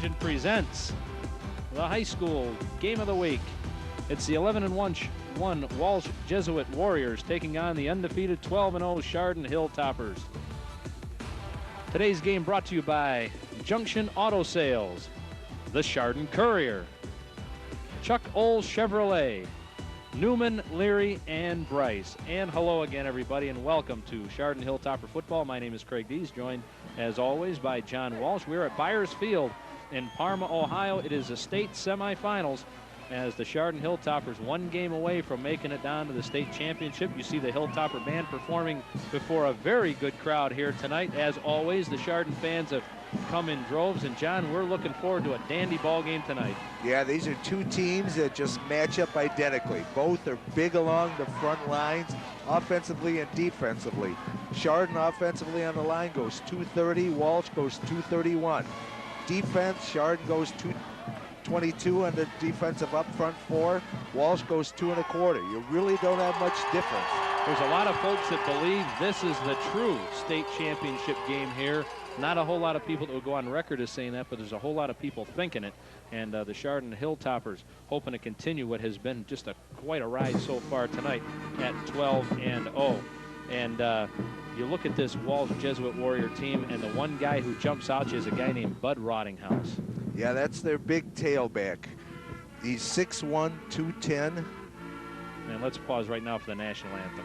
Cablevision presents the high school game of the week. It's the 11-1 Walsh Jesuit Warriors taking on the undefeated 12-0 Chardon Hilltoppers. Today's game brought to you by Junction Auto Sales, the Chardon Courier, Chuck Oles Chevrolet, Newman, Leary, and Bryce. And hello again, everybody, and welcome to Chardon Hilltopper Football. My name is Craig Dees, joined, as always, by John Walsh. We're at Byers Field in Parma, Ohio. It is the state semifinals as the Chardon Hilltoppers one game away from making it down to the state championship. You see the Hilltopper band performing before a very good crowd here tonight. As always, the Chardon fans have come in droves, and John, we're looking forward to a dandy ball game tonight. Yeah, these are two teams that just match up identically. Both are big along the front lines, offensively and defensively. Chardon offensively on the line goes 230, Walsh goes 231. Defense, Chardon goes 222 on the defensive up front four. Walsh goes 2 1/4. You really don't have much difference. There's a lot of folks that believe this is the true state championship game here. Not a whole lot of people that will go on record as saying that, but there's a whole lot of people thinking it. And the Chardon Hilltoppers hoping to continue what has been just quite a ride so far tonight at 12-0. And you look at this Walsh Jesuit Warrior team, and the one guy who jumps out is a guy named Bud Rottinghouse. Yeah, that's their big tailback. He's 6'1", 210. And let's pause right now for the national anthem.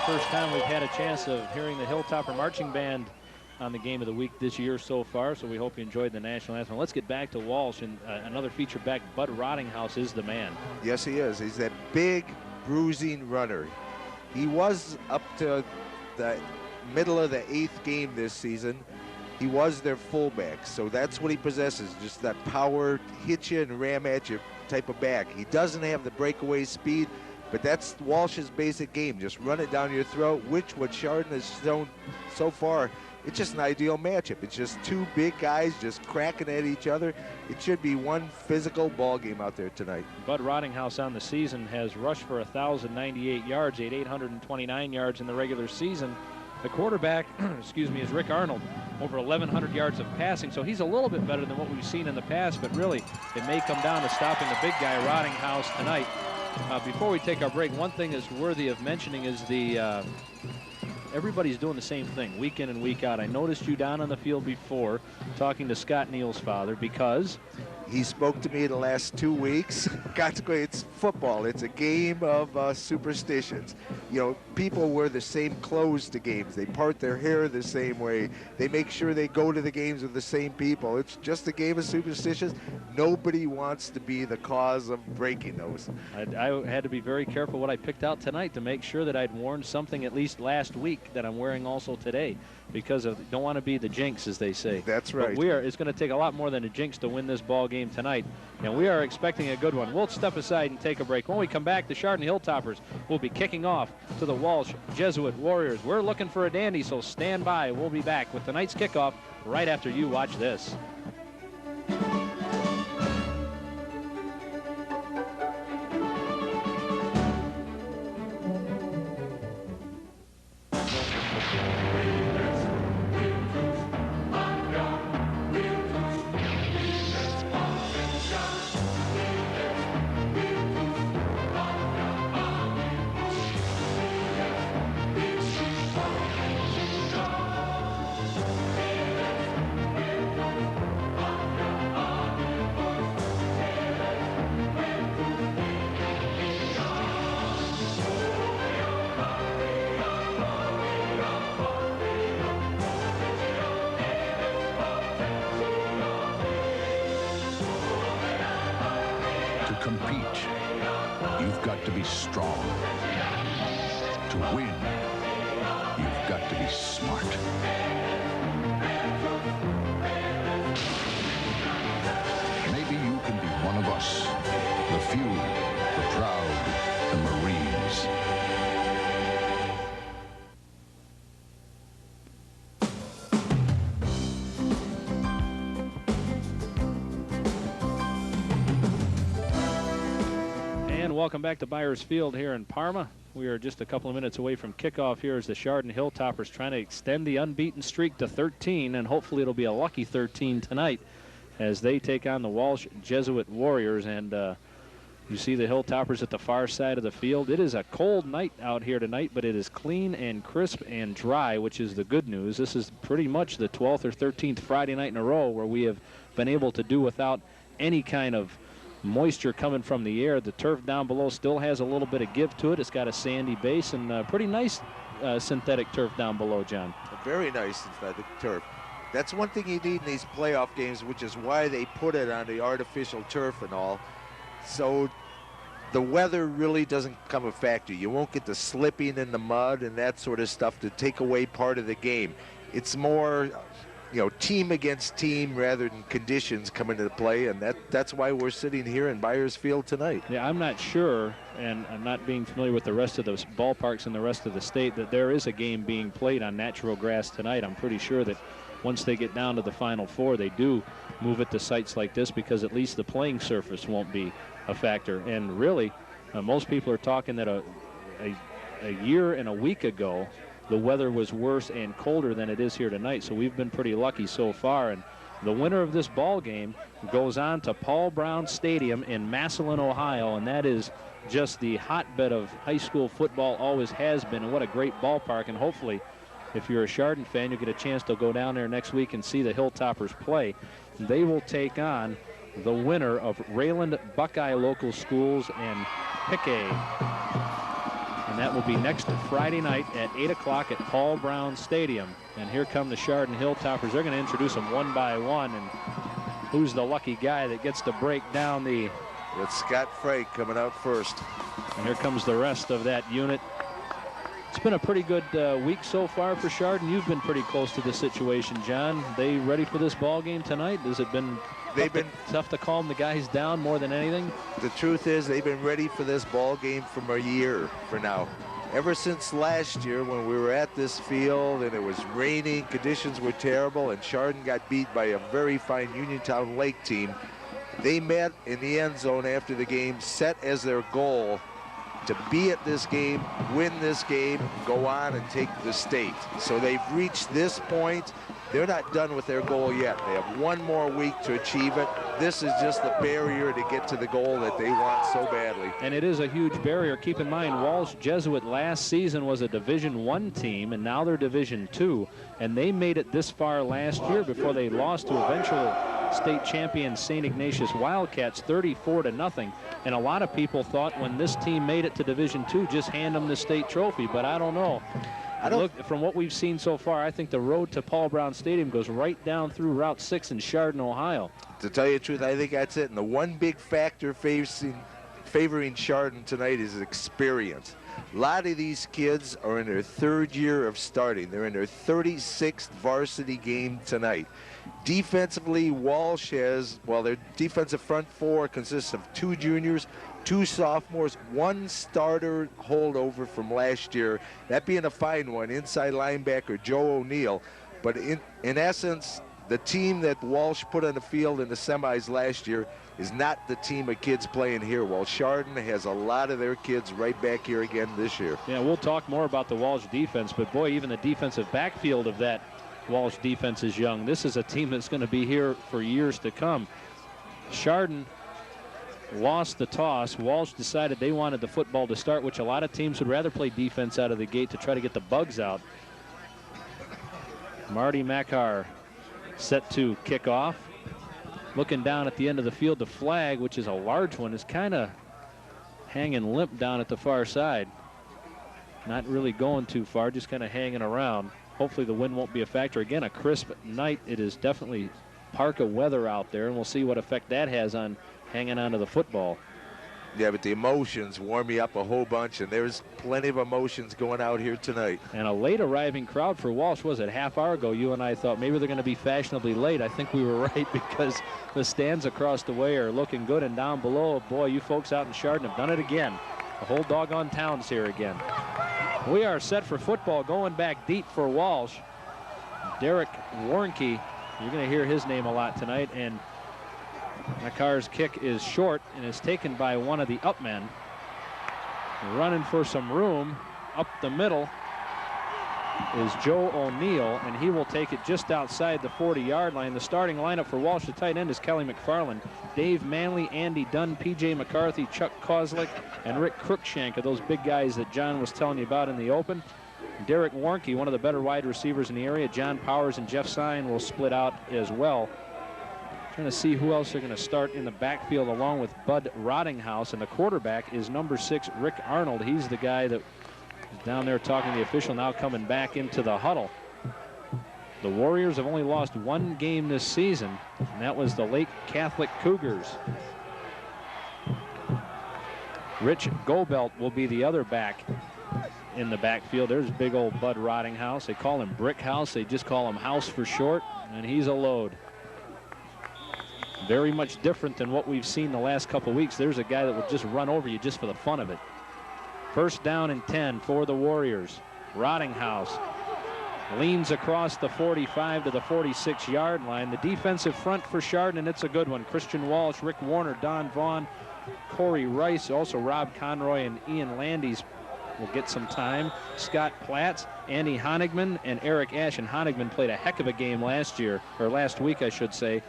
First time we've had a chance of hearing the Hilltopper Marching Band on the game of the week this year so far, so we hope you enjoyed the national anthem. Let's get back to Walsh, and another feature back. Bud Rottinghouse is the man. Yes, he is. He's that big, bruising runner. He was up to the middle of the 8th game this season. He was their fullback, so that's what he possesses, just that power, hit you and ram at you type of back. He doesn't have the breakaway speed, but that's Walsh's basic game. Just run it down your throat, which what Chardon has shown so far, it's just an ideal matchup. It's just two big guys just cracking at each other. It should be one physical ball game out there tonight. Bud Rottinghouse on the season has rushed for 1,098 yards, 829 yards in the regular season. The quarterback, excuse me, is Rick Arnold, over 1,100 yards of passing, so he's a little bit better than what we've seen in the past, but really it may come down to stopping the big guy, Rottinghouse, tonight. Before we take our break, one thing that's worthy of mentioning is everybody's doing the same thing week in and week out. I noticed you down on the field before talking to Scott Neal's father because he spoke to me the last 2 weeks. Consequently, it's football. It's a game of superstitions. You know, people wear the same clothes to games. They part their hair the same way. They make sure they go to the games with the same people. It's just a game of superstitions. Nobody wants to be the cause of breaking those. I had to be very careful what I picked out tonight to make sure that I'd worn something at least last week that I'm wearing also today, because don't want to be the jinx, as they say. That's right. But it's going to take a lot more than a jinx to win this ball game tonight, and we are expecting a good one. We'll step aside and take a break. When we come back, the Chardon Hilltoppers will be kicking off to the Walsh Jesuit Warriors. We're looking for a dandy, so stand by. We'll be back with tonight's kickoff right after you watch this. you've got to be strong. To win, you've got to be smart. Maybe you can be one of us, the few, the proud, the Marines. And welcome back to Byers Field here in Parma. We are just a couple of minutes away from kickoff here as the Chardon Hilltoppers trying to extend the unbeaten streak to 13, and hopefully it'll be a lucky 13 tonight as they take on the Walsh Jesuit Warriors. And you see the Hilltoppers at the far side of the field. It is a cold night out here tonight, but it is clean and crisp and dry, which is the good news. This is pretty much the 12th or 13th Friday night in a row where we have been able to do without any kind of moisture coming from the air. The turf down below still has a little bit of give to it. It's got a sandy base and pretty nice synthetic turf down below, John. A very nice synthetic turf. That's one thing you need in these playoff games, which is why they put it on the artificial turf and all. So the weather really doesn't become a factor. You won't get the slipping in the mud and that sort of stuff to take away part of the game. It's more, you know, team against team rather than conditions come into play, and that's why we're sitting here in Byers Field tonight. Yeah, I'm not sure, and I'm not being familiar with the rest of those ballparks in the rest of the state, that there is a game being played on natural grass tonight. I'm pretty sure that once they get down to the Final Four, they do move it to sites like this because at least the playing surface won't be a factor. And really, most people are talking that a year and a week ago, the weather was worse and colder than it is here tonight, so we've been pretty lucky so far. And the winner of this ball game goes on to Paul Brown Stadium in Massillon, Ohio, and that is just the hotbed of high school football, always has been, and what a great ballpark. And hopefully, if you're a Chardon fan, you'll get a chance to go down there next week and see the Hilltoppers play. They will take on the winner of Rayland Buckeye Local Schools and Piquet. And that will be next Friday night at 8 o'clock at Paul Brown Stadium. And here come the Chardon Hilltoppers. They're going to introduce them one by one. And who's the lucky guy that gets to break down the... It's Scott Frey coming out first. And here comes the rest of that unit. It's been a pretty good week so far for Chardon. You've been pretty close to the situation, John. They ready for this ball game tonight? Has it been tough to calm the guys down more than anything? The truth is they've been ready for this ball game from a year for now. Ever since last year when we were at this field and it was raining, conditions were terrible, and Chardon got beat by a very fine Uniontown Lake team. They met in the end zone after the game, set as their goal to be at this game, win this game, go on and take the state. So they've reached this point. They're not done with their goal yet. They have one more week to achieve it. This is just the barrier to get to the goal that they want so badly. And it is a huge barrier. Keep in mind, Walsh Jesuit last season was a Division I team, and now they're Division II. And they made it this far last year before they lost to eventual state champion St. Ignatius Wildcats 34-0. And a lot of people thought when this team made it to Division II, just hand them the state trophy. But I don't know. Look, from what we've seen so far, I think the road to Paul Brown Stadium goes right down through Route 6 in Chardon, Ohio. To tell you the truth, I think that's it. And the one big factor favoring Chardon tonight is experience. A lot of these kids are in their third year of starting. They're in their 36th varsity game tonight. Defensively, Walsh has, well, their defensive front four consists of 2 juniors, 2 sophomores, 1 starter holdover from last year, that being a fine one, inside linebacker Joe O'Neill. But in essence, the team that Walsh put on the field in the semis last year is not the team of kids playing here. While Chardon has a lot of their kids right back here again this year. Yeah, we'll talk more about the Walsh defense, but boy, even the defensive backfield of that Walsh defense is young. This is a team that's going to be here for years to come. Chardon lost the toss. Walsh decided they wanted the football to start, which a lot of teams would rather play defense out of the gate to try to get the bugs out. Marty Makar set to kick off. Looking down at the end of the field, the flag, which is a large one, is kind of hanging limp down at the far side. Not really going too far, just kind of hanging around. Hopefully the wind won't be a factor. Again, a crisp night. It is definitely parka weather out there, and we'll see what effect that has on hanging onto the football. Yeah, but the emotions warm me up a whole bunch, and there's plenty of emotions going out here tonight. And a late arriving crowd for Walsh. Was it half hour ago? You and I thought maybe they're going to be fashionably late. I think we were right, because the stands across the way are looking good, and down below, boy, you folks out in Chardon have done it again. The whole doggone town's here again. We are set for football, going back deep for Walsh. Derek Warnke, you're going to hear his name a lot tonight, and McCarr's kick is short and is taken by one of the up men. Running for some room up the middle is Joe O'Neill, and he will take it just outside the 40-yard line. The starting lineup for Walsh, the tight end, is Kelly McFarland, Dave Manley, Andy Dunn, P.J. McCarthy, Chuck Kozlik, and Rick Cruikshank are those big guys that John was telling you about in the open. Derek Warnke, one of the better wide receivers in the area. John Powers and Jeff Sine will split out as well. Trying to see who else they're going to start in the backfield along with Bud Rottinghouse, and the quarterback is number 6, Rick Arnold. He's the guy that is down there talking to the official, now coming back into the huddle. The Warriors have only lost one game this season, and that was the Lake Catholic Cougars. Rich Gobelt will be the other back in the backfield. There's big old Bud Rottinghouse. They call him Brick House. They just call him House for short, and he's a load. Very much different than what we've seen the last couple weeks. There's a guy that will just run over you just for the fun of it. First down and 10 for the Warriors. Rottinghouse leans across the 45 to the 46-yard line. The defensive front for Chardon, it's a good one. Christian Walsh, Rick Warner, Don Vaughn, Corey Rice, also Rob Conroy and Ian Landis will get some time. Scott Platts, Andy Honigman, and Eric Ash. And Honigman played a heck of a game last week, I should say,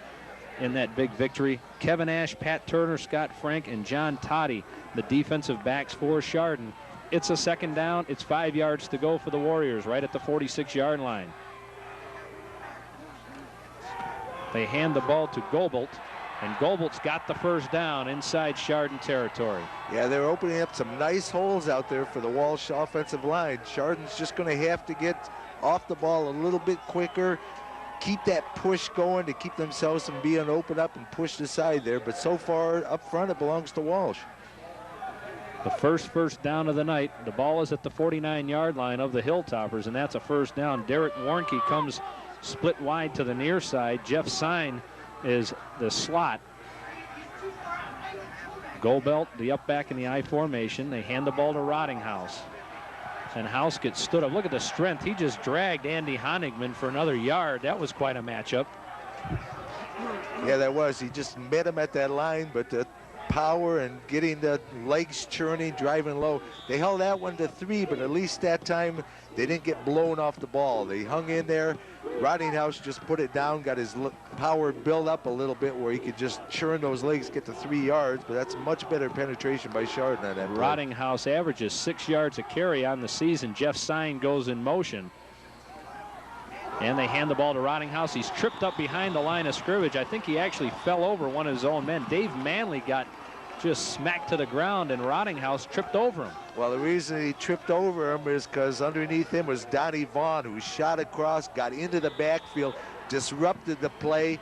in that big victory. Kevin Ash, Pat Turner, Scott Frank, and John Toddy, the defensive backs for Chardon. It's a second down. It's 5 yards to go for the Warriors, right at the 46-yard line. They hand the ball to Gobelt, and Gobelt's got the first down inside Chardon territory. Yeah, they're opening up some nice holes out there for the Walsh offensive line. Chardon's just going to have to get off the ball a little bit quicker, keep that push going to keep themselves from being opened up and pushed aside there. But so far up front, it belongs to Walsh. The first down of the night. The ball is at the 49-yard line of the Hilltoppers, and that's a first down. Derek Warnke comes split wide to the near side. Jeff Sine is the slot. Gobelt, the up back in the I formation. They hand the ball to Rottinghouse. And House gets stood up. Look at the strength. He just dragged Andy Honigman for another yard. That was quite a matchup. Yeah, that was. He just met him at that line, but the power and getting the legs churning, driving low. They held that one to 3, but at least that time they didn't get blown off the ball. They hung in there. Rottinghouse just put it down, got his power built up a little bit where he could just churn those legs, get to 3 yards, but that's much better penetration by Chardon on that play. Rottinghouse averages 6 yards a carry on the season. Jeff Sine goes in motion. And they hand the ball to Rottinghouse. He's tripped up behind the line of scrimmage. I think he actually fell over one of his own men. Dave Manley got just smacked to the ground, and Rottinghouse tripped over him. Well, the reason he tripped over him is because underneath him was Donnie Vaughn, who shot across, got into the backfield, disrupted the play,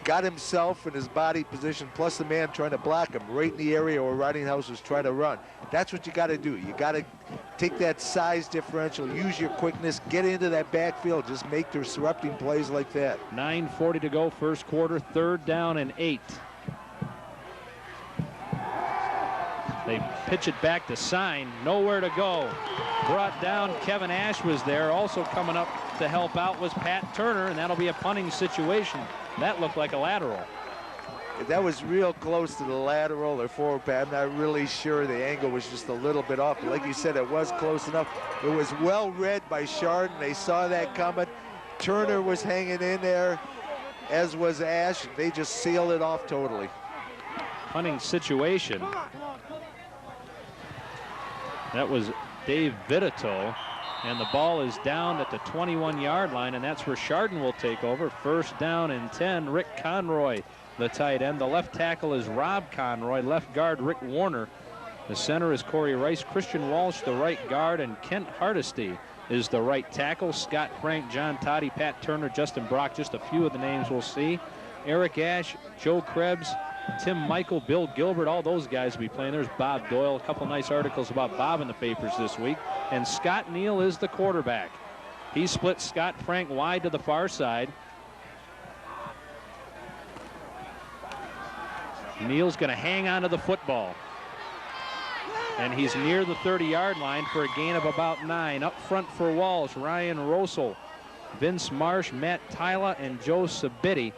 got himself in his body position, plus the man trying to block him right in the area where Rottinghouse was trying to run. That's what you got to do. You got to take that size differential, use your quickness, get into that backfield, just make disrupting plays like that. 9:40 to go, first quarter, 3rd down and 8. They pitch it back to Sine, nowhere to go. Brought down, Kevin Ash was there. Also coming up to help out was Pat Turner, and that'll be a punting situation. That looked like a lateral. That was real close to the lateral or forward pass. I'm not really sure. The angle was just a little bit off. But like you said, it was close enough. It was well read by Chardon. They saw that coming. Turner was hanging in there, as was Ash. They just sealed it off totally. Punting situation. That was Dave Vitito, and the ball is down at the 21-yard line, and that's where Chardon will take over. First down and 10. Rick Conroy, the tight end. The left tackle is Rob Conroy. Left guard, Rick Warner. The center is Corey Rice. Christian Walsh, the right guard, and Kent Hardesty is the right tackle. Scott Frank, John Toddy, Pat Turner, Justin Brock, just a few of the names we'll see. Eric Ash, Joe Krebs, Tim Michael, Bill Gilbert, all those guys will be playing. There's Bob Doyle. A couple nice articles about Bob in the papers this week. And Scott Neal is the quarterback. He split Scott Frank wide to the far side. Neal's going to hang on to the football. And he's near the 30-yard line for a gain of about 9. Up front for Walsh, Ryan Rosel, Vince Marsh, Matt Tyla, and Joe Sabiti.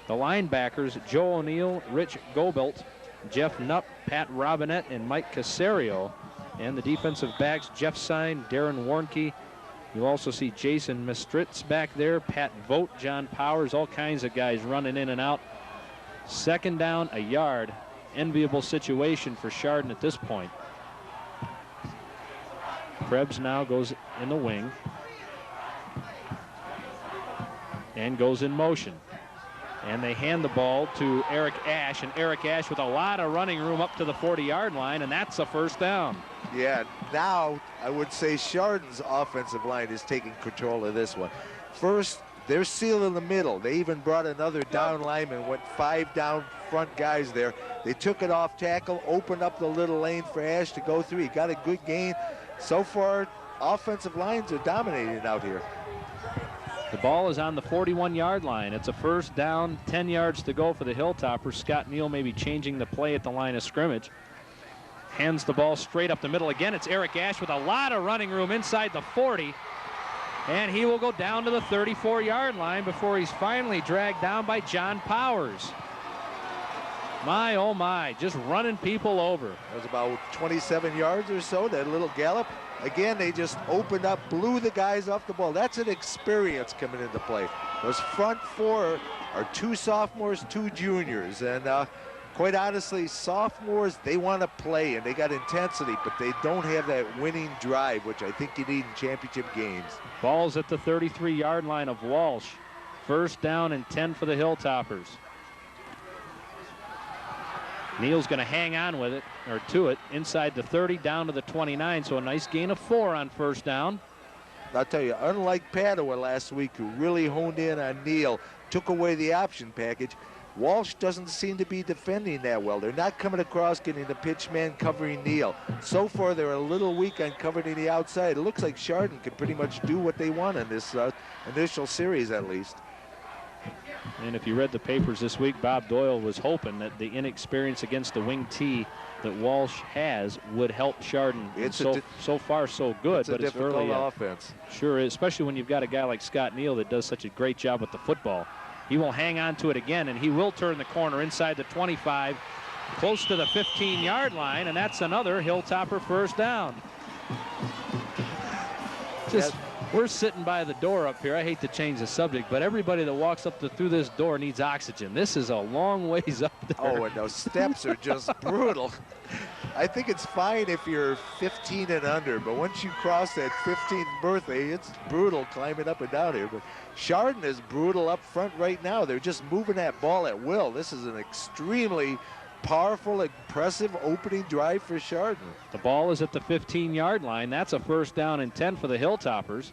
The linebackers, Joe O'Neill, Rich Gobelt, Jeff Knupp, Pat Robinette, and Mike Casario. And the defensive backs, Jeff Sine, Darren Warnke. You'll also see Jason Mistritz back there, Pat Vogt, John Powers, all kinds of guys running in and out. Second down, a yard. Enviable situation for Chardon at this point. Krebs now goes in the wing and goes in motion. And they hand the ball to Eric Ash, and Eric Ash with a lot of running room up to the 40-yard line, and that's a first down. Yeah, now I would say Chardon's offensive line is taking control of this one. First, they're sealing the middle. They even brought another down lineman, went 5 down front guys there. They took it off tackle, opened up the little lane for Ash to go through. He got a good gain. So far, offensive lines are dominating out here. The ball is on the 41-yard line. It's a first down, 10 yards to go for the Hilltoppers. Scott Neal may be changing the play at the line of scrimmage. Hands the ball straight up the middle again. It's Eric Ash with a lot of running room inside the 40. And he will go down to the 34-yard line before he's finally dragged down by John Powers. My, oh my, just running people over. That was about 27 yards or so, that little gallop. Again, they just opened up, blew the guys off the ball. That's an experience coming into play. Those front 4 are 2 sophomores, 2 juniors. And quite honestly, sophomores, they want to play and they got intensity, but they don't have that winning drive, which I think you need in championship games. Ball's at the 33-yard line of Walsh. First down and 10 for the Hilltoppers. Neal's going to hang on with it, or to it, inside the 30, down to the 29, so a nice gain of 4 on first down. I'll tell you, unlike Padua last week, who really honed in on Neal, took away the option package, Walsh doesn't seem to be defending that well. They're not coming across getting the pitch man covering Neal. So far, they're a little weak on covering the outside. It looks like Chardon can pretty much do what they want in this initial series, at least. And if you read the papers this week, Bob Doyle was hoping that the inexperience against the wing T that Walsh has would help Chardon. So far, so good, but it's early offense. Sure, especially when you've got a guy like Scott Neal that does such a great job with the football. He will hang on to it again, and he will turn the corner inside the 25, close to the 15-yard line, and that's another Hilltopper first down. We're sitting by the door up here. I hate to change the subject, but everybody that walks up through this door needs oxygen. This is a long ways up there. Oh, and those steps are just brutal. I think it's fine if you're 15 and under, but once you cross that 15th birthday, it's brutal climbing up and down here. But Chardon is brutal up front right now. They're just moving that ball at will. This is an extremely powerful, impressive opening drive for Chardon. The ball is at the 15-yard line. That's a first down and 10 for the Hilltoppers.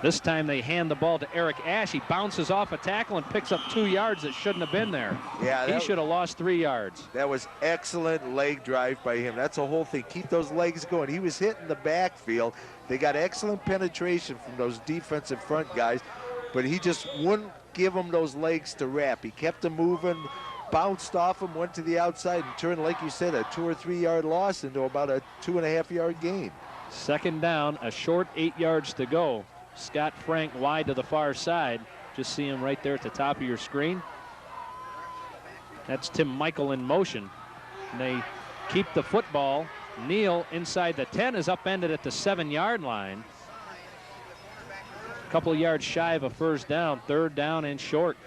This time they hand the ball to Eric Ash. He bounces off a tackle and picks up 2 yards that shouldn't have been there. Yeah, he should have lost 3 yards. That was excellent leg drive by him. That's the whole thing. Keep those legs going. He was hitting the backfield. They got excellent penetration from those defensive front guys, but he just wouldn't give them those legs to wrap. He kept them moving, bounced off him, went to the outside, and turned, like you said, a 2 or 3 yard loss into about a 2.5 yard gain. Second down, a short 8 yards to go. Scott Frank wide to the far side. Just see him right there at the top of your screen. That's Tim Michael in motion. And they keep the football. Neal inside the 10 is upended at the 7-yard line. A couple of yards shy of a first down. Third down and short.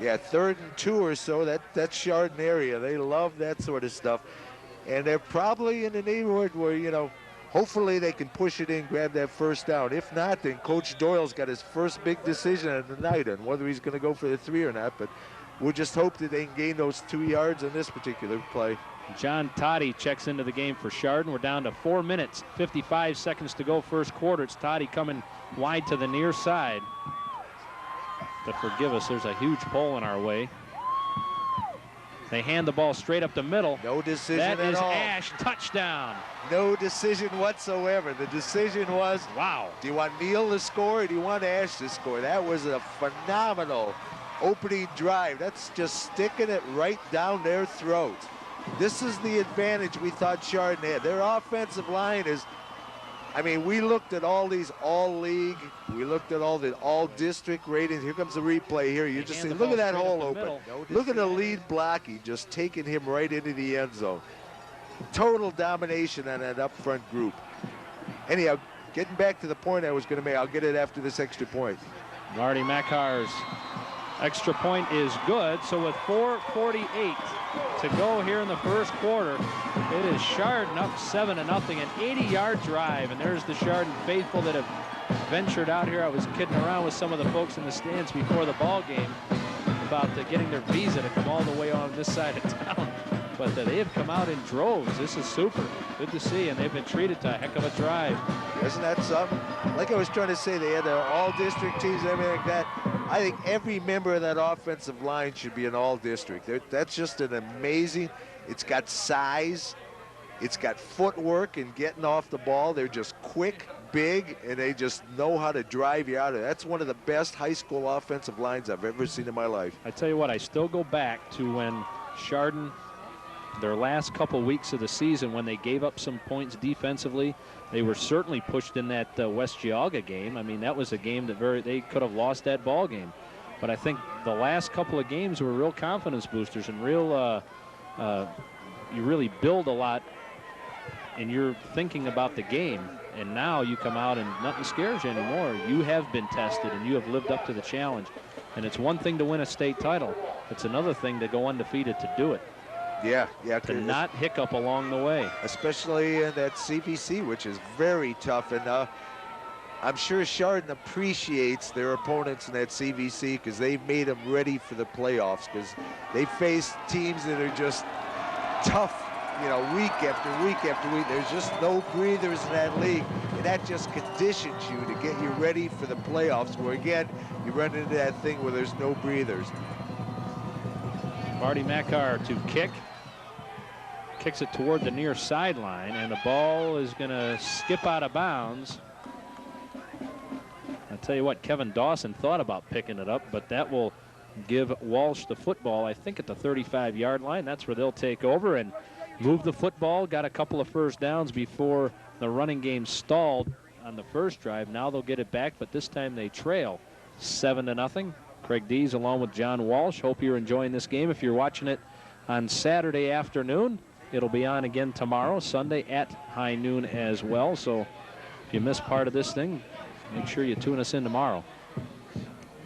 Yeah, 3rd and 2 or so. That's Chardon area. They love that sort of stuff. And they're probably in the neighborhood where, you know, hopefully they can push it in, grab that first down. If not, then Coach Doyle's got his first big decision of the night on whether he's going to go for the 3 or not. But we'll just hope that they can gain those 2 yards on this particular play. John Toddy checks into the game for Chardon. We're down to 4 minutes, 55 seconds to go first quarter. It's Toddy coming wide to the near side. But forgive us, there's a huge pole in our way. They hand the ball straight up the middle. No decision at all. That is Ash, touchdown. No decision whatsoever. The decision was, wow, do you want Neal to score or do you want Ash to score? That was a phenomenal opening drive. That's just sticking it right down their throat. This is the advantage we thought Chardon had. Their offensive line is, I mean, we looked at all these all-league, we looked at all the all-district ratings. Here comes the replay here. You just see, look at that hole open. Look at the lead blocking, just taking him right into the end zone. Total domination on that up front group. Anyhow, getting back to the point I was going to make, I'll get it after this extra point. Marty Makar's extra point is good, so with 4:48 to go here in the first quarter, it is Chardon up 7-0, an 80-yard drive, and there's the Chardon faithful that have ventured out here. I was kidding around with some of the folks in the stands before the ball game about getting their visa to come all the way on this side of town, but they have come out in droves. This is super. Good to see, and they've been treated to a heck of a drive. Isn't that something? Like I was trying to say, they had their all-district teams and everything like that. I think every member of that offensive line should be an all-district. That's just an amazing, it's got size, it's got footwork and getting off the ball. They're just quick, big, and they just know how to drive you out of it. That's one of the best high school offensive lines I've ever seen in my life. I tell you what, I still go back to when Chardon, their last couple weeks of the season, when they gave up some points defensively. They were certainly pushed in that West Geauga game. I mean, that was a game that they could have lost that ball game. But I think the last couple of games were real confidence boosters and real, you really build a lot and you're thinking about the game. And now you come out and nothing scares you anymore. You have been tested and you have lived up to the challenge. And it's one thing to win a state title. It's another thing to go undefeated to do it. Yeah. To not hiccup along the way. Especially in that CVC, which is very tough. And I'm sure Chardon appreciates their opponents in that CVC because they've made them ready for the playoffs, because they face teams that are just tough, you know, week after week after week. There's just no breathers in that league. And that just conditions you to get you ready for the playoffs, where, again, you run into that thing where there's no breathers. Marty Makar to kick. Kicks it toward the near sideline, and the ball is going to skip out of bounds. I'll tell you what, Kevin Dawson thought about picking it up, but that will give Walsh the football, I think, at the 35-yard line. That's where they'll take over and move the football. Got a couple of first downs before the running game stalled on the first drive. Now they'll get it back, but this time they trail 7-0. Craig Dees along with John Walsh. Hope you're enjoying this game. If you're watching it on Saturday afternoon, it'll be on again tomorrow, Sunday at high noon as well. So if you miss part of this thing, make sure you tune us in tomorrow.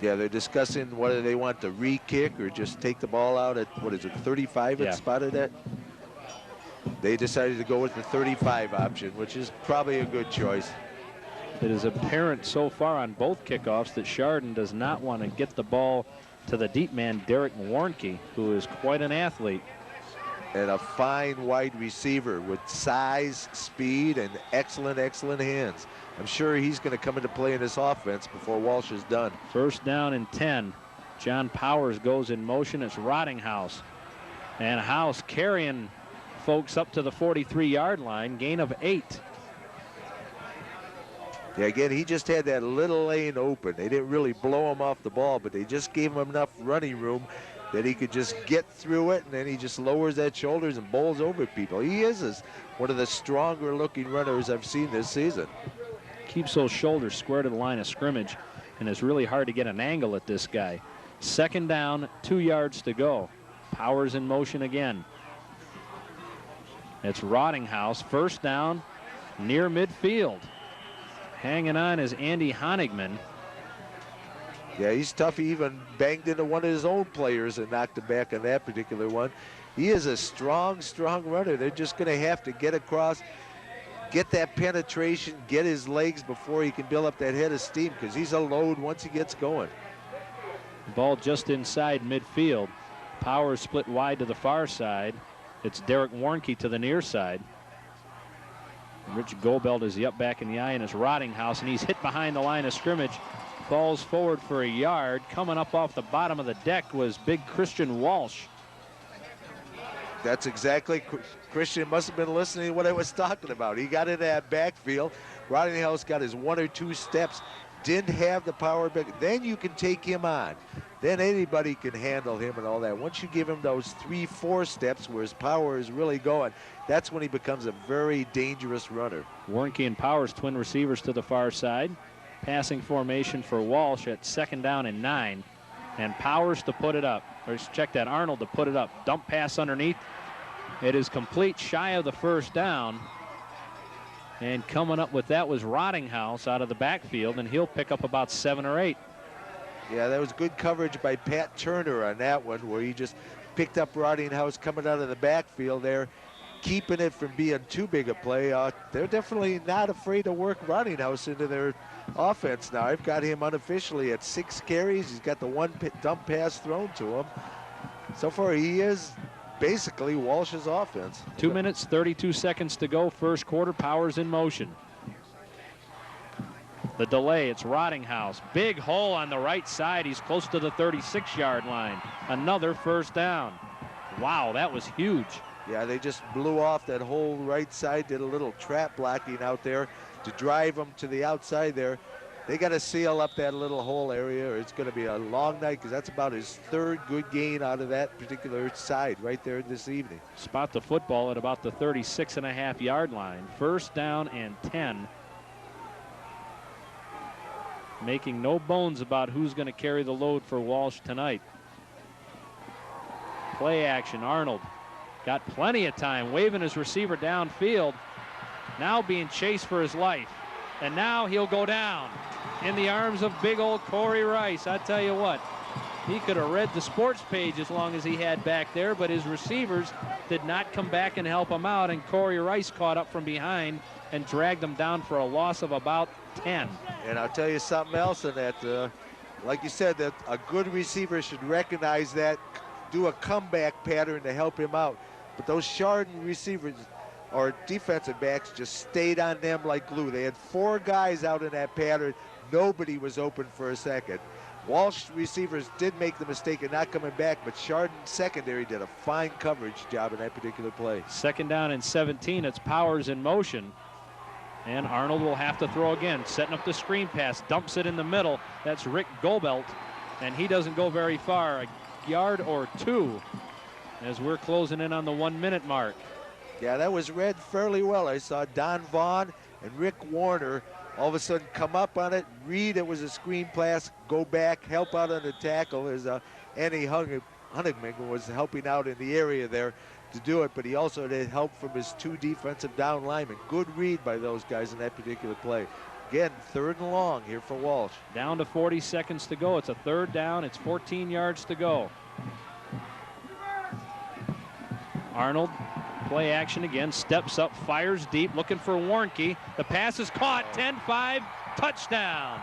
Yeah, they're discussing whether they want to re-kick or just take the ball out at, what is it, 35 it spotted at? They decided to go with the 35 option, which is probably a good choice. It is apparent so far on both kickoffs that Chardon does not want to get the ball to the deep man, Derek Warnke, who is quite an athlete. And a fine wide receiver with size, speed, and excellent hands. I'm sure he's going to come into play in this offense before Walsh is done. First down and 10. John Powers goes in motion. It's Rottinghouse. And House carrying folks up to the 43-yard line. Gain of 8. Yeah, again, he just had that little lane open. They didn't really blow him off the ball, but they just gave him enough running room that he could just get through it, and then he just lowers that shoulders and bowls over people. He is one of the stronger looking runners I've seen this season. Keeps those shoulders square to the line of scrimmage, and it's really hard to get an angle at this guy. Second down, 2 yards to go. Powers in motion again. It's Rottinghouse. First down near midfield. Hanging on is Andy Honigman. Yeah, he's tough. He even banged into one of his own players and knocked him back on that particular one. He is a strong runner. They're just going to have to get across, get that penetration, get his legs before he can build up that head of steam, because he's a load once he gets going. Ball just inside midfield. Powers split wide to the far side. It's Derek Warnke to the near side. Rich Goldbelt is the up back in the eye, and it's Rottinghouse, and he's hit behind the line of scrimmage. Falls forward for a yard. Coming up off the bottom of the deck was big Christian Walsh. That's exactly, Christian must have been listening to what I was talking about. He got into that backfield. Rottinghouse got his 1 or 2 steps, didn't have the power back. Then you can take him on. Then anybody can handle him and all that. Once you give him those 3, 4 steps where his power is really going, that's when he becomes a very dangerous runner. Warnke and Powers, twin receivers to the far side. Passing formation for Walsh at 2nd down and 9. And Powers to put it up. Or check that, Arnold to put it up. Dump pass underneath. It is complete, shy of the 1st down. And coming up with that was Rottinghouse out of the backfield, and he'll pick up about 7 or 8. Yeah, that was good coverage by Pat Turner on that one, where he just picked up Rottinghouse coming out of the backfield there, keeping it from being too big a play. They're definitely not afraid to work Rottinghouse into their offense now. I've got him unofficially at 6 carries. He's got the 1 dump pass thrown to him. So far, he is basically Walsh's offense. 2 minutes, 32 seconds to go, 1st quarter. Powers in motion. The delay, it's Rottinghouse. Big hole on the right side. He's close to the 36-yard line. Another 1st down. Wow, that was huge. Yeah, they just blew off that whole right side, did a little trap blocking out there to drive them to the outside there. They got to seal up that little hole area, or it's going to be a long night, because that's about his 3rd good gain out of that particular side right there this evening. Spot the football at about the 36.5-yard line. 1st down and 10. Making no bones about who's going to carry the load for Walsh tonight. Play action, Arnold. Got plenty of time, waving his receiver downfield. Now being chased for his life. And now he'll go down in the arms of big old Corey Rice. I tell you what, he could have read the sports page as long as he had back there, but his receivers did not come back and help him out, and Corey Rice caught up from behind and dragged him down for a loss of about 10. And I'll tell you something else in that, like you said, that a good receiver should recognize that, do a comeback pattern to help him out. But those Chardon receivers or defensive backs just stayed on them like glue. They had 4 guys out in that pattern. Nobody was open for a second. Walsh receivers did make the mistake of not coming back, but Chardon secondary did a fine coverage job in that particular play. 2nd down and 17. It's Powers in motion. And Arnold will have to throw again, setting up the screen pass, dumps it in the middle. That's Rick Gobelt, and he doesn't go very far, a yard or 2, as we're closing in on the 1-minute mark. Yeah, that was read fairly well. I saw Don Vaughn and Rick Warner all of a sudden come up on it, read it was a screen pass, go back, help out on the tackle, as Andy Hunnigan was helping out in the area there to do it, but he also had help from his 2 defensive down linemen. Good read by those guys in that particular play. Again, 3rd and long here for Walsh. Down to 40 seconds to go. It's a 3rd down. It's 14 yards to go. Arnold, play action again, steps up, fires deep, looking for Warnke. The pass is caught, 10-5, touchdown.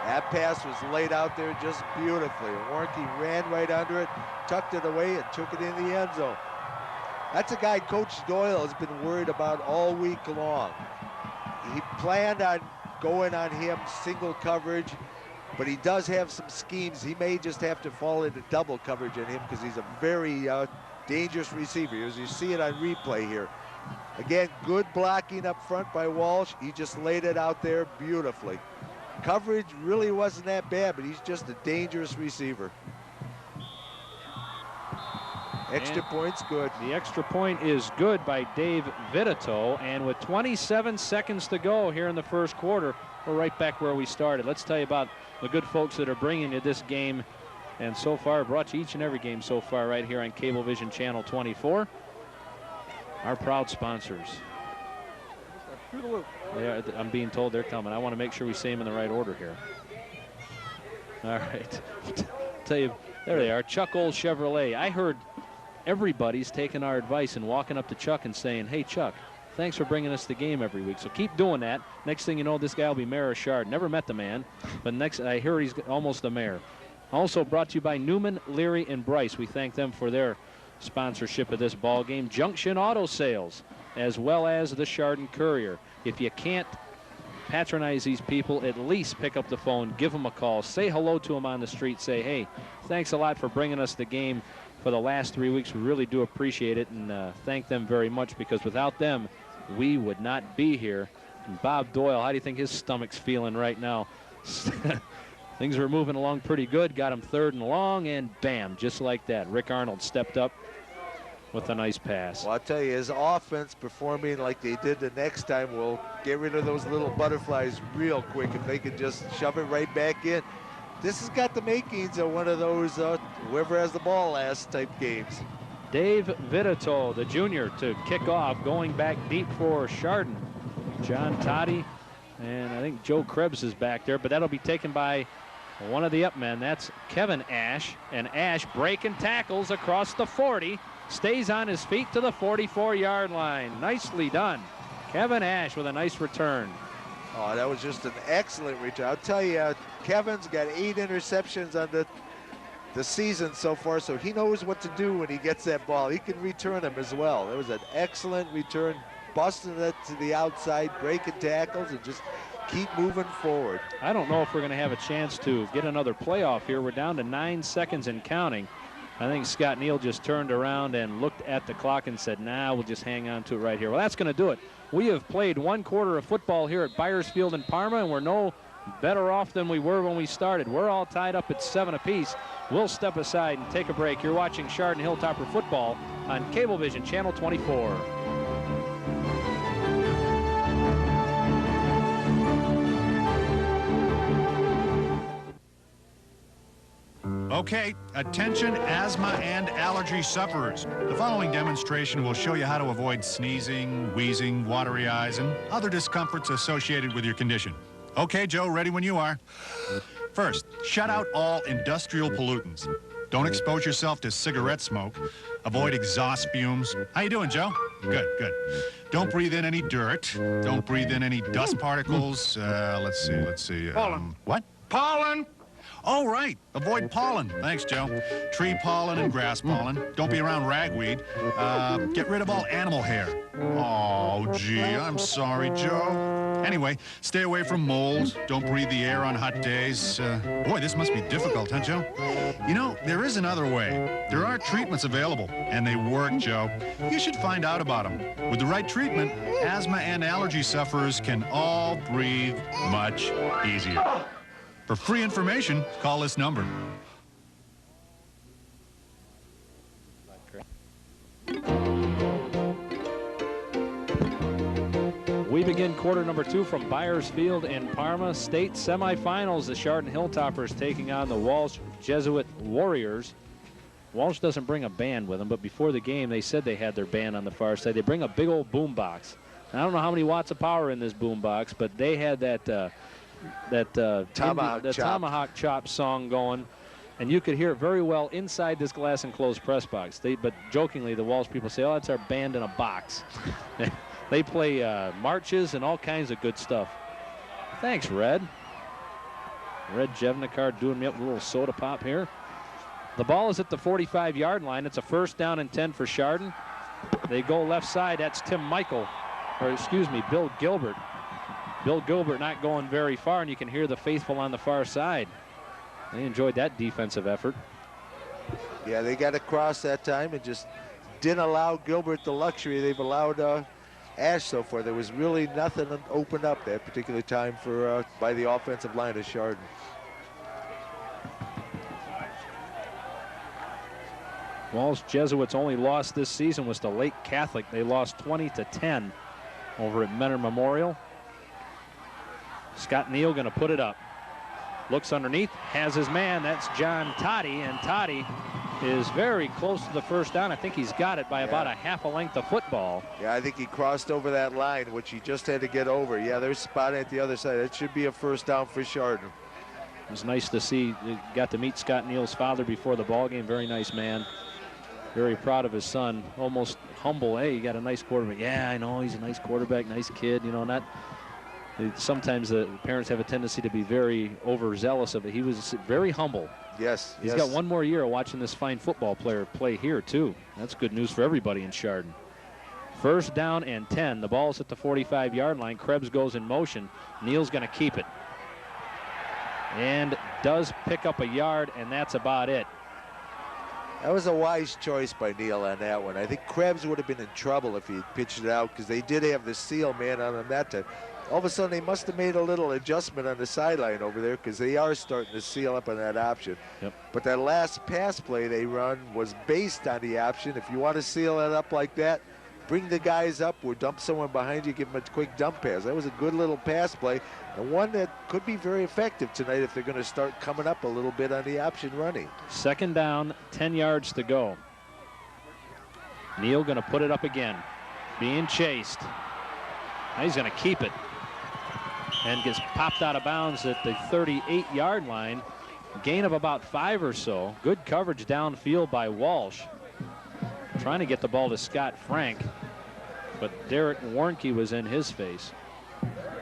That pass was laid out there just beautifully. Warnke ran right under it, tucked it away, and took it in the end zone. That's a guy Coach Doyle has been worried about all week long. He planned on going on him single coverage, but he does have some schemes. He may just have to fall into double coverage on him, because he's a very dangerous receiver, as you see it on replay here. Again, good blocking up front by Walsh. He just laid it out there beautifully. Coverage really wasn't that bad, but he's just a dangerous receiver. Extra point's good. The extra point is good by Dave Vitito, and with 27 seconds to go here in the 1st quarter, we're right back where we started. Let's tell you about the good folks that are bringing you this game, and so far brought you each and every game so far right here on Cablevision Channel 24. Our proud sponsors. Yeah, I'm being told they're coming. I want to make sure we say them in the right order here. All right. Tell you, there they are. Chuck Old Chevrolet. I heard everybody's taking our advice and walking up to Chuck and saying, "Hey, Chuck, thanks for bringing us the game every week." So keep doing that. Next thing you know, this guy will be mayor of Chardon. Never met the man, but next I hear he's almost the mayor. Also brought to you by Newman, Leary, and Bryce. We thank them for their sponsorship of this ball game. Junction Auto Sales, as well as the Chardon Courier. If you can't patronize these people, at least pick up the phone, give them a call, say hello to them on the street, say, "Hey, thanks a lot for bringing us the game for the last 3 weeks. We really do appreciate it and thank them very much, because without them, we would not be here. And Bob Doyle, how do you think his stomach's feeling right now? Things were moving along pretty good. Got him 3rd and long, and bam, just like that. Rick Arnold stepped up with a nice pass. Well, I'll tell you, his offense performing like they did the next time will get rid of those little butterflies real quick if they can just shove it right back in. This has got the makings of one of those whoever has the ball last type games. Dave Vitito, the junior, to kick off, going back deep for Chardon. John Toddy, and I think Joe Krebs is back there, but that'll be taken by one of the up men. That's Kevin Ash, and Ash breaking tackles across the 40, stays on his feet to the 44-yard line. Nicely done. Kevin Ash with a nice return. Oh, that was just an excellent return. I'll tell you, Kevin's got 8 interceptions on the season so far, so he knows what to do when he gets that ball. He can return them as well. It was an excellent return, busting it to the outside, breaking tackles, and just keep moving forward. I don't know if we're going to have a chance to get another playoff here. We're down to 9 seconds and counting. I think Scott Neal just turned around and looked at the clock and said, nah, we'll just hang on to it right here. Well, that's going to do it. We have played 1 quarter of football here at Byers Field in Parma, and we're no better off than we were when we started. We're all tied up at 7 apiece. We'll step aside and take a break. You're watching Chardon Hilltopper football on Cablevision, Channel 24. Okay, attention asthma and allergy sufferers. The following demonstration will show you how to avoid sneezing, wheezing, watery eyes, and other discomforts associated with your condition. Okay, Joe, ready when you are. First, shut out all industrial pollutants. Don't expose yourself to cigarette smoke. Avoid exhaust fumes. How you doing, Joe? Good, good. Don't breathe in any dirt. Don't breathe in any dust particles. Let's see. Pollen. What? Pollen. Oh, right. Avoid pollen. Thanks, Joe. Tree pollen and grass pollen. Don't be around ragweed. Get rid of all animal hair. Oh, gee, I'm sorry, Joe. Anyway, stay away from mold. Don't breathe the air on hot days. Boy, this must be difficult, huh, Joe? You know, there is another way. There are treatments available, and they work, Joe. You should find out about them. With the right treatment, asthma and allergy sufferers can all breathe much easier. For free information, call this number. We begin quarter number 2 from Byers Field in Parma. State semifinals. The Chardon Hilltoppers taking on the Walsh Jesuit Warriors. Walsh doesn't bring a band with them, but before the game, they said they had their band on the far side. They bring a big old boom box. I don't know how many watts of power in this boom box, but they had that Tomahawk Chop song going, and you could hear it very well inside this glass enclosed press box. But jokingly, the Walsh people say, oh, that's our band in a box. They play marches and all kinds of good stuff. Thanks, Red. Red Jevnikar doing me up with a little soda pop here. The ball is at the 45-yard line. It's a 1st down and 10 for Chardon. They go left side. That's Bill Gilbert. Bill Gilbert not going very far, and you can hear the faithful on the far side. They enjoyed that defensive effort. Yeah, they got across that time and just didn't allow Gilbert the luxury they've allowed Ash so far. There was really nothing opened up that particular time for by the offensive line of Chardon. Walsh Jesuits' only loss this season was to Lake Catholic. They lost 20-10 over at Menor Memorial. Scott Neal going to put it up. Looks underneath, has his man. That's John Toddy, and Toddy is very close to the 1st down. I think he's got it by about a half a length of football. Yeah, I think he crossed over that line, which he just had to get over. Yeah, there's spot at the other side. It should be a 1st down for Chardon. It was nice to see. Got to meet Scott Neal's father before the ball game. Very nice man. Very proud of his son. Almost humble. Hey, you got a nice quarterback. Yeah, I know. He's a nice quarterback, nice kid. You know, sometimes the parents have a tendency to be very overzealous of it. He was very humble. Yes. He's got 1 more year of watching this fine football player play here, too. That's good news for everybody in Chardon. 1st down and 10. The ball's at the 45-yard line. Krebs goes in motion. Neal's going to keep it. And does pick up a yard, and that's about it. That was a wise choice by Neal on that one. I think Krebs would have been in trouble if he had pitched it out because they did have the seal man on him that time. All of a sudden, they must have made a little adjustment on the sideline over there because they are starting to seal up on that option. Yep. But that last pass play they run was based on the option. If you want to seal it up like that, bring the guys up or dump someone behind you, give them a quick dump pass. That was a good little pass play, and one that could be very effective tonight if they're going to start coming up a little bit on the option running. 2nd down, 10 yards to go. Neal going to put it up again, being chased. Now he's going to keep it and gets popped out of bounds at the 38-yard line. Gain of about 5 or so. Good coverage downfield by Walsh. Trying to get the ball to Scott Frank, but Derek Warnke was in his face.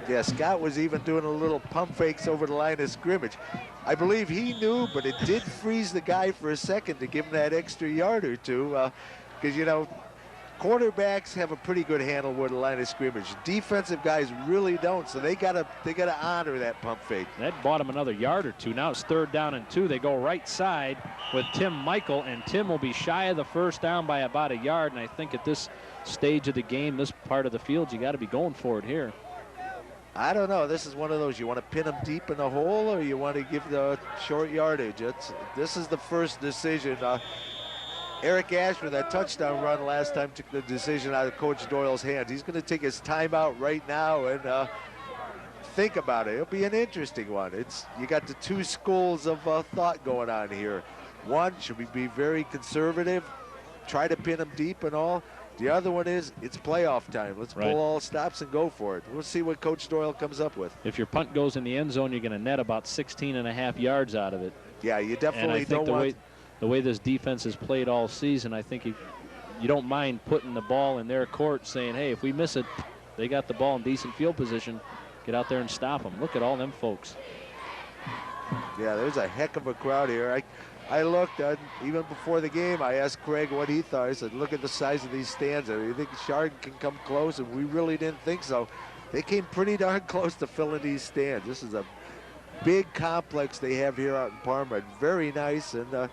Yeah, Scott was even doing a little pump fakes over the line of scrimmage. I believe he knew, but it did freeze the guy for a second to give him that extra yard or two, because, you know, quarterbacks have a pretty good handle with the line of scrimmage. Defensive guys really don't, so they gotta honor that pump fake. That bought him another yard or two. Now it's 3rd down and 2. They go right side with Tim Michael, and Tim will be shy of the 1st down by about a yard. And I think at this stage of the game, this part of the field, you got to be going for it here. I don't know. This is one of those, you want to pin them deep in the hole or you want to give the short yardage. This is the first decision. Eric Ash, with that touchdown run last time, took the decision out of Coach Doyle's hands. He's going to take his timeout right now and think about it. It'll be an interesting one. You got the 2 schools of thought going on here. One, should we be very conservative, try to pin them deep and all? The other one is, it's playoff time. Let's pull all stops and go for it. We'll see what Coach Doyle comes up with. If your punt goes in the end zone, you're going to net about 16.5 yards out of it. Yeah, you definitely don't want... The way this defense has played all season, I think you don't mind putting the ball in their court, saying, hey, if we miss it, they got the ball in decent field position. Get out there and stop them. Look at all them folks. Yeah, there's a heck of a crowd here. I looked, even before the game, I asked Craig what he thought. I said, look at the size of these stands. Do you think Chardon can come close? And we really didn't think so. They came pretty darn close to filling these stands. This is a big complex they have here out in Parma. Very nice, and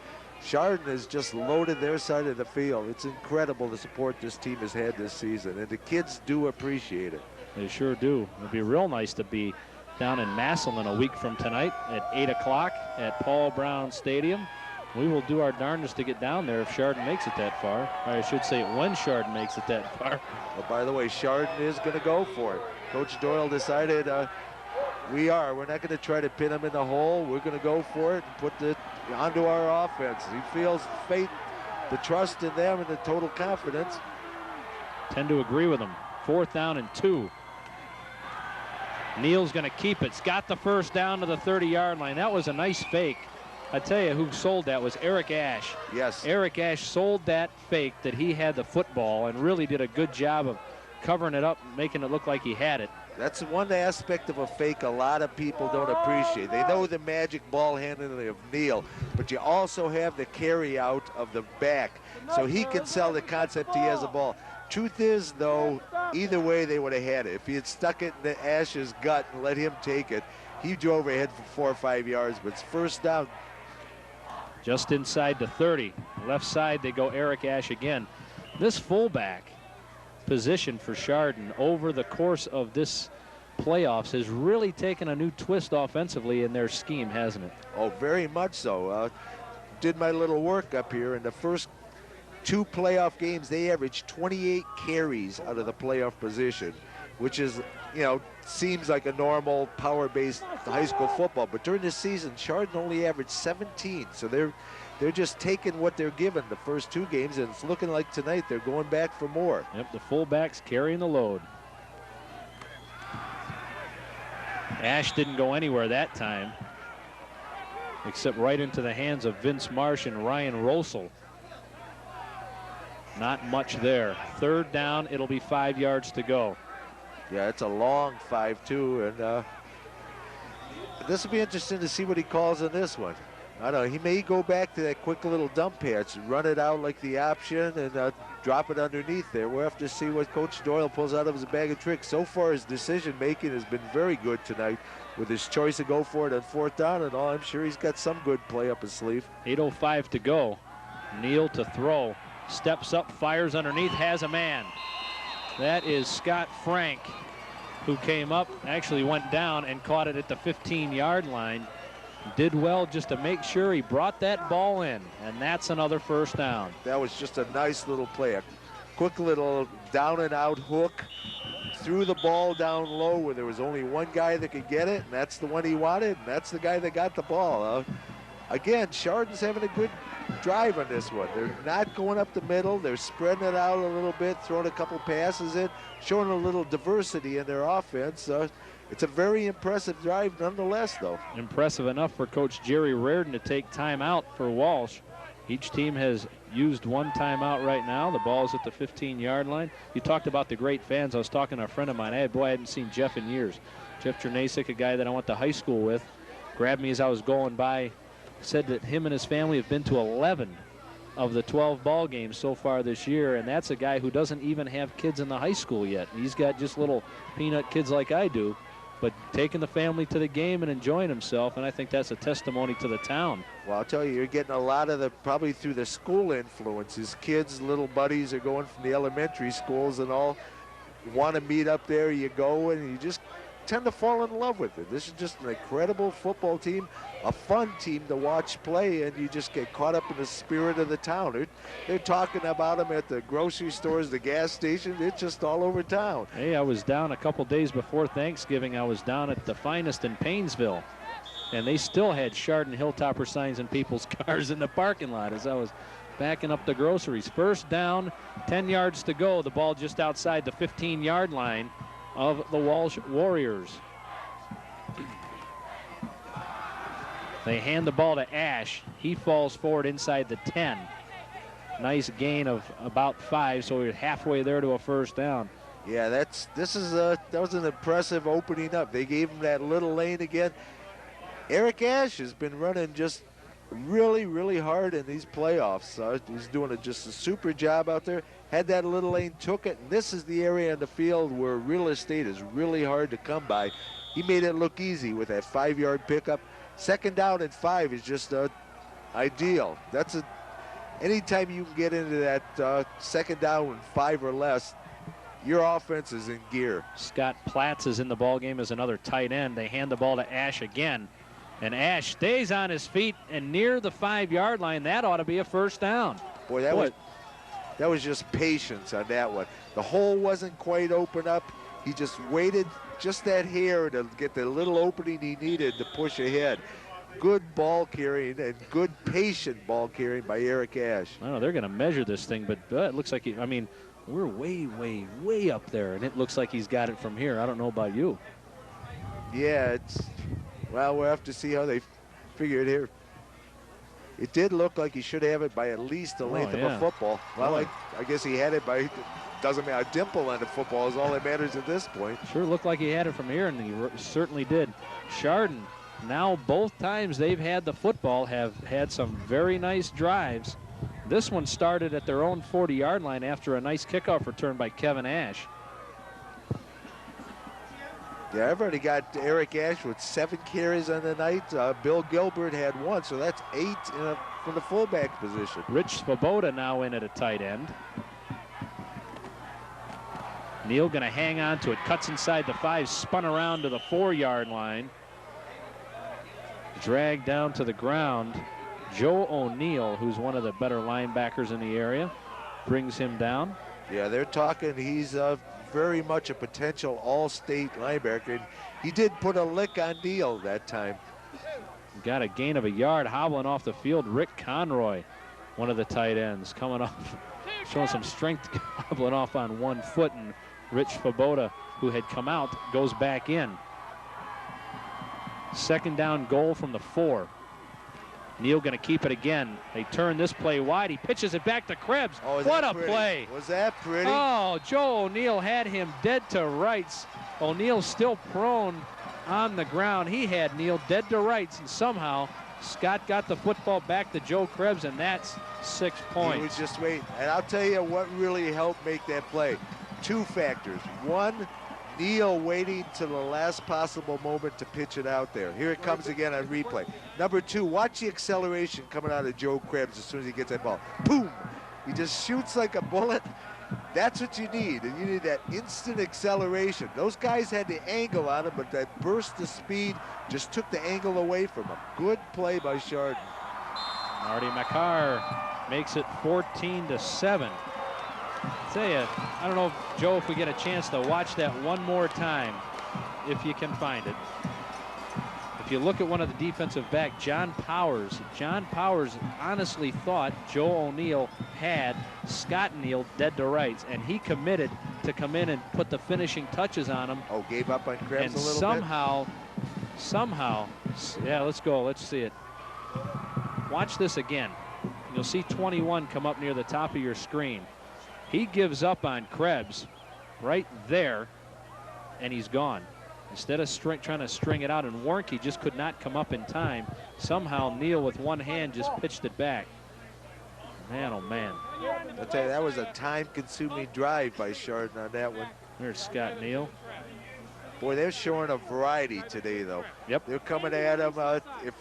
Chardon has just loaded their side of the field. It's incredible the support this team has had this season, and the kids do appreciate it. They sure do. It'd be real nice to be down in Massillon a week from tonight at 8 o'clock at Paul Brown Stadium. We will do our darndest to get down there if Chardon makes it that far. Or I should say when Chardon makes it that far. Well, by the way, Chardon is going to go for it. Coach Doyle decided we're not going to try to pin him in the hole. We're going to go for it and put it onto our offense. He feels faith, the trust in them, and the total confidence. Tend to agree with him. 4th down and 2. Neal's going to keep it. It's got the 1st down to the 30-yard line. That was a nice fake. I tell you who sold that was Eric Ash. Yes. Eric Ash sold that fake that he had the football and really did a good job of covering it up, making it look like he had it. That's one aspect of a fake a lot of people don't appreciate. They know the magic ball handling of Neal, but you also have the carry out of the back, so he can sell the concept he has the ball. Truth is, though, either way they would have had it. If he had stuck it in Ash's gut and let him take it, he drove ahead for 4 or 5 yards, but it's 1st down. Just inside the 30. Left side, they go Eric Ash again. This fullback position for Chardon over the course of this playoffs has really taken a new twist offensively in their scheme, hasn't it? Oh, very much so. Did my little work up here. In the first 2 playoff games, they averaged 28 carries out of the playoff position, which is, you know, seems like a normal power-based high school football. But during the season, Chardon only averaged 17. So they're just taking what they're given the first 2 games, and it's looking like tonight they're going back for more. Yep, the fullbacks carrying the load. Ash didn't go anywhere that time, except right into the hands of Vince Marsh and Ryan Rosel. Not much there. 3rd down, it'll be 5 yards to go. Yeah, it's a long 5-2, and this will be interesting to see what he calls in this one. I don't know, he may go back to that quick little dump patch, run it out like the option, and drop it underneath there. We'll have to see what Coach Doyle pulls out of his bag of tricks. So far, his decision-making has been very good tonight with his choice to go for it on 4th down and all. I'm sure he's got some good play up his sleeve. 8:05 to go. Neal to throw. Steps up, fires underneath, has a man. That is Scott Frank, who came up, actually went down and caught it at the 15-yard line. Did well just to make sure he brought that ball in, and that's another first down. That was just a nice little play. A quick little down and out hook. Threw the ball down low where there was only one guy that could get it, and that's the one he wanted, and that's the guy that got the ball. Again, Chardon's having a good drive on this one. They're not going up the middle. They're spreading it out a little bit, throwing a couple passes in, showing a little diversity in their offense. It's a very impressive drive nonetheless, though. Impressive enough for Coach Jerry Reardon to take time out for Walsh. Each team has used one timeout right now. The ball's at the 15-yard line. You talked about the great fans. I was talking to a friend of mine. I hadn't seen Jeff in years. Jeff Jernasik, a guy that I went to high school with, grabbed me as I was going by, said that him and his family have been to 11 of the 12 ball games so far this year, and that's a guy who doesn't even have kids in the high school yet. He's got just little peanut kids like I do, but taking the family to the game and enjoying himself, and I think that's a testimony to the town. Well, I'll tell you, you're getting a lot of probably through the school influences. Kids, little buddies are going from the elementary schools and all, want to meet up there. You go, and you just tend to fall in love with it. This is just an incredible football team, a fun team to watch play, and you just get caught up in the spirit of the town. They're talking about them at the grocery stores, the gas station. It's just all over town. Hey, I was down a couple days before Thanksgiving. I was down at the Finest in Painesville, and they still had Chardon Hilltopper signs in people's cars in the parking lot as I was backing up the groceries. First down, 10 yards to go. The ball just outside the 15-yard line of the Walsh Warriors. They hand the ball to Ash. He falls forward inside the 10. Nice gain of about 5, so we're halfway there to a first down. Yeah, that was an impressive opening up. They gave him that little lane again. Eric Ash has been running just really, really hard in these playoffs. He's doing just a super job out there. Had that little lane, took it, and this is the area on the field where real estate is really hard to come by. He made it look easy with that 5-yard pickup. Second down and 5 is just ideal. Anytime you can get into that second down and 5 or less, your offense is in gear. Scott Platts is in the ball game as another tight end. They hand the ball to Ash again, and Ash stays on his feet and near the 5-yard line. That ought to be a first down. Boy, that was just patience on that one. The hole wasn't quite open up. He just waited just that hair to get the little opening he needed to push ahead. Good ball carrying and good patient ball carrying by Eric Ash. I don't know, they're going to measure this thing, but it looks like we're way, way, way up there, and it looks like he's got it from here. I don't know about you. Yeah, we'll have to see how they figure it here. It did look like he should have it by at least the length of a football. Well, I guess he had it by, doesn't matter, a dimple on the football is all that matters at this point. Sure looked like he had it from here, and he certainly did. Chardon, now both times they've had the football, have had some very nice drives. This one started at their own 40-yard line after a nice kickoff return by Kevin Ash. Yeah, I've already got Eric Ash with 7 carries on the night. Bill Gilbert had 1, so that's 8 from the fullback position. Rich Svoboda now in at a tight end. Neal going to hang on to it, cuts inside the 5, spun around to the 4-yard line. Dragged down to the ground. Joe O'Neill, who's one of the better linebackers in the area, brings him down. Yeah, they're talking he's very much a potential all-state linebacker. And he did put a lick on Neal that time. Got a gain of a yard, hobbling off the field. Rick Conroy, one of the tight ends, coming off, showing some strength, hobbling off on 1 foot. And Rich Svoboda, who had come out, goes back in. Second down goal from the 4. Neal going to keep it again. They turn this play wide. He pitches it back to Krebs. Oh, what a play. Was that pretty? Oh, Joe O'Neill had him dead to rights. O'Neill still prone on the ground. He had Neal dead to rights, and somehow Scott got the football back to Joe Krebs, and that's 6 points. He was just waiting. And I'll tell you what really helped make that play. 2 factors. 1, Neal waiting to the last possible moment to pitch it out there. Here it comes again on replay. Number 2, watch the acceleration coming out of Joe Krebs as soon as he gets that ball. Boom! He just shoots like a bullet. That's what you need, and you need that instant acceleration. Those guys had the angle on him, but that burst of speed just took the angle away from him. Good play by Chardon. Marty McCarr makes it 14-7. Tell you, I don't know, Joe, if we get a chance to watch that one more time, if you can find it. If you look at one of the defensive back, John Powers honestly thought Joe O'Neill had Scott Neal dead to rights, and he committed to come in and put the finishing touches on him. Oh, gave up on Krebs a little bit? Somehow, yeah, let's go. Let's see it. Watch this again. You'll see 21 come up near the top of your screen. He gives up on Krebs right there, and he's gone. Instead of trying to string it out, and Warnke just could not come up in time. Somehow Neal with one hand just pitched it back. Man, oh man. I'll tell you, that was a time-consuming drive by Chardon on that one. There's Scott Neal. Boy, they're showing a variety today, though. Yep. They're coming at him. If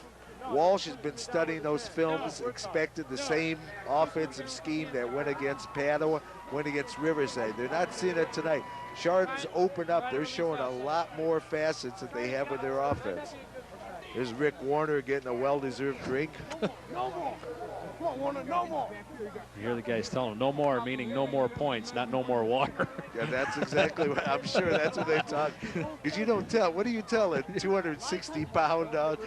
Walsh has been studying those films, expected the same offensive scheme that went against Padua, went against Riverside. They're not seeing it tonight. Chardon's opened up. They're showing a lot more facets that they have with their offense. There's Rick Warner getting a well-deserved drink. No more. Come on, Warner, no more. You hear the guys telling him no more, meaning no more points, not no more water. Yeah, that's exactly what I'm sure that's what they talk. Because you don't tell. What do you tell a 260-pound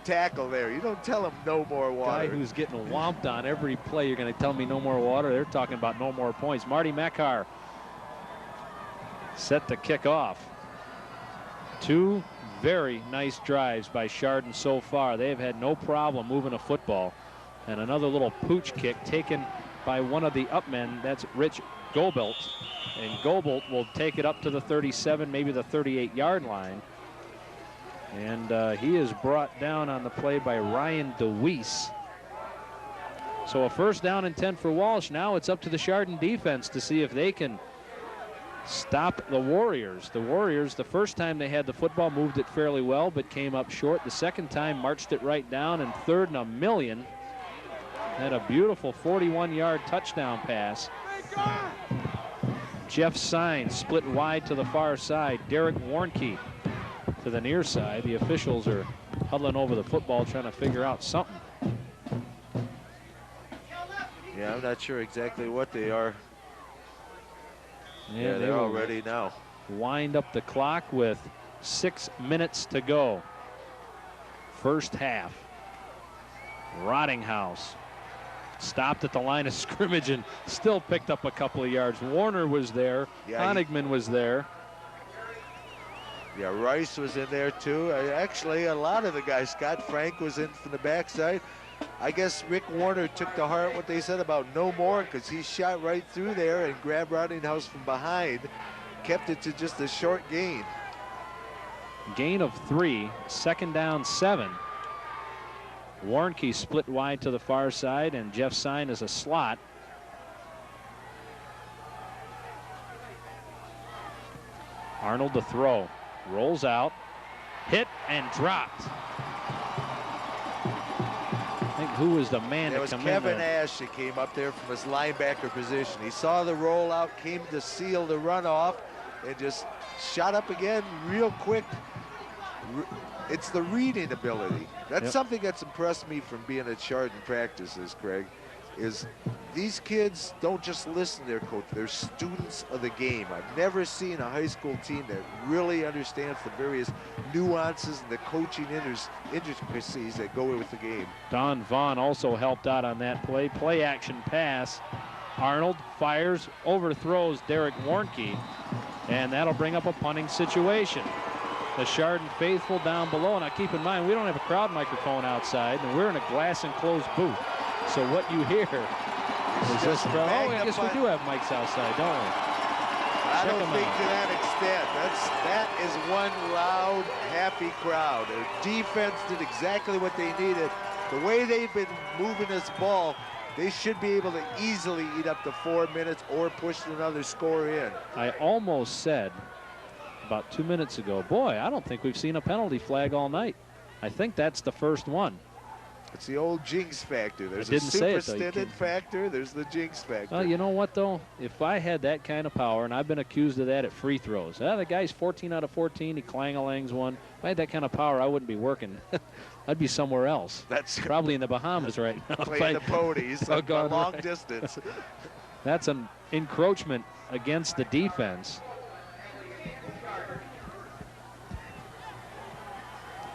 tackle there? You don't tell him no more water. Guy who's getting whomped on every play, you're going to tell me no more water? They're talking about no more points. Marty McCarr set to kick off. 2 very nice drives by Chardon so far. They've had no problem moving a football. And another little pooch kick taken by one of the up men. That's Rich Gobolt. And Gobolt will take it up to the 37, maybe the 38-yard line. And he is brought down on the play by Ryan DeWeese. So a first down and 10 for Walsh. Now it's up to the Chardon defense to see if they can stop the Warriors. The Warriors, the first time they had the football, moved it fairly well, but came up short. The second time, marched it right down, and 3rd and 1,000,000. Had a beautiful 41-yard touchdown pass. Jeff Sines split wide to the far side. Derek Warnke to the near side. The officials are huddling over the football, trying to figure out something. Yeah, I'm not sure exactly what they are. Yeah, they're all ready now. Wind up the clock with 6 minutes to go. First half. Rottinghouse stopped at the line of scrimmage and still picked up a couple of yards. Warner was there. Yeah, Honigman was there. Yeah, Rice was in there too. Actually, a lot of the guys. Scott Frank was in from the backside. I guess Rick Warner took to heart what they said about no more, because he shot right through there and grabbed Rottinghouse from behind, kept it to just a short gain. Gain of 3, 2nd down 7. Warnke split wide to the far side, and Jeff Sine is a slot. Arnold to throw. Rolls out. Hit and dropped. I think who was the man It to was come Kevin in there? Ash that came up there from his linebacker position. He saw the rollout, came to seal the runoff, and just shot up again real quick. It's the reading ability. That's something that's impressed me from being at Chardon practices, Craig, is these kids don't just listen to their coach. They're students of the game. I've never seen a high school team that really understands the various nuances and the coaching intricacies that go with the game. Don Vaughn also helped out on that play. Play action pass. Arnold fires, overthrows Derek Warnke, and that'll bring up a punting situation. The Chardon faithful down below. Now keep in mind, we don't have a crowd microphone outside, and we're in a glass enclosed booth. So what you hear is this crowd. Oh, I guess we do have mics outside, don't we? I don't think to that extent. That is one loud, happy crowd. Their defense did exactly what they needed. The way they've been moving this ball, they should be able to easily eat up to 4 minutes or push another score in. I almost said about 2 minutes ago. Boy, I don't think we've seen a penalty flag all night. I think that's the first one. It's the old jinx factor. There's a say superstition factor. There's the jinx factor. Well, you know what, though? If I had that kind of power, and I've been accused of that at free throws. The guy's 14 out of 14. He clang-a-langs one. If I had that kind of power, I wouldn't be working. I'd be somewhere else. That's probably in the Bahamas right now. Playing the ponies a long distance. That's an encroachment against the defense.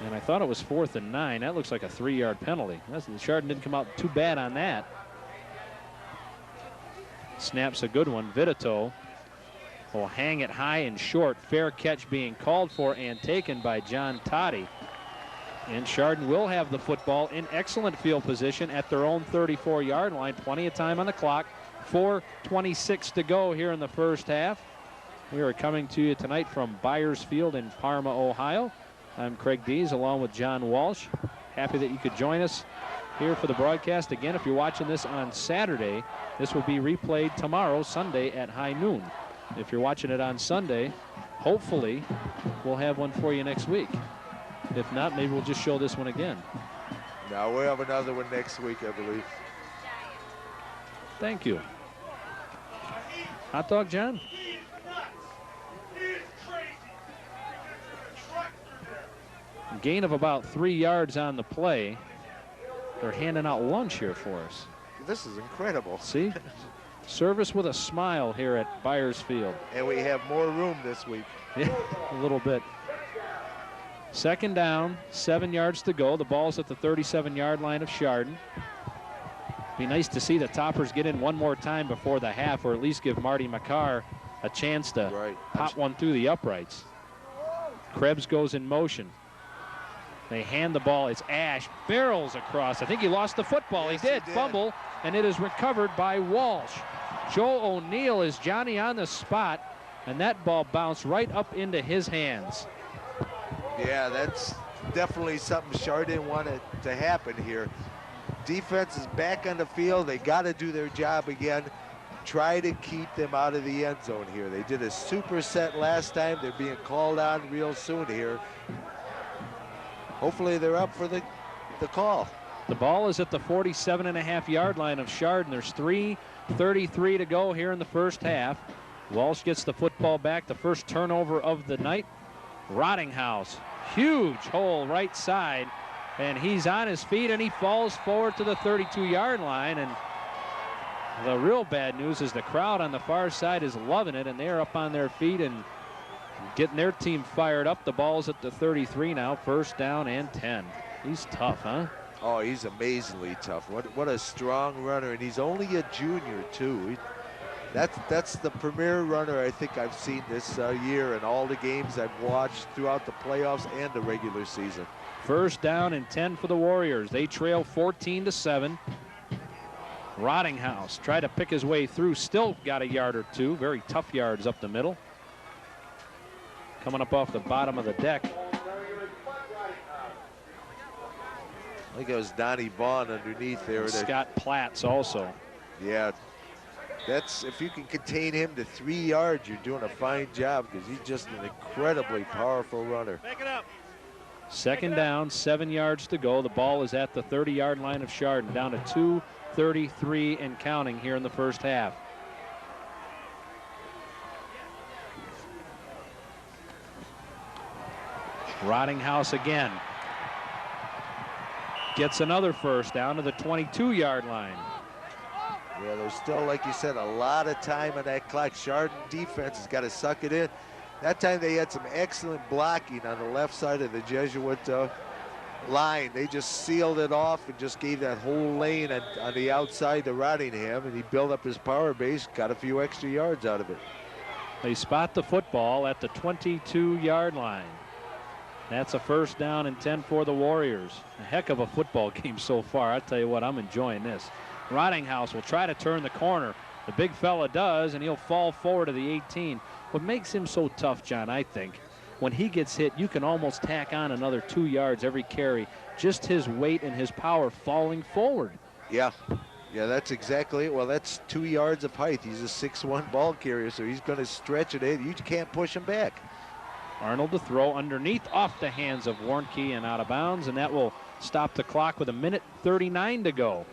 And I thought it was 4th and 9. That looks like a 3-yard penalty. Chardon didn't come out too bad on that. Snaps a good one. Vitito will hang it high and short. Fair catch being called for and taken by John Toddy. And Chardon will have the football in excellent field position at their own 34-yard line. Plenty of time on the clock. 4:26 to go here in the first half. We are coming to you tonight from Byers Field in Parma, Ohio. I'm Craig Dees along with John Walsh. Happy that you could join us here for the broadcast. Again, if you're watching this on Saturday, this will be replayed tomorrow, Sunday, at high noon. If you're watching it on Sunday, hopefully we'll have one for you next week. If not, maybe we'll just show this one again. No, we'll have another one next week, I believe. Thank you. Hot dog, John? Gain of about 3 yards on the play. They're handing out lunch here for us. This is incredible. See? Service with a smile here at Byers Field. And we have more room this week. Yeah, a little bit. 2nd down, 7 yards to go. The ball's at the 37-yard line of Chardon. Be nice to see the Toppers get in one more time before the half, or at least give Marty McCarr a chance to pop one through the uprights. Krebs goes in motion. They hand the ball. It's Ash. Barrels across. I think he lost the football. Yes, he did. Fumble, and it is recovered by Walsh. Joe O'Neill is Johnny on the spot, and that ball bounced right up into his hands. Yeah, that's definitely something Chardon wanted to happen here. Defense is back on the field. They got to do their job again. Try to keep them out of the end zone here. They did a superset last time. They're being called on real soon here. Hopefully they're up for the call. The ball is at the 47.5-yard line of Chardon. There's 3:33 to go here in the first half. Walsh gets the football back. The first turnover of the night. Rottinghouse, huge hole right side. And he's on his feet, and he falls forward to the 32-yard line. And the real bad news is the crowd on the far side is loving it, and they're up on their feet and getting their team fired up. The ball's at the 33 now, 1st down and 10. He's tough, huh? Oh, he's amazingly tough. What a strong runner, and he's only a junior, too. That's the premier runner I think I've seen this year in all the games I've watched throughout the playoffs and the regular season. 1st down and 10 for the Warriors. They trail 14-7. Rottinghouse tried to pick his way through, still got a yard or two. Very tough yards up the middle. Coming up off the bottom of the deck. I think it was Donnie Vaughn underneath there. Scott Platts also. Yeah, that's, if you can contain him to 3 yards, you're doing a fine job, because he's just an incredibly powerful runner. Back it up. 2nd down, 7 yards to go. The ball is at the 30-yard line of Chardon, down to 2:33 and counting here in the first half. Rottinghouse again. Gets another 1st down to the 22-yard line. Yeah, there's still, like you said, a lot of time on that clock. Chardon defense has got to suck it in. That time they had some excellent blocking on the left side of the Jesuit line. They just sealed it off and just gave that whole lane on the outside to Rottingham, and he built up his power base, got a few extra yards out of it. They spot the football at the 22-yard line. That's a 1st down and 10 for the Warriors. A heck of a football game so far. I tell you what, I'm enjoying this. Rottinghouse will try to turn the corner. The big fella does, and he'll fall forward to the 18. What makes him so tough, John, I think, when he gets hit, you can almost tack on another 2 yards every carry. Just his weight and his power falling forward. Yeah, that's exactly it. Well, that's 2 yards of height. He's a 6'1" ball carrier, so he's going to stretch it in. You can't push him back. Arnold to throw underneath, off the hands of Warnke and out of bounds, and that will stop the clock with 1:39 to go.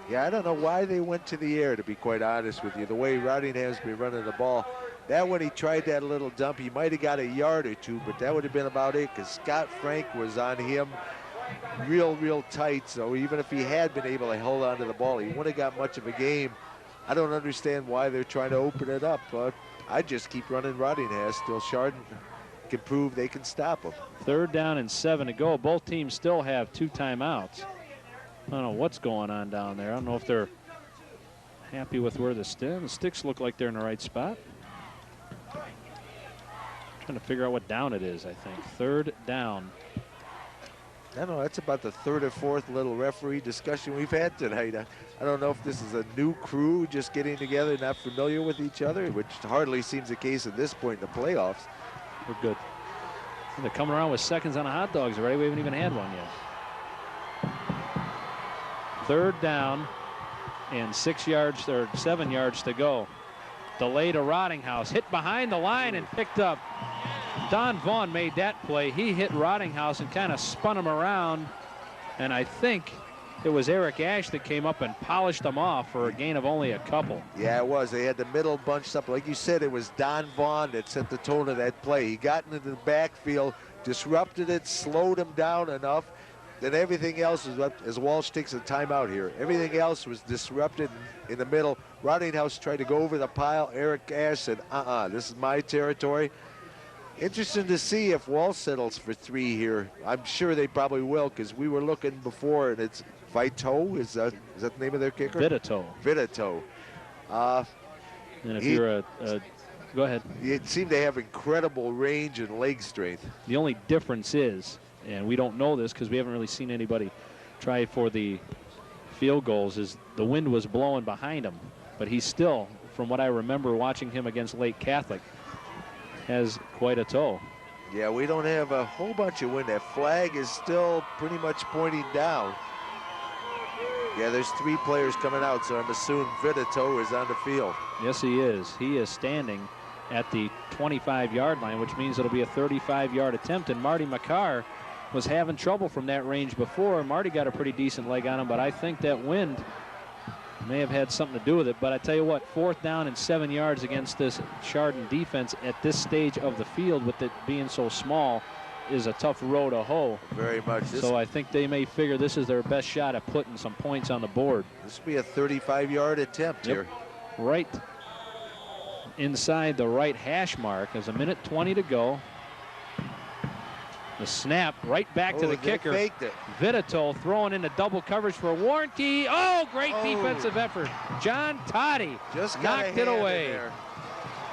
Yeah, I don't know why they went to the air, to be quite honest with you. The way Rottingham's been running the ball, that when he tried that little dump, he might have got a yard or two, but that would have been about it, because Scott Frank was on him real tight. So even if he had been able to hold on to the ball, he wouldn't have got much of a game. I don't understand why they're trying to open it up. I just keep running Rottingham till Chardon can prove they can stop him. 3rd down and 7 to go. Both teams still have 2 timeouts. I don't know what's going on down there. I don't know if they're happy with where the sticks look like they're in the right spot. Trying to figure out what down it is, I think. 3rd down. I don't know, that's about the 3rd or 4th little referee discussion we've had tonight. I don't know if this is a new crew just getting together, not familiar with each other, which hardly seems the case at this point in the playoffs. We're good. They're coming around with seconds on the hot dogs already. We haven't even had one yet. 3rd down and 6 yards or 7 yards to go. Delay to Rottinghouse, hit behind the line and picked up. Don Vaughn made that play. He hit Rottinghouse and kind of spun him around, and I think it was Eric Ash that came up and polished them off for a gain of only a couple. Yeah, it was. They had the middle bunched up. Like you said, it was Don Vaughn that set the tone of that play. He got into the backfield, disrupted it, slowed him down enough. Then everything else is up, as Walsh takes a timeout here. Everything else was disrupted in the middle. Rottinghouse tried to go over the pile. Eric Ash said, this is my territory. Interesting to see if Walsh settles for 3 here. I'm sure they probably will, because we were looking before, and it's Vito. Is that the name of their kicker? Vito. And if you're go ahead. It seemed to have incredible range and leg strength. The only difference is, and we don't know this because we haven't really seen anybody try for the field goals, is the wind was blowing behind him. But he's still, from what I remember watching him against Lake Catholic, has quite a toe. Yeah, we don't have a whole bunch of wind. That flag is still pretty much pointing down. Yeah, there's 3 players coming out, so I'm assuming Vidito is on the field. Yes, he is. He is standing at the 25-yard line, which means it'll be a 35-yard attempt, and Marty McCarr was having trouble from that range before. Marty got a pretty decent leg on him, but I think that wind may have had something to do with it. But I tell you what, 4th down and 7 yards against this Chardon defense at this stage of the field, with it being so small, is a tough row to hoe. Very much. So I think they may figure this is their best shot at putting some points on the board. This will be a 35-yard attempt here. Right inside the right hash mark. There's 1:20 to go. The snap right back to the kicker. Faked it. Vidito throwing into double coverage for Warnke. Oh, great defensive effort. John Toddy just knocked it away.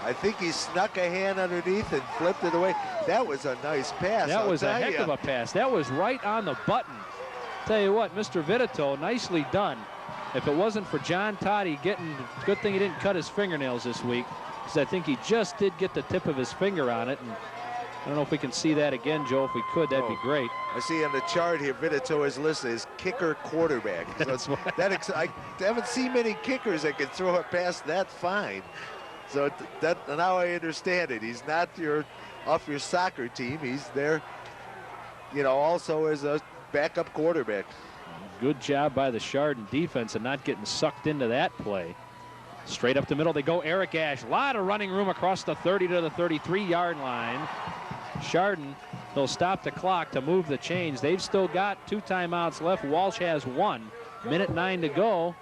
I think he snuck a hand underneath and flipped it away. That was a nice pass. That was a heck of a pass. That was right on the button. Tell you what, Mr. Vidito, nicely done. If it wasn't for John Toddy getting, good thing he didn't cut his fingernails this week, because I think he just did get the tip of his finger on it. And I don't know if we can see that again, Joe. If we could, that'd be great. I see on the chart here, Vidito is listed as kicker quarterback. So I haven't seen many kickers that can throw it past that fine. So now I understand it. He's not off your soccer team. He's there, also as a backup quarterback. Good job by the Chardon defense and not getting sucked into that play. Straight up the middle they go. Eric Ash. A lot of running room across the 30 to the 33-yard line. Chardon, they'll stop the clock to move the chains. They've still got 2 timeouts left. Walsh has 1. 1:09 to go.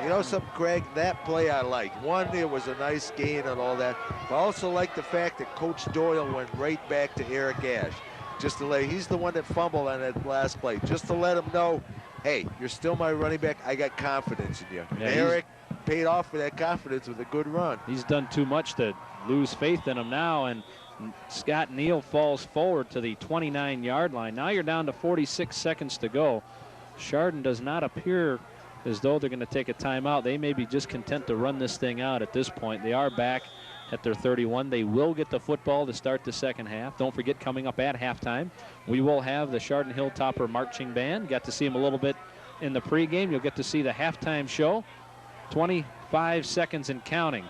You know something, Craig? That play I like. One, it was a nice gain and all that. But I also like the fact that Coach Doyle went right back to Eric Ash. Just to he's the one that fumbled on that last play. Just to let him know, hey, you're still my running back. I got confidence in you. Yeah, Eric paid off for that confidence with a good run. He's done too much to lose faith in him now, and Scott Neal falls forward to the 29-yard line. Now you're down to 46 seconds to go. Chardon does not appear as though they're going to take a timeout. They may be just content to run this thing out at this point. They are back at their 31. They will get the football to start the second half. Don't forget, coming up at halftime, we will have the Chardon Hilltopper Marching Band. Got to see them a little bit in the pregame. You'll get to see the halftime show. 25 seconds and counting.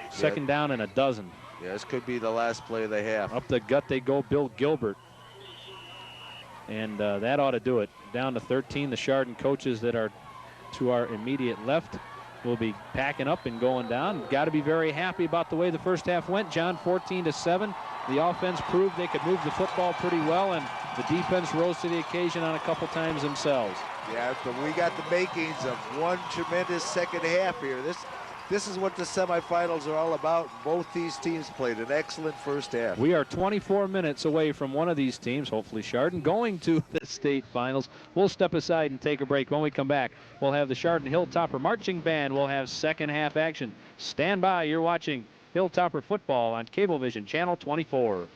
Second down and a dozen. Yeah, this could be the last play of the half. Up the gut they go, Bill Gilbert. And that ought to do it. Down to 13. The Chardon coaches that are to our immediate left will be packing up and going down. Got to be very happy about the way the first half went, John. 14-7. The offense proved they could move the football pretty well, and the defense rose to the occasion on a couple times themselves. Yeah, but we got the makings of one tremendous second half here. This is what the semifinals are all about. Both these teams played an excellent first half. We are 24 minutes away from one of these teams, hopefully Chardon, going to the state finals. We'll step aside and take a break. When we come back, we'll have the Chardon Hilltopper Marching Band. We'll have second half action. Stand by. You're watching Hilltopper Football on Cablevision, Channel 24.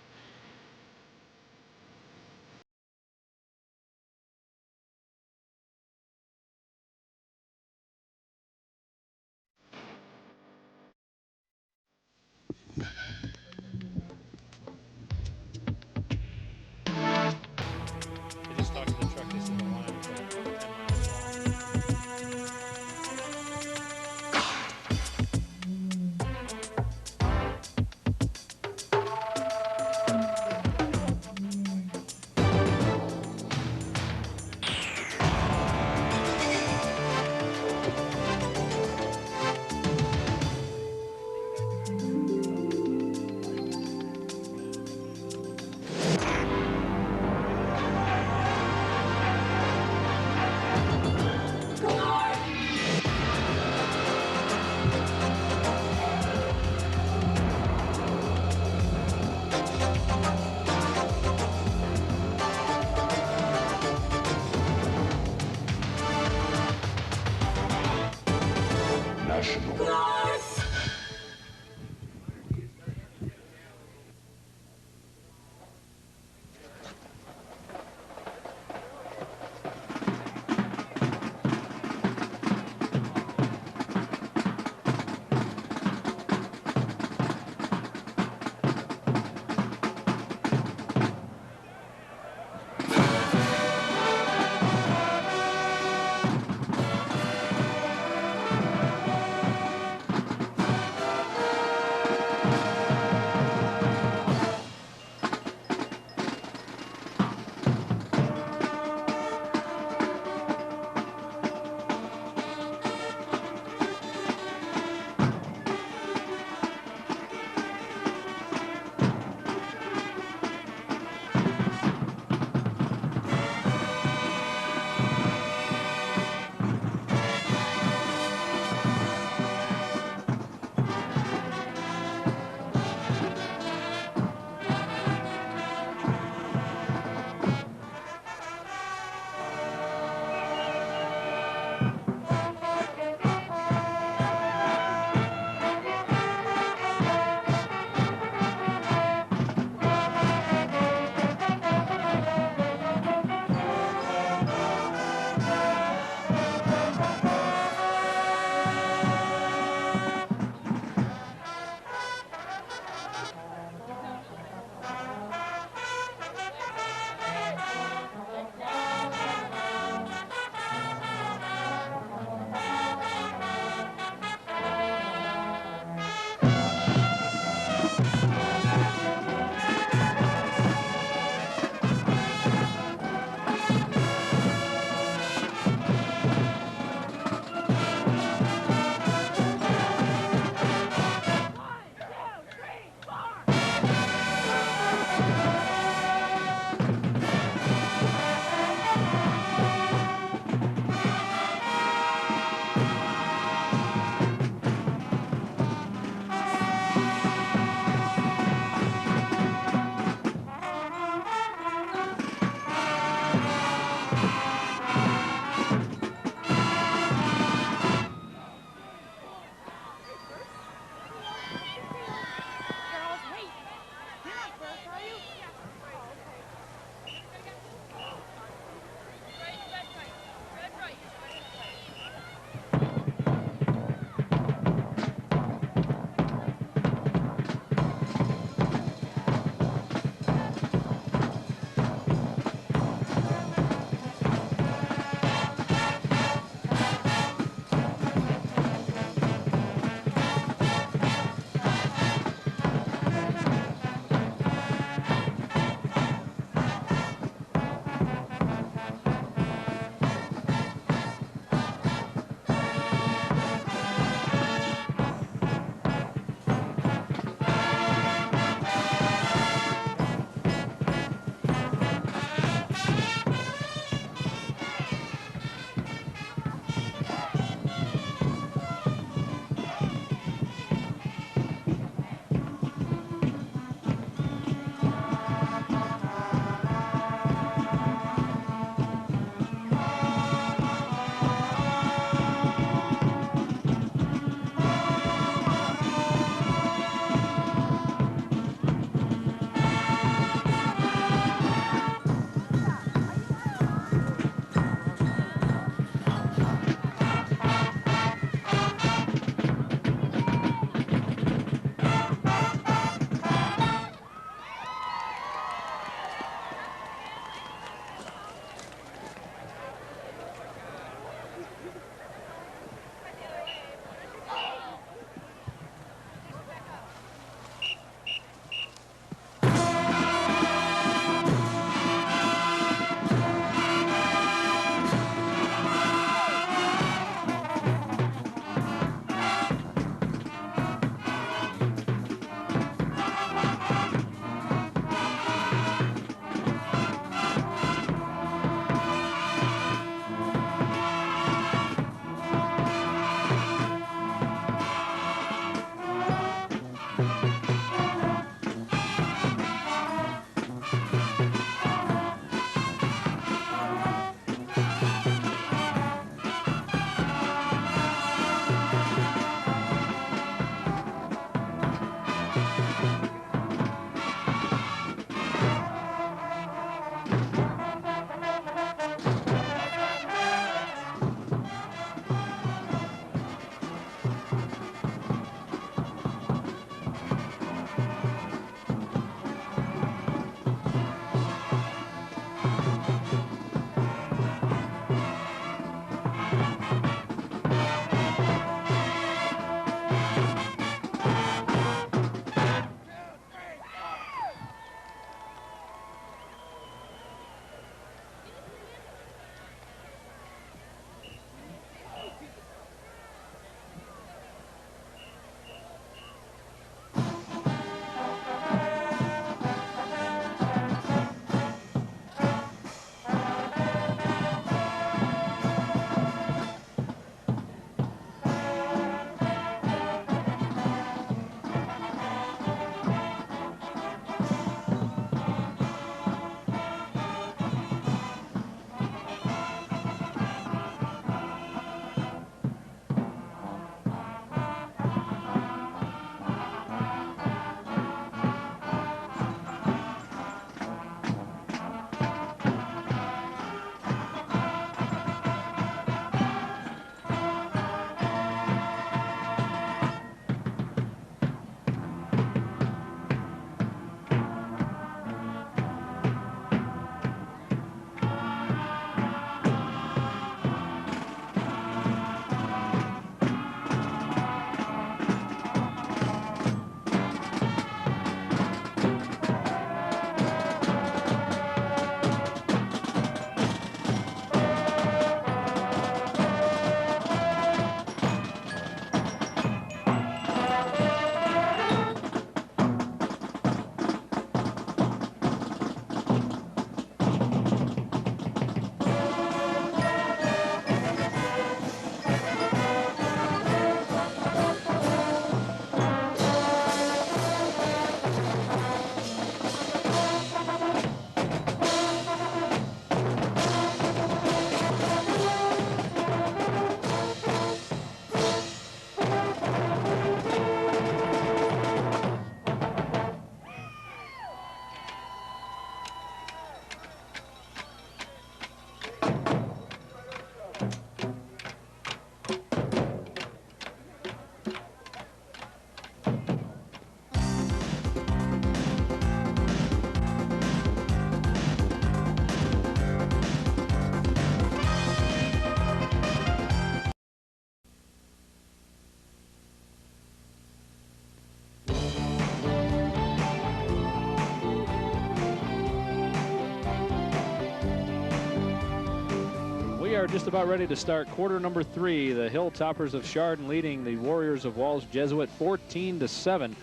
are just about ready to start quarter number 3. The Hilltoppers of Chardon leading the Warriors of Walsh Jesuit 14-7.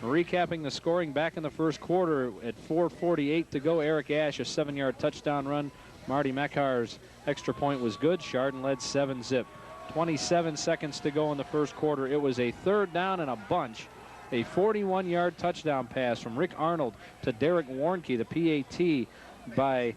Recapping the scoring back in the first quarter at 4:48 to go. Eric Ash, a 7-yard touchdown run. Marty Mekar's extra point was good. Chardon led 7-zip. 27 seconds to go in the first quarter. It was a 3rd down and a bunch. A 41-yard touchdown pass from Rick Arnold to Derek Warnke. The PAT by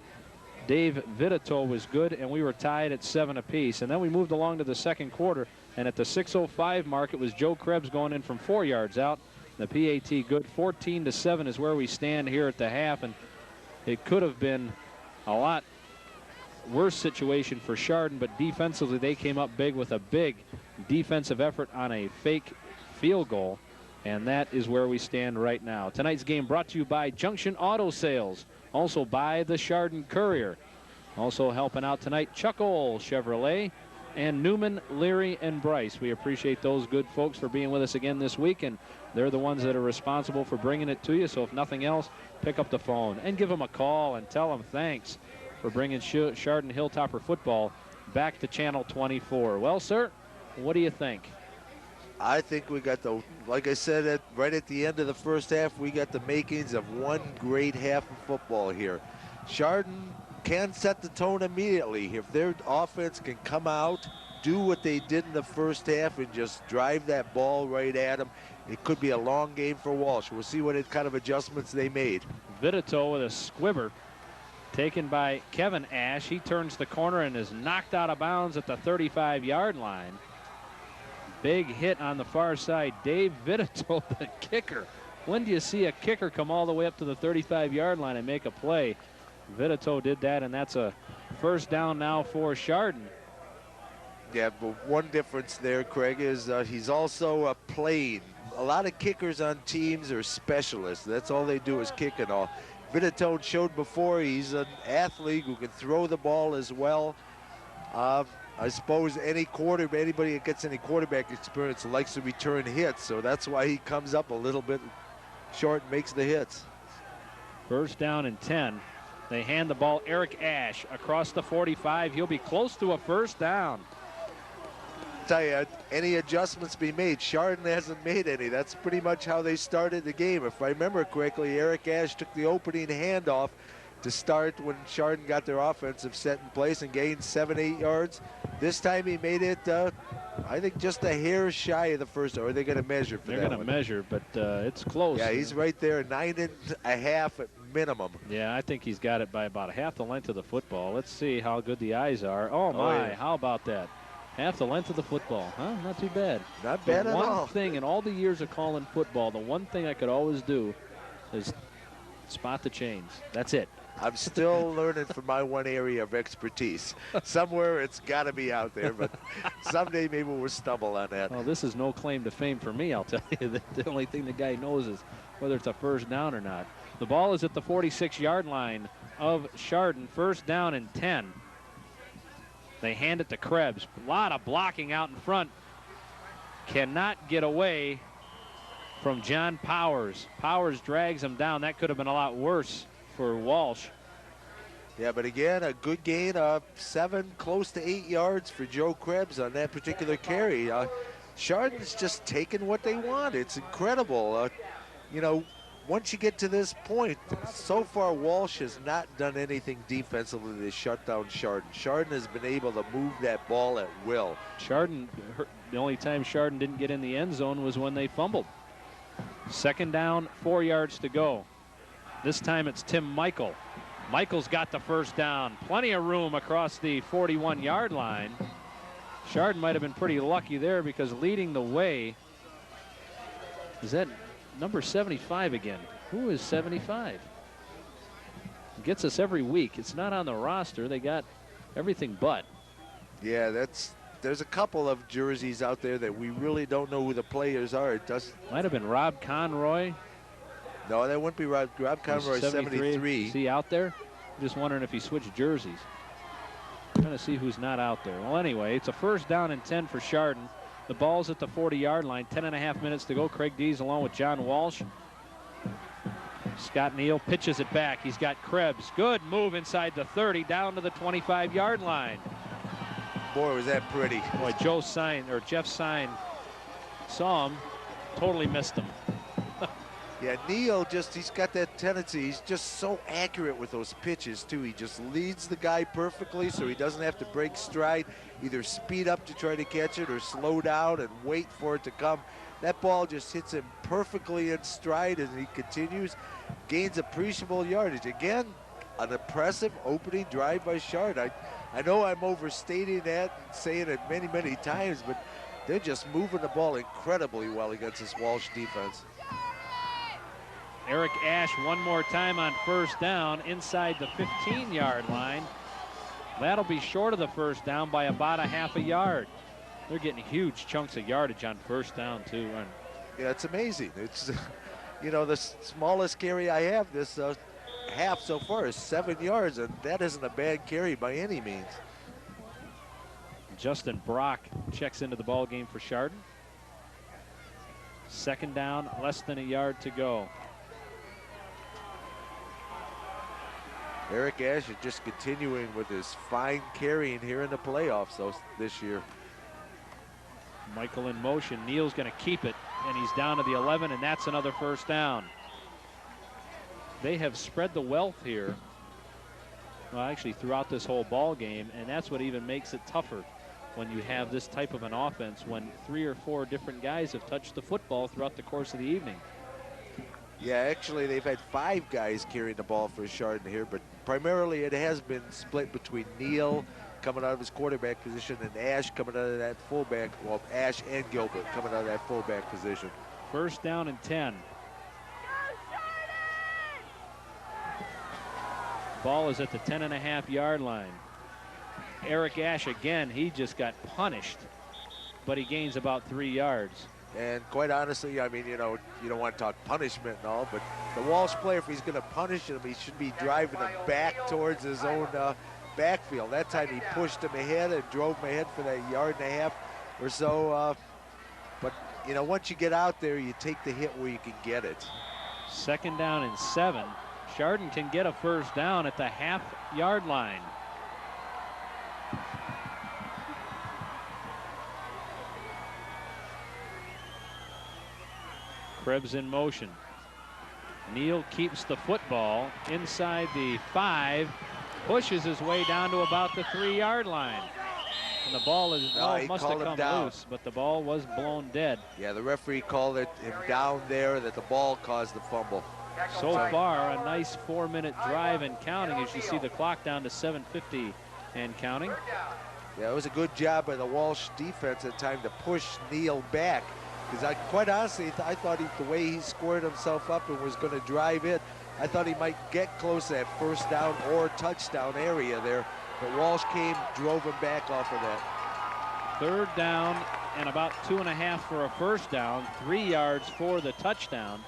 Dave Vitito was good, and we were tied at 7 apiece. And then we moved along to the second quarter, and at the 6:05 mark, it was Joe Krebs going in from 4 yards out. The PAT good. 14-7 is where we stand here at the half, and it could have been a lot worse situation for Chardon, but defensively they came up big with a big defensive effort on a fake field goal, and that is where we stand right now. Tonight's game brought to you by Junction Auto Sales, also by the Chardon Courier. Also helping out tonight, Chuck Ohl Chevrolet and Newman, Leary, and Bryce. We appreciate those good folks for being with us again this week, and they're the ones that are responsible for bringing it to you. So if nothing else, pick up the phone and give them a call and tell them thanks for bringing Chardon Hilltopper football back to Channel 24. Well, sir, what do you think? I think we got the, like I said, right at the end of the first half, we got the makings of one great half of football here. Chardon can set the tone immediately. If their offense can come out, do what they did in the first half and just drive that ball right at them, it could be a long game for Walsh. We'll see what kind of adjustments they made. Vitito with a squibber taken by Kevin Ash. He turns the corner and is knocked out of bounds at the 35-yard line. Big hit on the far side. Dave Vitito, the kicker. When do you see a kicker come all the way up to the 35-yard line and make a play? Vitito did that, and that's a 1st down now for Chardon. Yeah, but one difference there, Craig, is he's also playing. A lot of kickers on teams are specialists. That's all they do is kick and all. Vitito showed before he's an athlete who can throw the ball as well. I suppose anybody that gets any quarterback experience likes to return hits, so that's why he comes up a little bit short and makes the hits. 1st down and 10. They hand the ball Eric Ash across the 45. He'll be close to a 1st down. Tell you, any adjustments be made? Chardon hasn't made any. That's pretty much how they started the game. If I remember correctly, Eric Ash took the opening handoff to start when Chardon got their offensive set in place and gained 7-8 yards. This time he made it, I think, just a hair shy of the first. Or are they going to measure for that? They're going to measure, but it's close. Yeah, he's right there, 9.5 at minimum. Yeah, I think he's got it by about half the length of the football. Let's see how good the eyes are. Oh, my, yeah. How about that? Half the length of the football, huh? Not too bad. Not bad at all. One thing in all the years of calling football, the one thing I could always do is spot the chains. That's it. I'm still learning from my one area of expertise. Somewhere it's got to be out there, but someday maybe we'll stumble on that. Well, this is no claim to fame for me, I'll tell you. The only thing the guy knows is whether it's a 1st down or not. The ball is at the 46-yard line of Chardon. 1st down and 10. They hand it to Krebs. A lot of blocking out in front. Cannot get away from John Powers. Powers drags him down. That could have been a lot worse for Walsh. Yeah, but again, a good gain of 7, close to 8 yards for Joe Krebs on that particular carry. Chardon's just taking what they want. It's incredible. You know, once you get to this point, so far Walsh has not done anything defensively to shut down Chardon. Chardon has been able to move that ball at will. Chardon, the only time Chardon didn't get in the end zone was when they fumbled. 2nd down, 4 yards to go. This time it's Tim Michael. Michael's got the 1st down. Plenty of room across the 41-yard line. Chardon might have been pretty lucky there because leading the way, is that number 75 again? Who is 75? Gets us every week. It's not on the roster. They got everything but. Yeah, there's a couple of jerseys out there that we really don't know who the players are. It does. Might have been Rob Conroy. No, that wouldn't be Rob Conroy, 73. Is he out there? I'm just wondering if he switched jerseys. Trying to see who's not out there. Well, anyway, it's a 1st down and 10 for Chardon. The ball's at the 40-yard line. 10.5 minutes to go. Craig Dees along with John Walsh. Scott Neal pitches it back. He's got Krebs. Good move inside the 30 down to the 25-yard line. boy, was that pretty. Boy, Jeff Sign saw him, totally missed him. Yeah, Neal he's got that tendency. He's just so accurate with those pitches, too. He just leads the guy perfectly so he doesn't have to break stride, either speed up to try to catch it or slow down and wait for it to come. That ball just hits him perfectly in stride as he continues, gains appreciable yardage. Again, an impressive opening drive by Chardon. I know I'm overstating that and saying it many, many times, but they're just moving the ball incredibly well against this Walsh defense. Eric Ash one more time on first down inside the 15-yard line. That'll be short of the first down by about a half a yard. They're getting huge chunks of yardage on first down, too. Yeah, it's amazing. It's, you know, the smallest carry I have this half so far is 7 yards, and that isn't a bad carry by any means. Justin Brock checks into the ball game for Chardon. Second down, less than a yard to go. Eric Ash is just continuing with his fine carrying here in the playoffs this year. Michael in motion. Neal's going to keep it, and he's down to the 11, and that's another first down. They have spread the wealth here, well, actually throughout this whole ball game, and that's what even makes it tougher when you have this type of an offense, when 3 or 4 different guys have touched the football throughout the course of the evening. Yeah, actually, they've had 5 guys carrying the ball for Chardon here, but primarily it has been split between Neal coming out of his quarterback position and Ash coming out of that fullback. Well, Ash and Gilbert coming out of that fullback position. First down and 10. Ball is at the 10.5-yard line. Eric Ash again, he just got punished, but he gains about 3 yards. And quite honestly, I mean, you know, you don't want to talk punishment and all, but the Walsh player, if he's going to punish him, he should be driving him back towards his own backfield. That time he pushed him ahead and drove him ahead for that 1.5 yards or so. But, you know, once you get out there, you take the hit where you can get it. Second down and 7. Chardon can get a first down at the half-yard line. Krebs in motion. Neal keeps the football inside the 5, pushes his way down to about the 3-yard line. And the ball is must have come loose, but the ball was blown dead. Yeah, the referee called him down there, that the ball caused the fumble. So far, a nice 4-minute drive and counting as you see the clock down to 7:50 and counting. Yeah, it was a good job by the Walsh defense at time to push Neal back. Because quite honestly, I thought the way he squared himself up and was going to drive it, I thought he might get close to that first down or touchdown area there. But Walsh came, drove him back off of that. Third down and about 2.5 for a first down, 3 yards for the touchdown.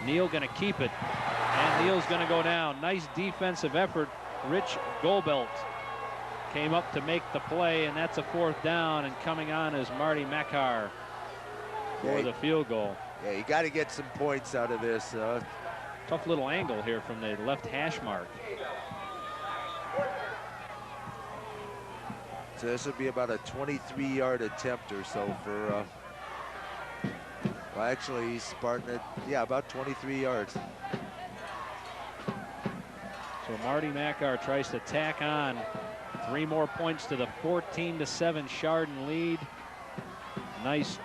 Neal going to keep it, and Neal's going to go down. Nice defensive effort. Rich Goldbelt came up to make the play, and that's a 4th down, and coming on is Marty Makar for the field goal. Yeah, you got to get some points out of this. Tough little angle here from the left hash mark. So this would be about a 23-yard attempt or so for, well, actually, he's starting at, yeah, about 23 yards. So Marty Makar tries to tack on 3 more points to the 14-7 Chardon lead. Nice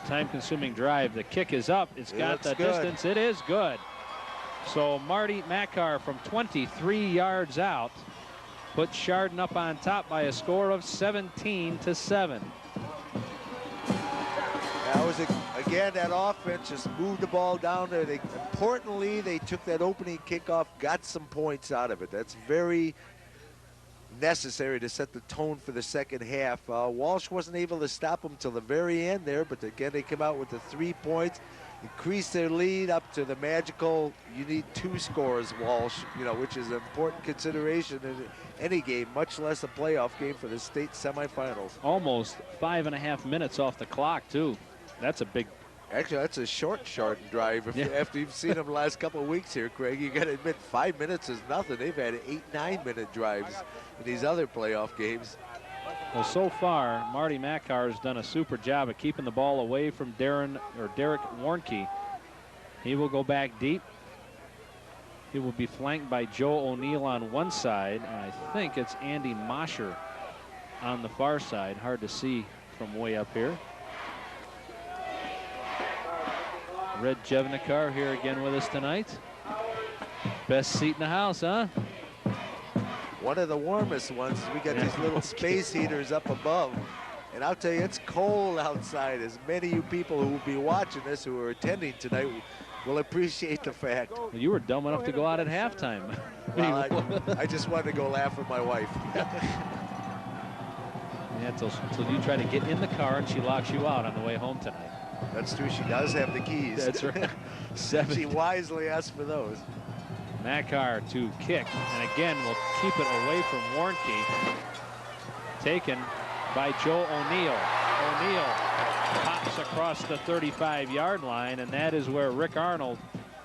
time-consuming drive. The kick is up. It's got the distance. It is good. So Marty Makar from 23 yards out puts Chardon up on top by a score of 17-7. That was, again, that offense just moved the ball down there. Importantly, they took that opening kickoff, got some points out of it. That's very necessary to set the tone for the second half. Walsh wasn't able to stop them till the very end there, but again, they come out with the 3 points, increase their lead up to the magical, you need 2 scores, Walsh, you know, which is an important consideration in any game, much less a playoff game for the state semifinals. Almost 5.5 minutes off the clock, too. That's a big Actually, that's a short Chardon drive. After you've seen them the last couple of weeks here, Craig, you got to admit 5 minutes is nothing. They've had 8-9-minute drives in these other playoff games. Well, so far, Marty Makar has done a super job of keeping the ball away from Derek Warnke. He will go back deep. He will be flanked by Joe O'Neill on one side, and I think it's Andy Mosher on the far side. Hard to see from way up here. Red Jevnikar here again with us tonight. Best seat in the house, huh? One of the warmest ones. We got these little space heaters up above. And I'll tell you, it's cold outside. As many of you people who will be watching this, who are attending tonight, will appreciate the fact. Well, you were dumb enough to go out at halftime. Well, I just wanted to go laugh with my wife. Yeah, till you try to get in the car and she locks you out on the way home tonight. That's true. She does have the keys. That's right. She wisely asked for those. Makar to kick, and again will keep it away from Warnke. Taken by Joe O'Neill. O'Neill pops across the 35-yard line, and that is where Rick Arnold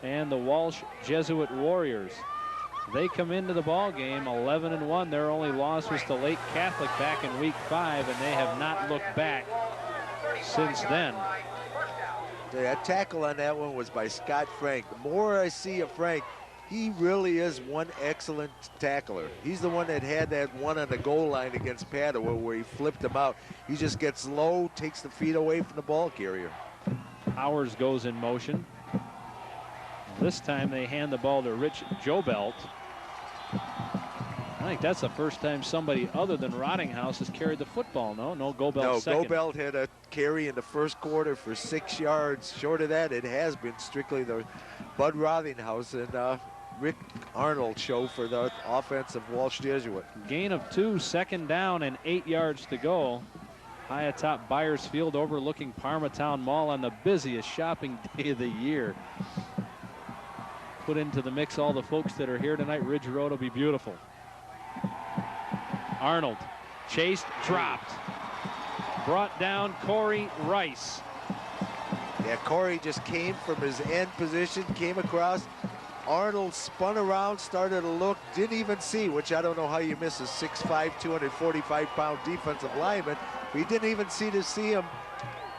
and the Walsh Jesuit Warriors, they come into the ball game 11-1. Their only loss was to Lake Catholic back in week 5, and they have not looked back since then. That tackle on that one was by Scott Frank. The more I see of Frank, he really is one excellent tackler. He's the one that had that one on the goal line against Padua where he flipped him out. He just gets low, takes the feet away from the ball carrier. Powers goes in motion. This time they hand the ball to Rich Jobelt. I think that's the first time somebody other than Rottinghouse has carried the football. No Gobelt second. Gobelt had a carry in the first quarter for 6 yards. Short of that, it has been strictly the Bud Rottinghouse and Rick Arnold show for the offense of Walsh Jesuit. Gain of 2, second down and 8 yards to go. High atop Byers Field overlooking Parmatown Mall on the busiest shopping day of the year. Put into the mix all the folks that are here tonight. Ridge Road will be beautiful. Arnold chased, dropped. Brought down Corey Rice. Yeah, Corey just came from his end position, came across. Arnold spun around, started to look, didn't even see, which I don't know how you miss a 6'5", 245-pound defensive lineman. We didn't even see him.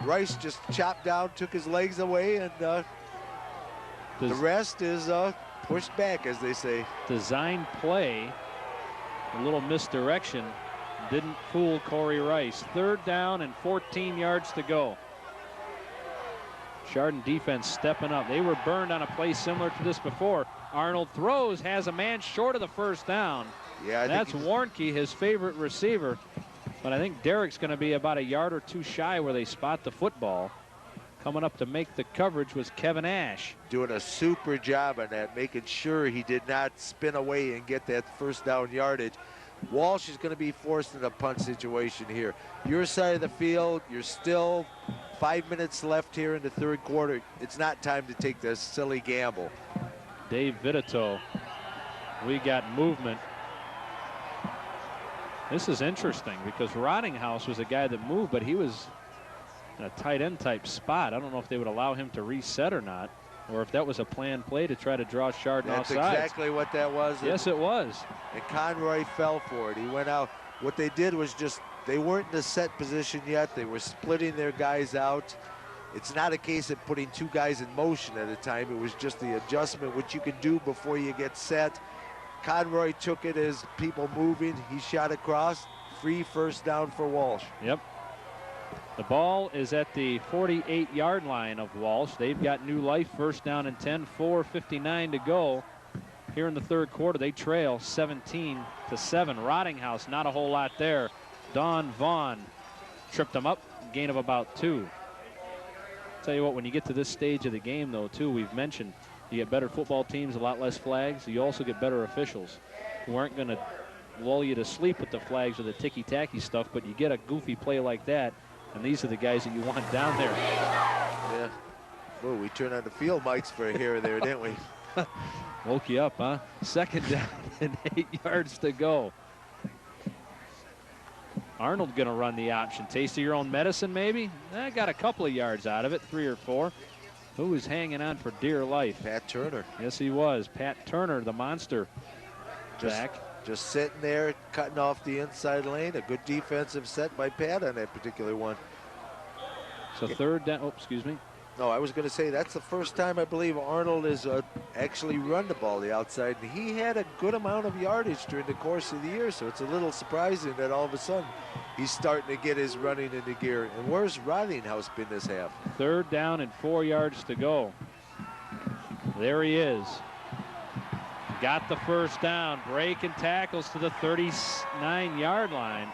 Rice just chopped down, took his legs away, and the rest is pushed back, as they say. Design play, a little misdirection, didn't fool Corey Rice. 3rd down and 14 yards to go. Chardon defense stepping up. They were burned on a play similar to this before. Arnold throws, has a man short of the first down. Yeah, that's Warnke, his favorite receiver. But I think Derek's going to be about a yard or two shy where they spot the football. Coming up to make the coverage was Kevin Ash. Doing a super job on that, making sure he did not spin away and get that first down yardage. Walsh is going to be forced in a punt situation here. Your side of the field, you're still 5 minutes left here in the 3rd quarter. It's not time to take this silly gamble. Dave Vitito, we got movement. This is interesting because Rottinghouse was a guy that moved, but he was in a tight end type spot. I don't know if they would allow him to reset or not, or if that was a planned play to try to draw Chardon outside. That's exactly what that was. Yes, it was. And Conroy fell for it. He went out. What they did was just, they weren't in the set position yet. They were splitting their guys out. It's not a case of putting 2 guys in motion at a time. It was just the adjustment, which you can do before you get set. Conroy took it as people moving. He shot across. Free first down for Walsh. Yep. The ball is at the 48-yard line of Walsh. They've got new life. First down and 10, 4:59 to go. Here in the 3rd quarter, they trail 17-7. Rottinghouse, not a whole lot there. Don Vaughn tripped them up, gain of about 2. Tell you what, when you get to this stage of the game, though, too, we've mentioned you get better football teams, a lot less flags. You also get better officials who aren't going to lull you to sleep with the flags or the ticky-tacky stuff, but you get a goofy play like that, and these are the guys that you want down there. Yeah. Well, we turned on the field mics for here or there, didn't we? Woke you up, huh? 2nd down and 8 yards to go. Arnold going to run the option. Taste of your own medicine, maybe? Got a couple of yards out of it, 3 or 4. Who was hanging on for dear life? Pat Turner. Yes, he was. Pat Turner, the monster. Just sitting there, cutting off the inside lane. A good defensive set by Pat on that particular one. So third down. Oh, excuse me. No, I was going to say that's the first time I believe Arnold has actually run the ball the outside. And he had a good amount of yardage during the course of the year, so it's a little surprising that all of a sudden he's starting to get his running into gear. And where's Rottinghouse been this half? Third down and 4 yards to go. There he is. Got the first down. Breaking tackles to the 39-yard line.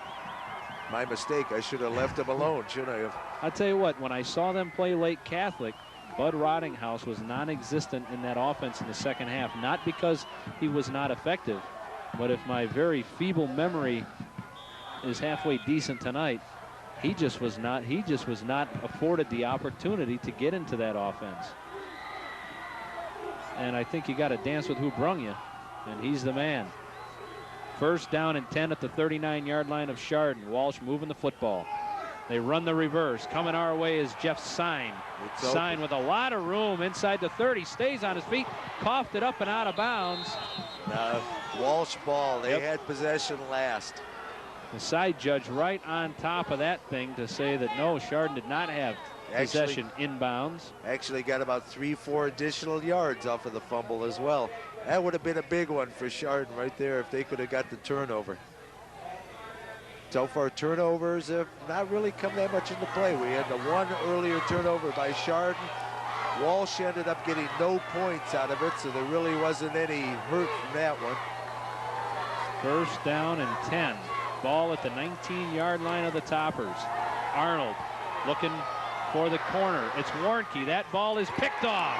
My mistake. I should have left him alone, shouldn't I have? I'll tell you what, when I saw them play Lake Catholic, Bud Rottinghouse was non-existent in that offense in the second half. Not because he was not effective, but if my very feeble memory is halfway decent tonight, he just was not afforded the opportunity to get into that offense. And I think you got to dance with who brung you, and he's the man. First down and 10 at the 39-yard line of Chardon. Walsh moving the football. They run the reverse. Coming our way is Jeff Sign. Sign with a lot of room inside the 30. Stays on his feet. Coughed it up and out of bounds. Walsh ball. They had possession last. The side judge right on top of that thing to say that no, Chardon did not have possession inbounds. Actually got about 3-4 additional yards off of the fumble as well. That would have been a big one for Chardon right there if they could have got the turnover. So far, turnovers have not really come that much into play. We had the one earlier turnover by Chardon. Walsh ended up getting no points out of it, so there really wasn't any hurt from that one. First down and 10. Ball at the 19-yard line of the Toppers. Arnold looking for the corner. It's Warnke. That ball is picked off.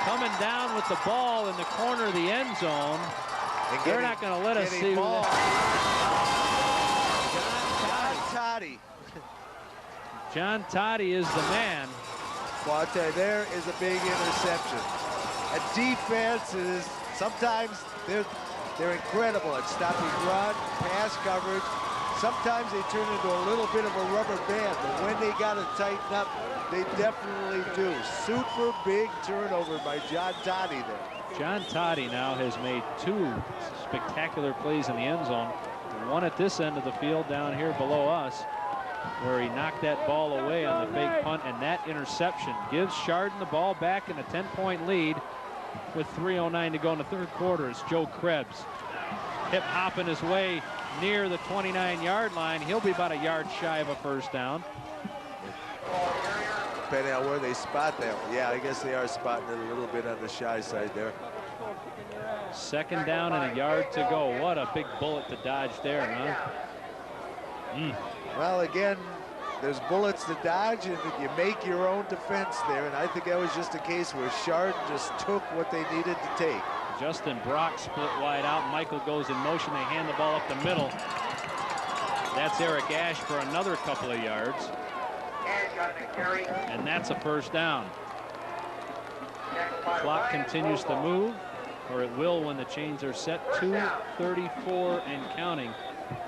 Coming down with the ball in the corner of the end zone. They're not going to let us see John Toddy. John Toddy is the man. Well, I'll tell you, there is a big interception. A defense is sometimes they're incredible at stopping run, pass coverage. Sometimes they turn into a little bit of a rubber band, but when they got to tighten up, they definitely do. Super big turnover by John Toddy there. John Toddy now has made 2 spectacular plays in the end zone. One at this end of the field down here below us, where he knocked that ball away on the fake punt, and that interception gives Chardon the ball back in a 10-point lead with 3:09 to go in the third quarter. It's Joe Krebs hip-hopping his way near the 29-yard line. He'll be about a yard shy of a first down. Depending on where they spot that. Yeah, I guess they are spotting it a little bit on the shy side there. Second down and a yard to go. What a big bullet to dodge there, huh? Well, again, there's bullets to dodge, and you make your own defense there. And I think that was just a case where Chardon just took what they needed to take. Justin Brock split wide out. Michael goes in motion. They hand the ball up the middle. That's Eric Ash for another couple of yards. And that's a first down. Clock continues to move, or it will when the chains are set. 2:34 and counting.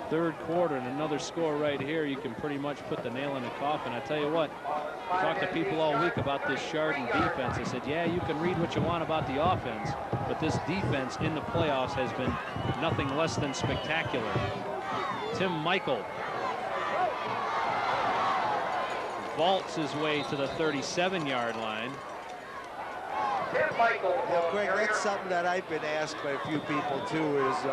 Third quarter, and another score right here. You can pretty much put the nail in the coffin. I tell you what, talked to people all week about this Chardon defense. I said, yeah, you can read what you want about the offense, but this defense in the playoffs has been nothing less than spectacular. Tim Michael vaults his way to the 37-yard line. Yeah, Greg, that's something that I've been asked by a few people too, is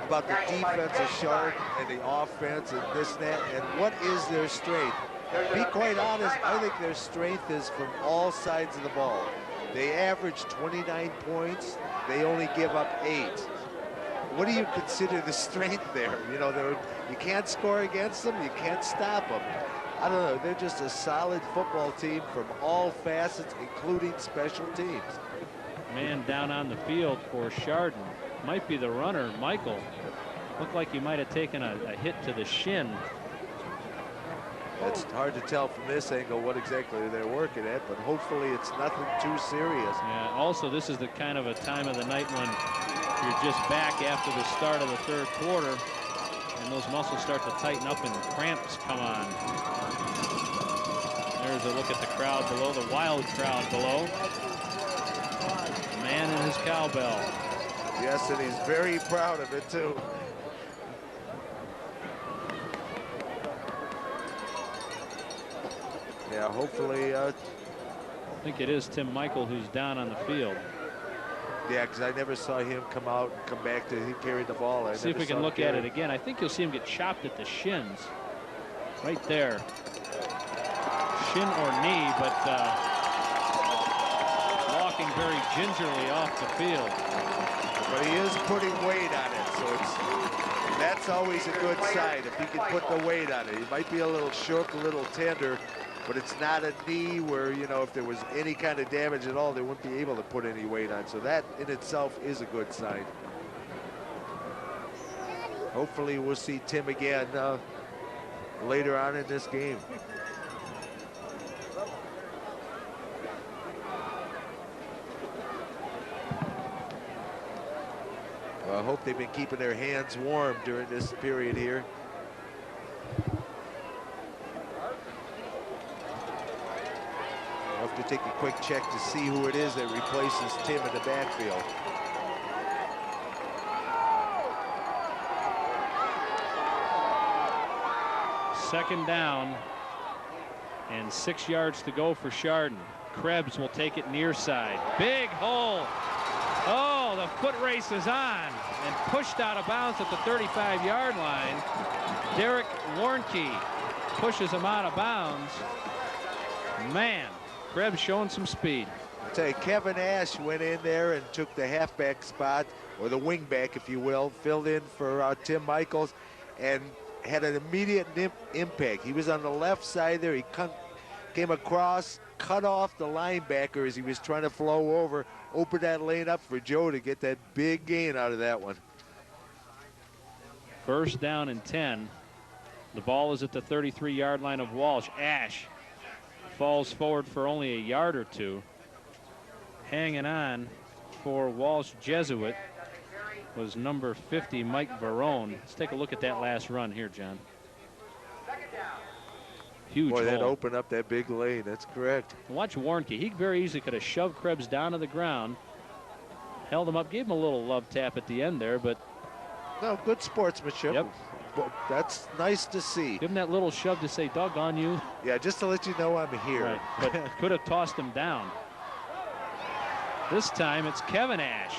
about the defense of Chardon and the offense and this and that, and what is their strength? To be quite honest, I think their strength is from all sides of the ball. They average 29 points. They only give up 8. What do you consider the strength there? You know, you can't score against them. You can't stop them. I don't know. They're just a solid football team from all facets, including special teams. Man down on the field for Chardon might be the runner, Michael. Looked like he might have taken a hit to the shin. It's hard to tell from this angle what exactly they're working at, but hopefully it's nothing too serious. Yeah, also, this is the kind of a time of the night when you're just back after the start of the third quarter. and those muscles start to tighten up and cramps come on. There's a look at the crowd below, the wild crowd below. The man in his cowbell. Yes, and he's very proud of it, too. Yeah, hopefully. I think it is Tim Michael who's down on the field. Yeah, because I never saw him come out and come back to he carried the ball. See if we can look at it again. I think you'll see him get chopped at the shins. Right there. Shin or knee, but walking very gingerly off the field. But he is putting weight on it, so that's always a good sign if he can put the weight on it. He might be a little shook, a little tender, but it's not a knee where, you know, if there was any kind of damage at all, they wouldn't be able to put any weight on. So that in itself is a good sign. Hopefully we'll see Tim again later on in this game. Well, I hope they've been keeping their hands warm during this period here. I'll have to take a quick check to see who it is that replaces Tim in the backfield. Second down and 6 yards to go for Chardon. Krebs will take it near side. Big hole. Oh, the foot race is on and pushed out of bounds at the 35-yard line. Derek Warnke pushes him out of bounds. Man, Krebs showing some speed. I'll tell you, Kevin Ash went in there and took the halfback spot, or the wingback, if you will, filled in for Tim Michaels, and had an immediate impact. He was on the left side there. He came across, cut off the linebacker as he was trying to flow over, opened that lane up for Joe to get that big gain out of that one. First down and 10. The ball is at the 33-yard line of Walsh. Ash falls forward for only a yard or two. Hanging on for Walsh Jesuit was number 50, Mike Barone. Let's take a look at that last run here, John. Huge Boy, that hole. opened up that big lane. That's correct. Watch Warnke. He very easily could have shoved Krebs down to the ground, held him up, gave him a little love tap at the end there, but no, good sportsmanship. Yep. That's nice to see. Give him that little shove to say, doggone you. Yeah, just to let you know I'm here. Right, but could have tossed him down. This time it's Kevin Ash.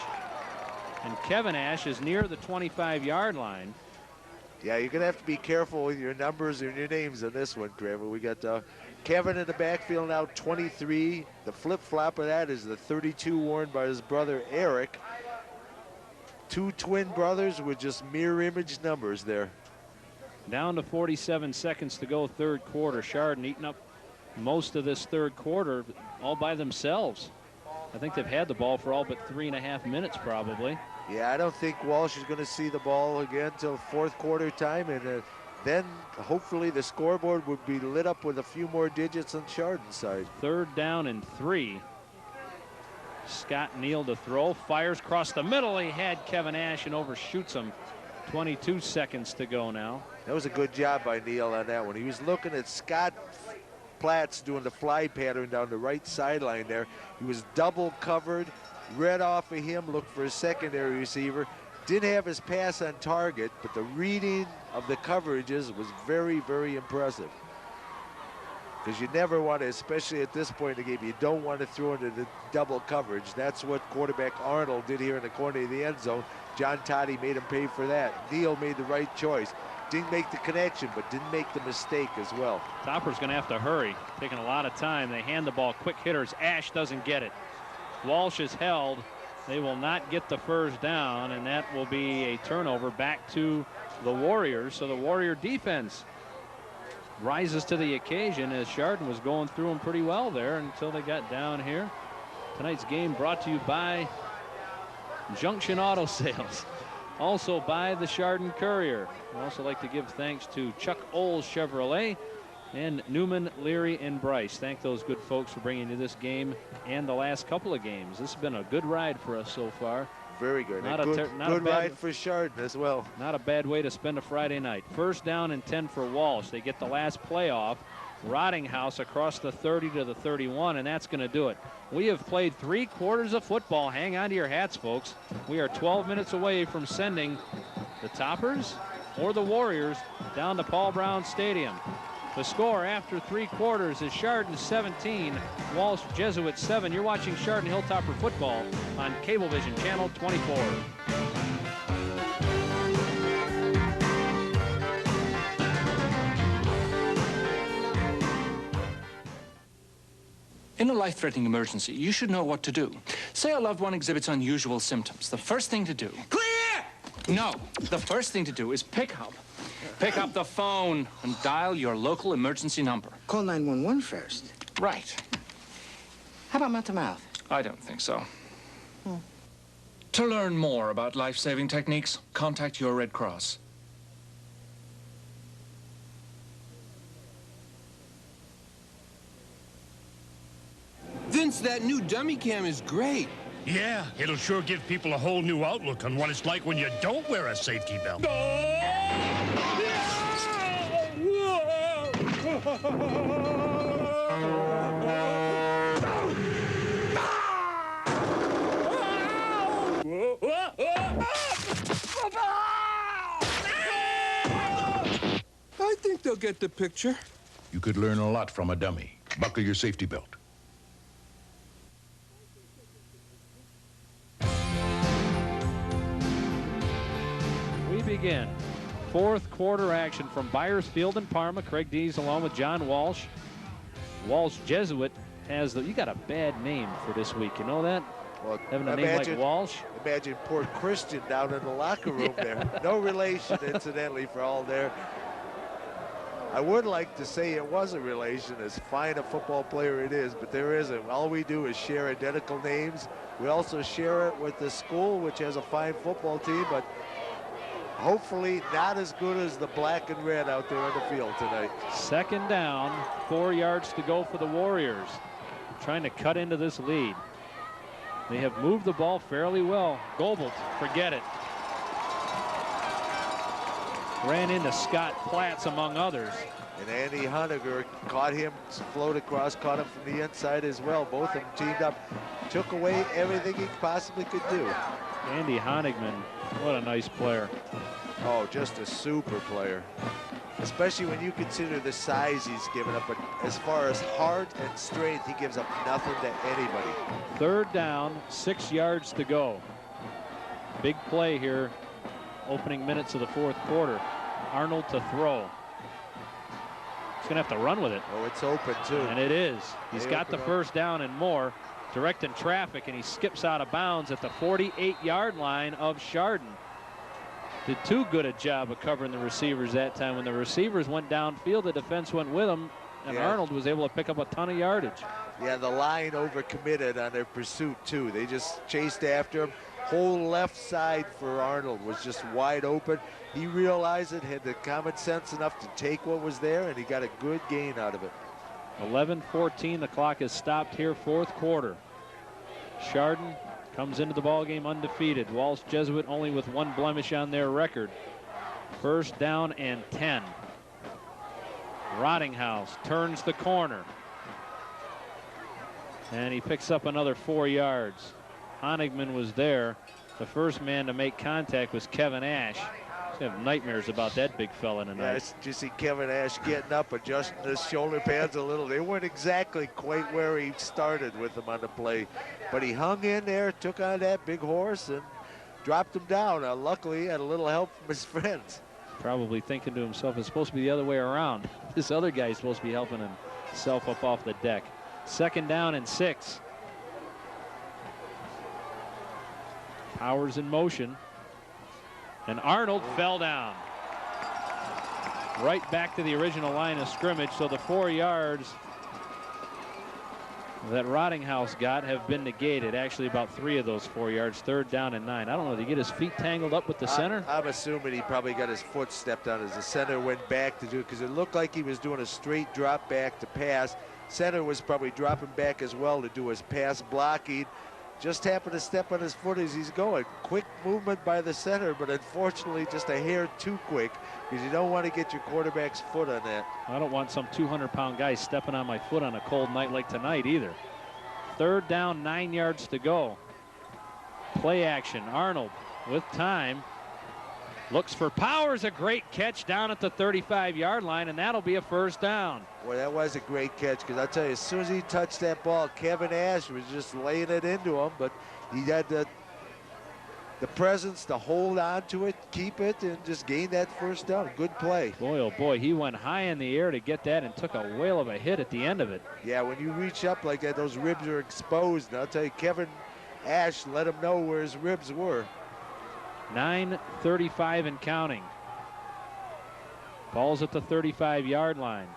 And Kevin Ash is near the 25-yard line. Yeah, you're going to have to be careful with your numbers and your names on this one, Kramer. We got Kevin in the backfield now, 23. The flip-flop of that is the 32 worn by his brother Eric. Two twin brothers with just mirror image numbers there. Down to 47 seconds to go, third quarter. Chardon eating up most of this third quarter all by themselves. I think they've had the ball for all but 3.5 minutes probably. Yeah, I don't think Walsh is going to see the ball again till fourth quarter time, and then hopefully the scoreboard would be lit up with a few more digits on Chardon's side. Third down and 3. Scott Neal to throw, fires across the middle. He had Kevin Ash and overshoots him. 22 seconds to go now. That was a good job by Neal on that one. He was looking at Scott Platts doing the fly pattern down the right sideline there. He was double covered, read off of him, looked for a secondary receiver. Didn't have his pass on target, but the reading of the coverages was very, very impressive. Because you never want to, especially at this point in the game, you don't want to throw into the double coverage. That's what quarterback Arnold did here in the corner of the end zone. John Toddy made him pay for that. Neal made the right choice. Didn't make the connection, but didn't make the mistake as well. Topper's going to have to hurry, taking a lot of time. They hand the ball, quick hitters. Ash doesn't get it. Walsh is held. They will not get the first down, and that will be a turnover back to the Warriors. So the Warrior defense rises to the occasion as Chardon was going through them pretty well there until they got down here. Tonight's game brought to you by Junction Auto Sales. Also by the Chardon Courier. I'd also like to give thanks to Chuck Oles Chevrolet and Newman, Leary, and Bryce. Thank those good folks for bringing you this game and the last couple of games. This has been a good ride for us so far. Very good. Not And a good bad ride for Chardon as well. Not a bad way to spend a Friday night. First down and 10 for Walsh. They get the last playoff. Rottinghouse across the 30 to the 31, and that's going to do it. We have played 3 quarters of football. Hang on to your hats, folks. We are 12 minutes away from sending the Toppers or the Warriors down to Paul Brown Stadium. The score after 3 quarters is Chardon 17, Walsh Jesuit 7. You're watching Chardon Hilltopper football on Cablevision Channel 24. In a life-threatening emergency, you should know what to do. Say a loved one exhibits unusual symptoms. The first thing to do... Clear! No. The first thing to do is pick up the phone and dial your local emergency number. Call 911 first. Right. How about mouth-to-mouth? I don't think so. To learn more about life-saving techniques, contact your Red Cross. Vince, that new dummy cam is great. Yeah, it'll sure give people a whole new outlook on what it's like when you don't wear a safety belt. I think they'll get the picture. You could learn a lot from a dummy. Buckle your safety belt. We begin. 4th quarter action from Byers Field in Parma. Craig Dees along with John Walsh. Walsh Jesuit has the... You got a bad name for this week. You know that? Well, having a name like Walsh. Imagine poor Christian down in the locker room there. No relation, incidentally, for all there. I would like to say it was a relation, as fine a football player it is, but there isn't. All we do is share identical names. We also share it with the school, which has a fine football team, but hopefully not as good as the black and red out there on the field tonight. 2nd down, 4 yards to go for the Warriors. Trying to cut into this lead. They have moved the ball fairly well. Goebelt, forget it. Ran into Scott Platts, among others. And Andy Honegger caught him, float across, caught him from the inside as well. Both of them teamed up, took away everything he possibly could do. Andy Honigman, what a nice player. Oh, just a super player. Especially when you consider the size he's given up. But as far as heart and strength, he gives up nothing to anybody. 3rd down, 6 yards to go. Big play here, opening minutes of the 4th quarter. Arnold to throw. He's going to have to run with it. Oh, it's open, too. And it is. He's got the 1st down and more. Directing traffic, and he skips out of bounds at the 48-yard line of Chardon. Did too good a job of covering the receivers that time. When the receivers went downfield, the defense went with them, and Arnold was able to pick up a ton of yardage. Yeah, the line overcommitted on their pursuit, too. They just chased after him. Whole left side for Arnold was just wide open. He realized it, had the common sense enough to take what was there, and he got a good gain out of it. 11-14, the clock is stopped here, 4th quarter. Chardon comes into the ball game undefeated. Walsh Jesuit only with 1 blemish on their record. 1st down and 10. Rottinghouse turns the corner. And he picks up another 4 yards. Honigman was there. The first man to make contact was Kevin Ash. I have nightmares about that big fella tonight. Yeah, just see Kevin Ash getting up, adjusting his shoulder pads a little. They weren't exactly quite where he started with them on the play, but he hung in there, took on that big horse, and dropped him down. Luckily, he had a little help from his friends. Probably thinking to himself, it's supposed to be the other way around. This other guy's supposed to be helping himself up off the deck. 2nd down and 6. Powers in motion. And Arnold fell down. Right back to the original line of scrimmage. So the 4 yards that Rottinghouse got have been negated. Actually, about 3 of those 4 yards. 3rd down and 9. I don't know. Did he get his feet tangled up with the center? I'm assuming he probably got his foot stepped on as the center went back to do it, because it looked like he was doing a straight drop back to pass. Center was probably dropping back as well to do his pass blocking. just happened to step on his foot as he's going. Quick movement by the center, but unfortunately just a hair too quick, because you don't want to get your quarterback's foot on that. I don't want some 200-pound guy stepping on my foot on a cold night like tonight either. 3rd down, 9 yards to go. Play action. Arnold with time. Looks for Powers, a great catch down at the 35-yard line, and that'll be a 1st down. Boy, that was a great catch, because I'll tell you, as soon as he touched that ball, Kevin Ash was just laying it into him, but he had the presence to hold on to it, keep it, and just gain that 1st down. Good play. Boy, oh boy, he went high in the air to get that and took a whale of a hit at the end of it. Yeah, when you reach up like that, those ribs are exposed. And I'll tell you, Kevin Ash let him know where his ribs were. 9:35 and counting. Ball's at the 35-yard line.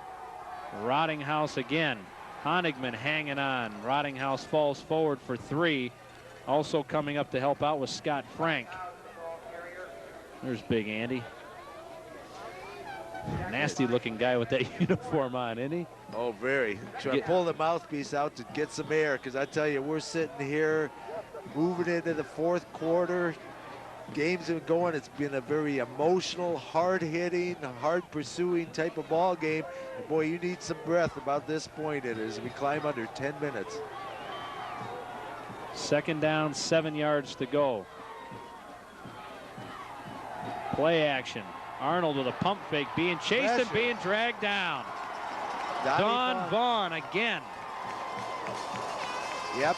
Rottinghouse again. Honigman hanging on. Rottinghouse falls forward for 3. Also coming up to help out with Scott Frank. There's Big Andy. Nasty looking guy with that uniform on, isn't he? Oh, very. Trying to pull the mouthpiece out to get some air, because I tell you, we're sitting here moving into the 4th quarter. Games are going. It's been a very emotional, hard-hitting, hard-pursuing type of ball game. And boy, you need some breath about this point as we climb under 10 minutes. 2nd down, 7 yards to go. Play action. Arnold with a pump fake, being chased and being dragged down. Don Vaughn again. Yep,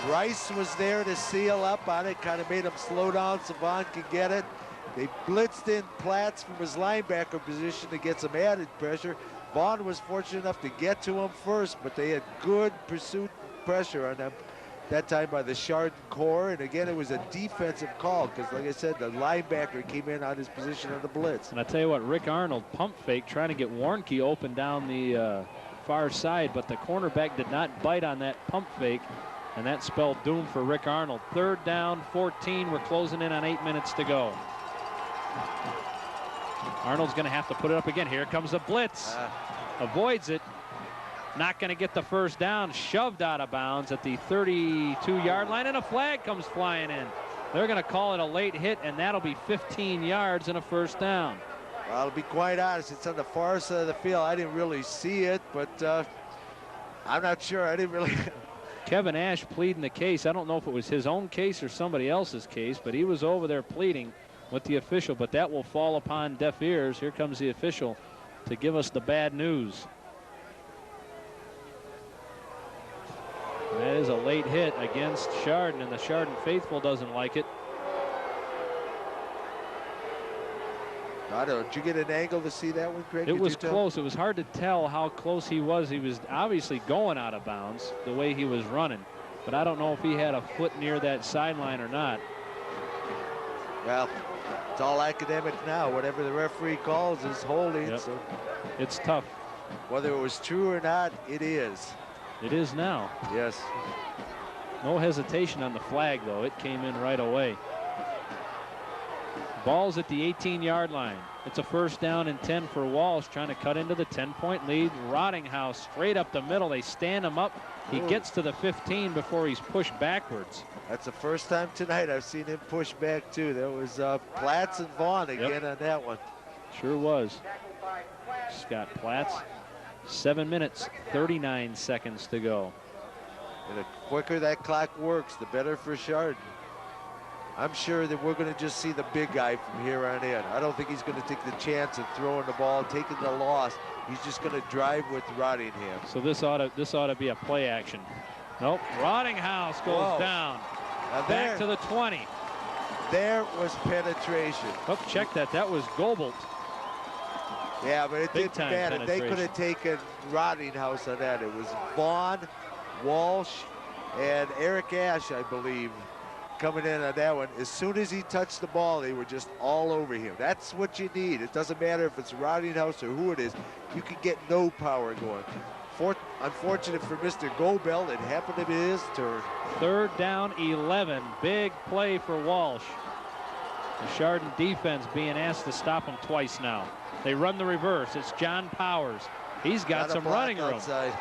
Rice was there to seal up on it, kind of made him slow down so Vaughn could get it. They blitzed in Platts from his linebacker position to get some added pressure. Vaughn was fortunate enough to get to him first, but they had good pursuit pressure on them that time by the Chardon core. And again, it was a defensive call, because like I said, the linebacker came in on his position on the blitz. And I tell you what, Rick Arnold pump fake trying to get Warnke open down the far side, but the cornerback did not bite on that pump fake, and that spelled doom for Rick Arnold. 3rd down, 14. We're closing in on 8 minutes to go. Arnold's going to have to put it up again. Here comes a blitz. Avoids it. Not going to get the 1st down. Shoved out of bounds at the 32-yard line, and a flag comes flying in. They're going to call it a late hit, and that'll be 15 yards and a 1st down. Well, I'll be quite honest, it's on the far side of the field. I didn't really see it, but I'm not sure. I didn't really. Kevin Ash pleading the case. I don't know if it was his own case or somebody else's case, but he was over there pleading with the official, but that will fall upon deaf ears. Here comes the official to give us the bad news. That is a late hit against Chardon, and the Chardon faithful doesn't like it. I don't know. Did you get an angle to see that one, Craig? It was close. It was hard to tell how close he was. He was obviously going out of bounds the way he was running, but I don't know if he had a foot near that sideline or not. Well, it's all academic now. Whatever the referee calls is holding. Yep. So it's tough. Whether it was true or not, it is. It is now. Yes. No hesitation on the flag, though. It came in right away. Ball's at the 18-yard line. It's a 1st down and 10 for Walsh, trying to cut into the 10-point lead. Rottinghouse straight up the middle. They stand him up. He gets to the 15 before he's pushed backwards. That's the first time tonight I've seen him push back, too. That was Platts and Vaughn again on that one. Sure was. Scott Platts. 7 minutes, 39 seconds to go. And the quicker that clock works, the better for Chardon. I'm sure that we're going to just see the big guy from here on in. I don't think he's going to take the chance of throwing the ball, taking the loss. He's just going to drive with Rottingham. So this ought to be a play action. Nope. Rottinghouse goes down. Now back to the 20. There was penetration. Oh, check that. That was Goebelt. Yeah, but it didn't matter. They could have taken Rottinghouse on that. It was Vaughn, Walsh, and Eric Ash, I believe, coming in on that one. As soon as he touched the ball, they were just all over him. That's what you need. It doesn't matter if it's Rottinghouse or who it is. You can get no power going. Unfortunate for Mr. Goebelt, it happened to be his turn. 3rd down, 11. Big play for Walsh. The Chardon defense being asked to stop him twice now. They run the reverse. It's John Powers. He's got some running room. Outside.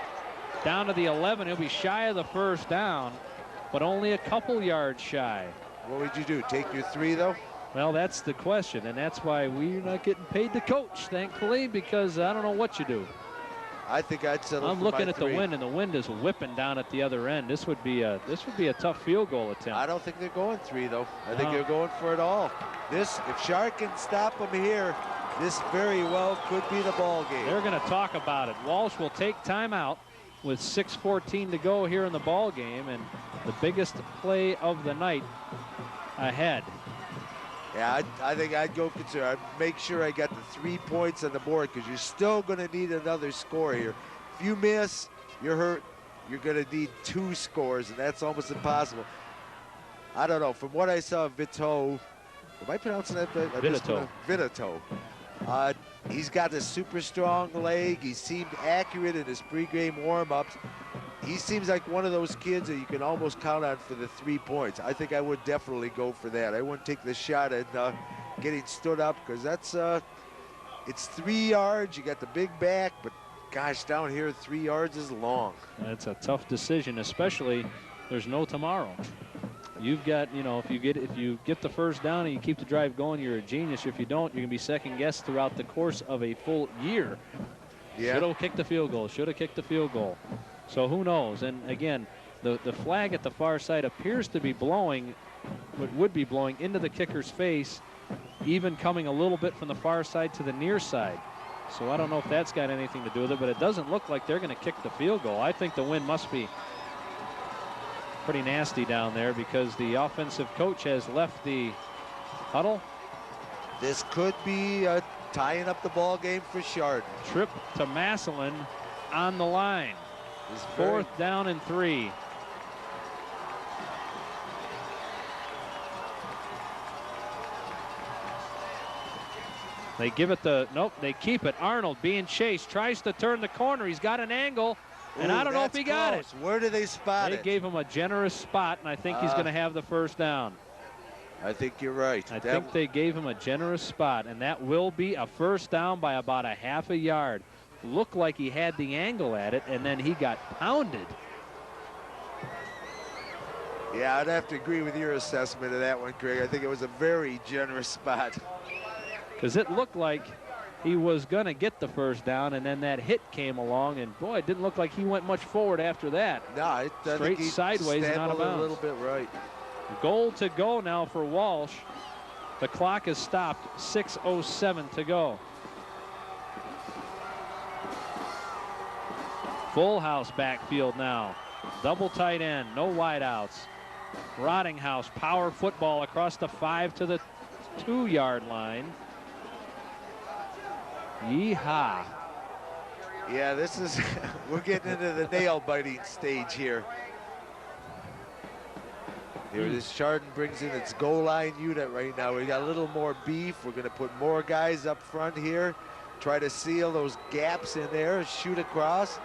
Down to the 11. He'll be shy of the 1st down. but only a couple yards shy. What would you do? Take your 3, though? Well, that's the question, and that's why we're not getting paid to coach, thankfully, because I don't know what you do. I think I'd settle I'm for looking my at 3. the wind, and the wind is whipping down at the other end. This would be a tough field goal attempt. I don't think they're going 3, though. I think No. they're going for it all. This, if Chard can stop them here, this very well could be the ball game. They're going to talk about it. Walsh will take timeout with 6:14 to go here in the ball game, and the biggest play of the night ahead. Yeah, I think I'd go consider. I'd make sure I got the 3 points on the board, because you're still going to need another score here. If you miss, you're hurt. You're going to need 2 scores, and that's almost impossible. I don't know. From what I saw, Vito, am I pronouncing that? Vito. Vito. He's got a super strong leg. He seemed accurate in his pregame warm-ups. He seems like one of those kids that you can almost count on for the 3 points. I think I would definitely go for that. I wouldn't take the shot at getting stood up, because that's it's 3 yards. You got the big back, but gosh, down here 3 yards is long. That's a tough decision, especially there's no tomorrow. You've got, you know, if you get the first down and you keep the drive going, you're a genius. If you don't, you're gonna be second guessed throughout the course of a full year. Yeah. Should have kicked the field goal. Should have kicked the field goal. So who knows? And again, the flag at the far side appears to be blowing, would be blowing into the kicker's face, even coming a little bit from the far side to the near side. So I don't know if that's got anything to do with it, but it doesn't look like they're going to kick the field goal. I think the wind must be pretty nasty down there, because the offensive coach has left the huddle. This could be tying up the ball game for Chardon. Trip to Massillon on the line. It's 4th down and 3. They give it nope, they keep it. Arnold being chased, tries to turn the corner. He's got an angle, and I don't know if he got it. Where do they spot it? They gave him a generous spot, and I think he's going to have the first down. I think you're right. I think they gave him a generous spot, and that will be a first down by about a half a yard. Looked like he had the angle at it, and then he got pounded. Yeah, I'd have to agree with your assessment of that one, Craig. I think it was a very generous spot. Because it looked like he was going to get the first down, and then that hit came along, and boy, it didn't look like he went much forward after that. No, I straight think he sideways and out of bounds. A little bit right. Goal to go now for Walsh. The clock is stopped. 6:07 to go. Full house backfield now. Double tight end, no wideouts. Rottinghouse, power football across the 5 to the 2-yard line. Yeehaw. Yeah, this is, we're getting into the nail-biting stage here. Here it is. Chardon brings in its goal line unit right now. We got a little more beef. We're going to put more guys up front here. Try to seal those gaps in there, shoot across.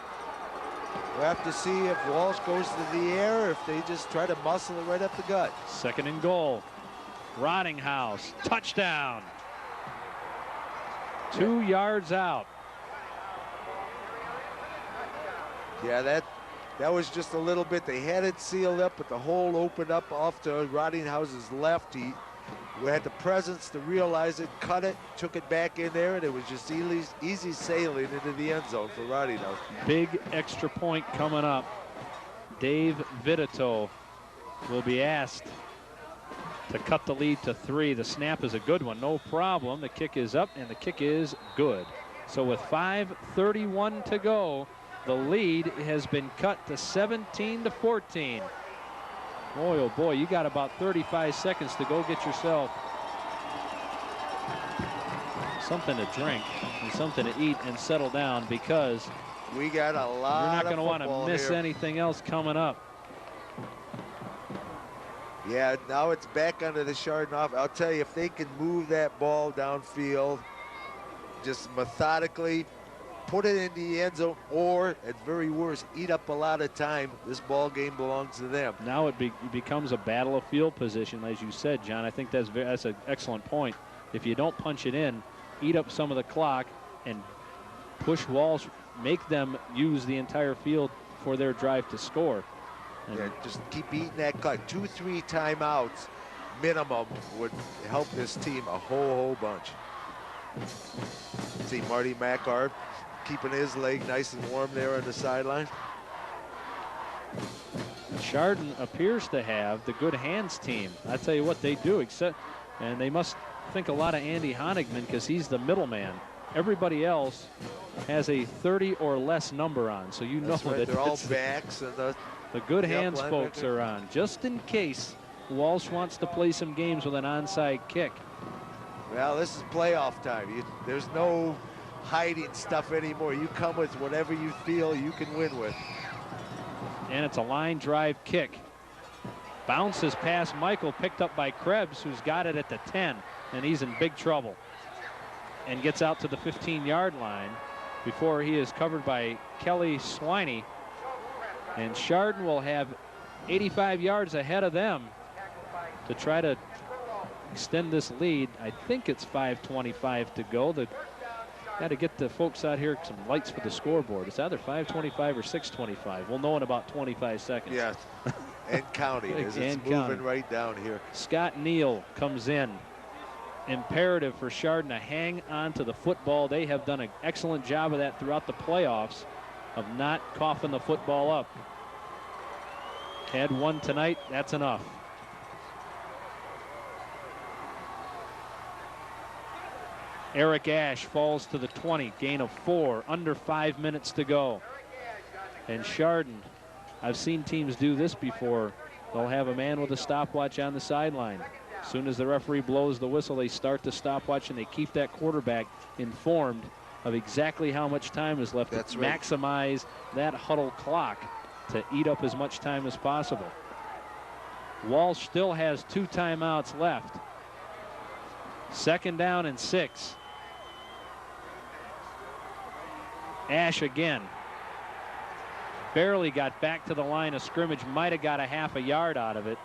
We'll have to see if Walsh goes to the air, or if they just try to muscle it right up the gut. 2nd and goal. Rottinghouse, touchdown. 2 yards out. Yeah, that was just a little bit. They had it sealed up, but the hole opened up off to Rottinghouse's left. We had the presence to realize it, cut it, took it back in there, and it was just easy sailing into the end zone for Rottinghouse. Big extra point coming up. Dave Vitito will be asked to cut the lead to 3. The snap is a good one, no problem. The kick is up, and the kick is good. So with 5:31 to go, the lead has been cut to 17-14. Boy, oh boy, you got about 35 seconds to go get yourself something to drink and something to eat and settle down, because we got a lot. You're not going to want to miss anything else coming up. Yeah, now it's back under the Chardon off. I'll tell you, if they can move that ball downfield, just methodically, put it in the end zone, or at very worst, eat up a lot of time, this ball game belongs to them. Now it becomes a battle of field position, as you said, John. I think that's an excellent point. If you don't punch it in, eat up some of the clock and push Walsh, make them use the entire field for their drive to score. Yeah, just keep eating that clock. 2-3 timeouts minimum would help this team a whole bunch. See Marty Mackard keeping his leg nice and warm there on the sideline. Chardon appears to have the good hands team. I tell you what they do, and they must think a lot of Andy Honigman because he's the middleman. Everybody else has a 30 or less number on, so you know right. that they're all backs and the good hands folks are on, just in case Walsh wants to play some games with an onside kick. Well, this is playoff time. There's no hiding stuff anymore. You come with whatever you feel you can win with. And it's a line drive kick. Bounces past Michael, picked up by Krebs, who's got it at the 10, and he's in big trouble. And gets out to the 15-yard line before he is covered by Kelly Swiney. And Chardon will have 85 yards ahead of them to try to extend this lead. I think it's 5:25 to go. Got to get the folks out here some lights for the scoreboard. It's either 5:25 or 6:25. We'll know in about 25 seconds. Yes, and counting as it's moving right down here. Scott Neal comes in. Imperative for Chardon to hang on to the football. They have done an excellent job of that throughout the playoffs, of not coughing the football up. Had one tonight, that's enough. Eric Ash falls to the 20, gain of 4, under 5 minutes to go. And Chardon, I've seen teams do this before. They'll have a man with a stopwatch on the sideline. As soon as the referee blows the whistle, they start the stopwatch and they keep that quarterback informed of exactly how much time is left. That's to right. Maximize that huddle clock to eat up as much time as possible. Walsh still has 2 timeouts left. 2nd down and 6. Ash again. Barely got back to the line of scrimmage. Might have got a half a yard out of it.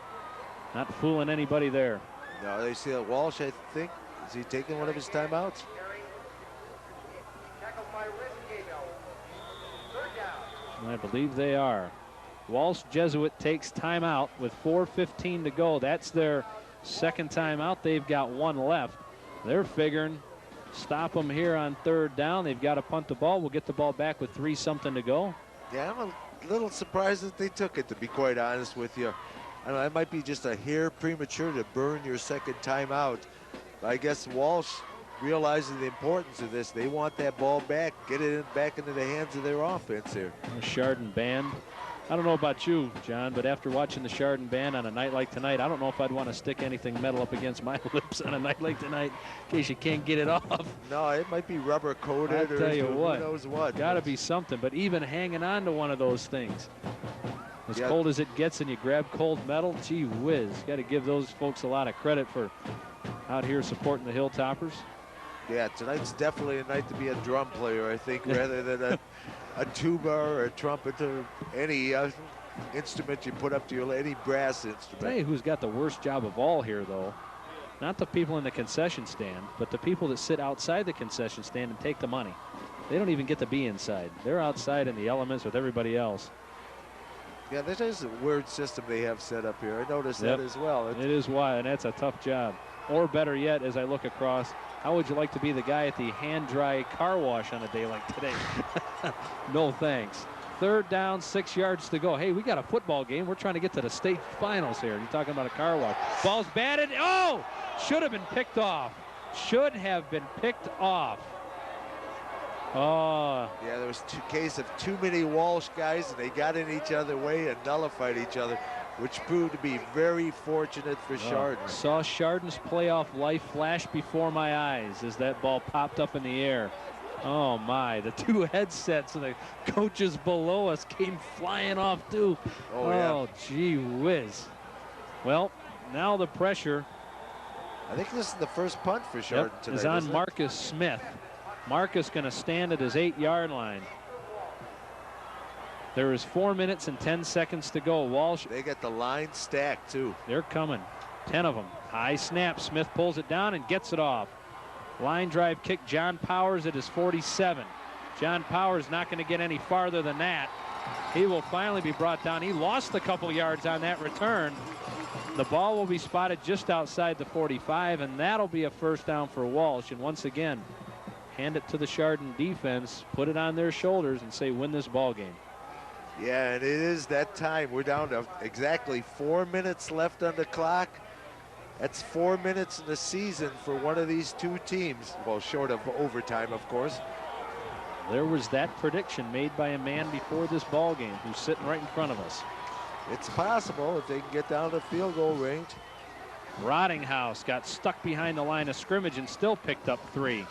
Not fooling anybody there. No, they see that Walsh, I think. Is he taking one of his timeouts? I believe they are. Walsh Jesuit takes timeout with 4:15 to go. That's their 2nd timeout. They've got 1 left. They're figuring stop them here on 3rd down. They've got to punt the ball. We'll get the ball back with 3-something to go. Yeah, I'm a little surprised that they took it, to be quite honest with you. I don't know, it might be just a hair premature to burn your 2nd timeout. But I guess Walsh realizes the importance of this. They want that ball back, get it back into the hands of their offense here. Chardon band. I don't know about you, John, but after watching the Chardon band on a night like tonight, I don't know if I'd want to stick anything metal up against my lips on a night like tonight in case you can't get it off. No, it might be rubber coated I'll tell you what, who knows what. Got to be something, but even hanging on to one of those things, as cold as it gets and you grab cold metal, gee whiz. Got to give those folks a lot of credit for out here supporting the Hilltoppers. Yeah, tonight's definitely a night to be a drum player, I think, rather than a tuba or a trumpet or any instrument you put up to your, any brass instrument. Tell you who's got the worst job of all here, though. Not the people in the concession stand, but the people that sit outside the concession stand and take the money. They don't even get to be inside. They're outside in the elements with everybody else. Yeah, that is a weird system they have set up here. I noticed that as well. It is wild, and that's a tough job. Or better yet, as I look across, how would you like to be the guy at the hand-dry car wash on a day like today? No thanks. 3rd down, 6 yards to go. Hey, we got a football game. We're trying to get to the state finals here. You're talking about a car wash. Ball's batted. Oh! Should have been picked off. Should have been picked off. Oh. Yeah, there was a case of too many Walsh guys, and they got in each other's way and nullified each other, which proved to be very fortunate for Chardon. Saw Chardon's playoff life flash before my eyes as that ball popped up in the air. Oh my, the 2 headsets and the coaches below us came flying off too. Oh, gee whiz. Well, now the pressure. I think this is the first punt for Chardon tonight. Is on Marcus Smith. Marcus going to stand at his 8-yard line. There is 4 minutes and 10 seconds to go. Walsh. They got the line stacked too. They're coming. 10 of them. High snap. Smith pulls it down and gets it off. Line drive kick. John Powers at his 47. John Powers not going to get any farther than that. He will finally be brought down. He lost a couple yards on that return. The ball will be spotted just outside the 45, and that'll be a first down for Walsh. And once again, hand it to the Chardon defense, put it on their shoulders, and say, win this ball game. Yeah, and it is that time. We're down to exactly 4 minutes left on the clock. That's 4 minutes in the season for one of these two teams. Well, short of overtime, of course. There was that prediction made by a man before this ball game who's sitting right in front of us. It's possible if they can get down to field goal range. Rottinghouse got stuck behind the line of scrimmage and still picked up 3.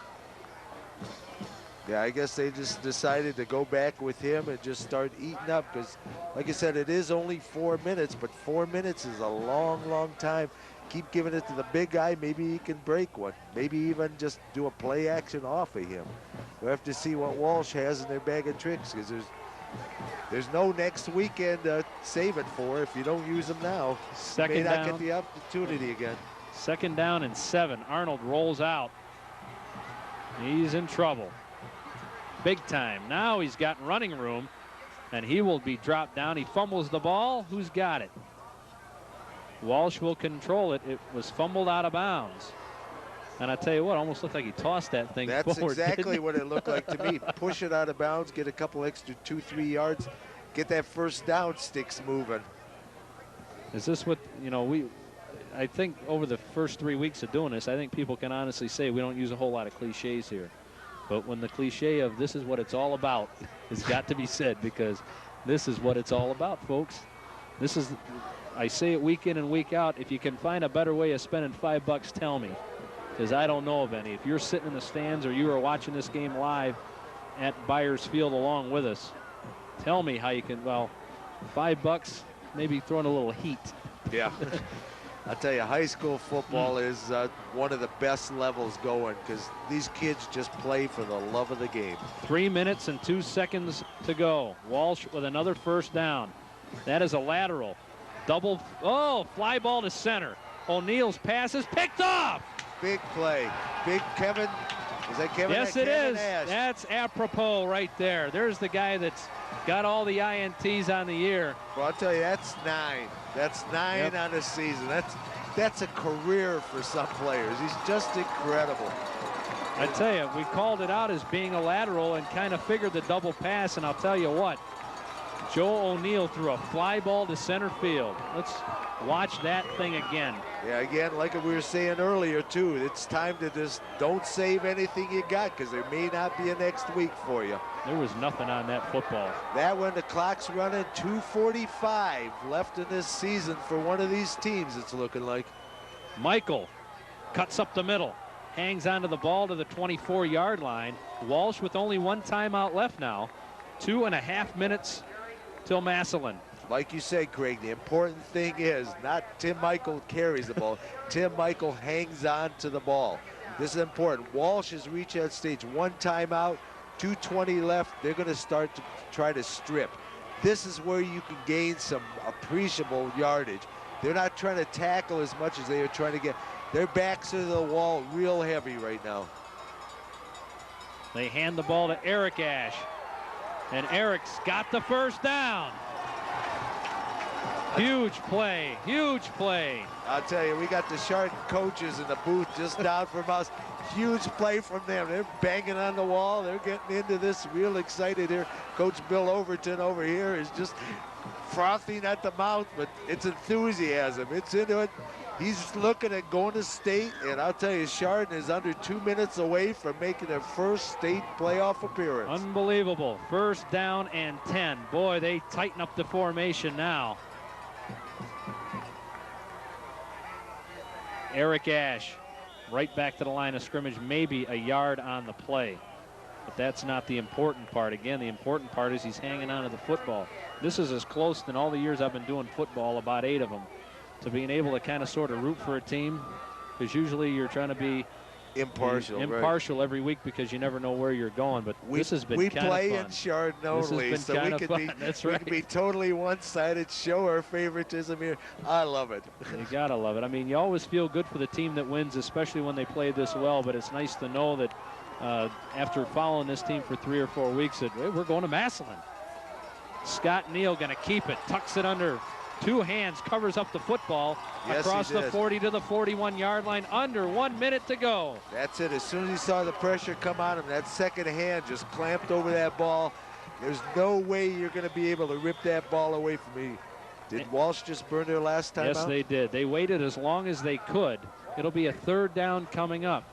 Yeah, I guess they just decided to go back with him and just start eating up because, like I said, it is only 4 minutes, but 4 minutes is a long, long time. Keep giving it to the big guy. Maybe he can break one. Maybe even just do a play action off of him. We'll have to see what Walsh has in their bag of tricks because there's no next weekend to save it for if you don't use them now. Second down. May not down. get the opportunity again. 2nd down and 7. Arnold rolls out. He's in trouble. Big time. Now he's got running room, and he will be dropped down. He fumbles the ball. Who's got it? Walsh will control it. It was fumbled out of bounds. And I tell you what, almost looked like he tossed that thing That's forward. exactly what it looked like to me. Push it out of bounds, get a couple extra 2-3 yards, get that first down sticks moving. Is this what, you know, I think over the first 3 weeks of doing this, I think people can honestly say we don't use a whole lot of cliches here. But when the cliche of this is what it's all about has got to be said, because this is what it's all about, folks. This is, I say it week in and week out. If you can find a better way of spending $5, tell me, because I don't know of any. If you're sitting in the stands or you are watching this game live at Byers Field along with us, tell me how you can, well, $5, maybe throwing a little heat. Yeah. I'll tell you, high school football is one of the best levels going because these kids just play for the love of the game. 3 minutes and 2 seconds to go. Walsh with another first down. That is a lateral. Double, fly ball to center. O'Neill's pass is picked off. Big play. Big Kevin. Is that Kevin? Yes, it is. That's apropos right there. There's the guy that's got all the INTs on the year. Well, I'll tell you, that's 9. That's 9 on the season. That's a career for some players. He's just incredible. I tell you, we called it out as being a lateral and kind of figured the double pass, and I'll tell you what, Joe O'Neill threw a fly ball to center field. Let's watch that thing again. Yeah, again, like we were saying earlier, too, it's time to just don't save anything you got because there may not be a next week for you. There was nothing on that football. That one, the clock's running, 2:45 left in this season for one of these teams, it's looking like. Michael cuts up the middle, hangs onto the ball to the 24-yard line. Walsh with only 1 timeout left now. 2.5 minutes till Massillon. Like you said, Craig, the important thing is not Tim Michael carries the ball. Tim Michael hangs on to the ball. This is important. Walsh has reached that stage. 1 timeout, 2:20 left. They're going to start to try to strip. This is where you can gain some appreciable yardage. They're not trying to tackle as much as they are trying to get. Their backs to the wall real heavy right now. They hand the ball to Eric Ash. And Eric's got the first down. Huge play, huge play. I'll tell you, we got the Chardon coaches in the booth just down from us. Huge play from them. They're banging on the wall. They're getting into this real excited here. Coach Bill Overton over here is just frothing at the mouth, but it's enthusiasm. It's into it. He's looking at going to state, and I'll tell you, Chardon is under 2 minutes away from making their first state playoff appearance. Unbelievable. First down and 10. Boy, they tighten up the formation now. Eric Ash right back to the line of scrimmage, maybe a yard on the play. But that's not the important part. Again, the important part is he's hanging on to the football. This is as close than all the years I've been doing football, about 8 of them, to being able to kind of sort of root for a team, because usually you're trying to be impartial right. every week because you never know where you're going. But this has been kind of fun. We play in Chardon only, so we can be totally one-sided, show our favoritism here. I love it. You gotta love it. I mean, you always feel good for the team that wins, especially when they play this well. But it's nice to know that after following this team for 3 or 4 weeks, that hey, we're going to Massillon. Scott Neal going to keep it, tucks it under two hands, covers up the football across the 40 to the 41-yard line, under 1 minute to go. That's it. As soon as he saw the pressure come on him, that second hand just clamped over that ball. There's no way you're going to be able to rip that ball away from me. Did Walsh just burn their last time out? Yes, they did. They waited as long as they could. It'll be a third down coming up.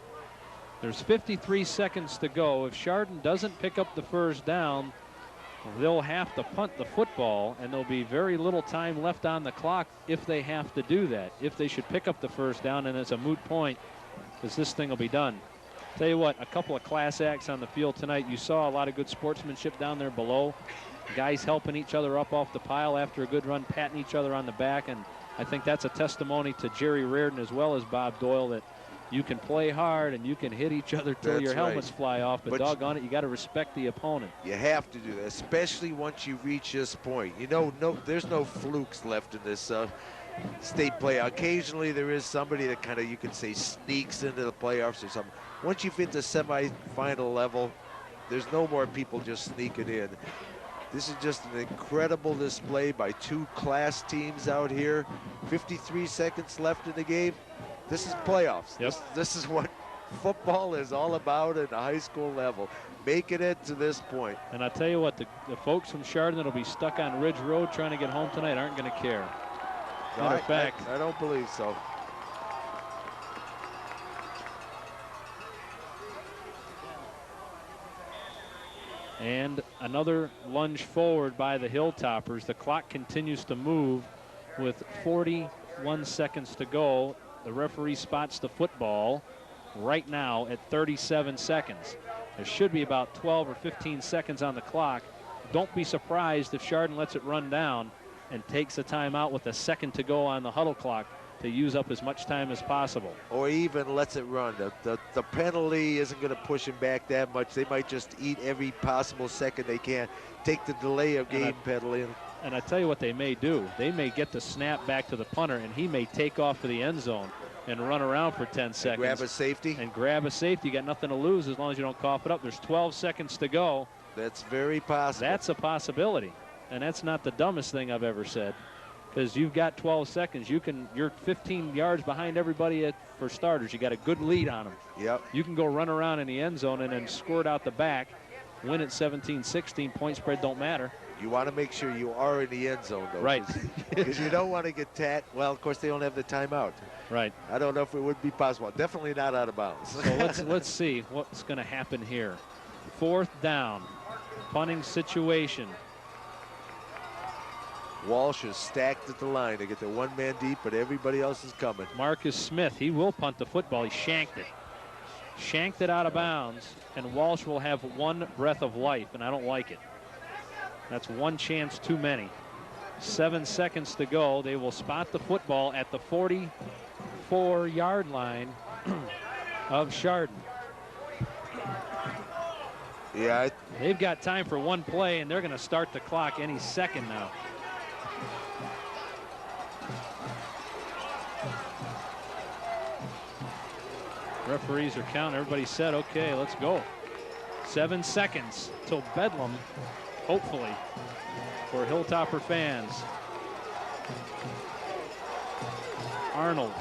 There's 53 seconds to go. If Chardon doesn't pick up the first down, they'll have to punt the football, and there'll be very little time left on the clock if they have to do that. If they should pick up the first down, and it's a moot point, because this thing will be done. Tell you what, a couple of class acts on the field tonight. You saw a lot of good sportsmanship down there below. Guys helping each other up off the pile after a good run, patting each other on the back, and I think that's a testimony to Jerry Reardon as well as Bob Doyle that you can play hard and you can hit each other till your helmets fly off, but doggone it, you got to respect the opponent. You have to do that, especially once you reach this point. You know, there's no flukes left in this state playoff. Occasionally there is somebody that kind of, you could say, sneaks into the playoffs or something. Once you've hit the semifinal level, there's no more people just sneaking in. This is just an incredible display by two class teams out here. 53 seconds left in the game. This is playoffs. Yep. This is what football is all about at the high school level. Making it to this point. And I tell you what, the folks from Chardon that'll be stuck on Ridge Road trying to get home tonight aren't going to care. Matter of fact, I don't believe so. and another lunge forward by the Hilltoppers. The clock continues to move with 41 seconds to go. The referee spots the football right now at 37 seconds. There should be about 12 or 15 seconds on the clock. Don't be surprised if Chardon lets it run down and takes a timeout with a second to go on the huddle clock to use up as much time as possible. Or even lets it run. The penalty isn't going to push him back that much. They might just eat every possible second they can. Take the delay of game penalty. And I tell you what they may do. They may get the snap back to the punter, and he may take off for the end zone and run around for 10 seconds. Grab a safety. And grab a safety. You got nothing to lose as long as you don't cough it up. There's 12 seconds to go. That's very possible. That's a possibility. And that's not the dumbest thing I've ever said. Because you've got 12 seconds. You're 15 yards behind everybody for starters. You got a good lead on them. Yep. You can go run around in the end zone and then squirt out the back. Win at 17-16. Point spread don't matter. You want to make sure you are in the end zone, though. Right. Because you don't want to get tagged. Well, of course, they don't have the timeout. Right. I don't know if it would be possible. Definitely not out of bounds. So let's see what's going to happen here. Fourth down. Punting situation. Walsh is stacked at the line. They get their one man deep, but everybody else is coming. Marcus Smith, he will punt the football. He shanked it. Shanked it out of bounds, and Walsh will have one breath of life, and I don't like it. That's one chance too many. 7 seconds to go. They will spot the football at the 44-yard line of Chardon. Yeah. They've got time for one play, and they're going to start the clock any second now. Referees are counting. Everybody said, okay, let's go. 7 seconds till Bedlam, hopefully, for Hilltopper fans. Arnold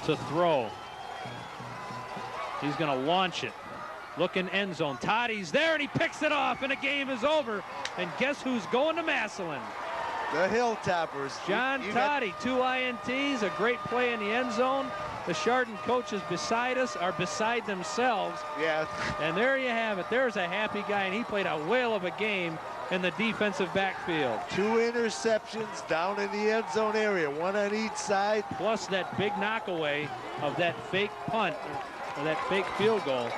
to throw. He's going to launch it. Looking end zone. Toddy's there, and he picks it off, and the game is over. And guess who's going to Massillon? The Hilltoppers. John Toddy, 2 INTs, a great play in the end zone. The Chardon coaches beside us are beside themselves. Yeah. And there you have it. There's a happy guy, and he played a whale of a game in the defensive backfield. 2 interceptions down in the end zone area, one on each side. Plus that big knockaway of that fake punt, or that fake field goal.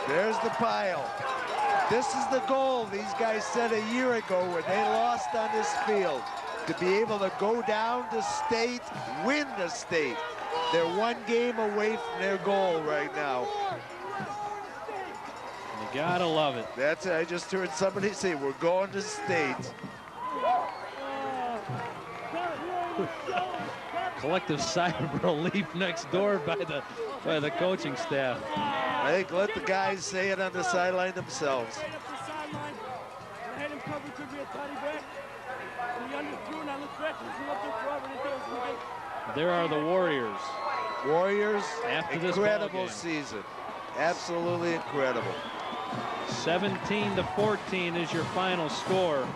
There's the pile. This is the goal these guys said a year ago when they lost on this field. To be able to go down to state, win the state. They're one game away from their goal right now. You gotta love it. That's it. I just heard somebody say, we're going to state. Collective sigh of relief next door by the coaching staff. I think let the guys say it on the sideline themselves. there are the Warriors. Warriors, After this incredible ball game. season. Absolutely incredible. 17-14 is your final score.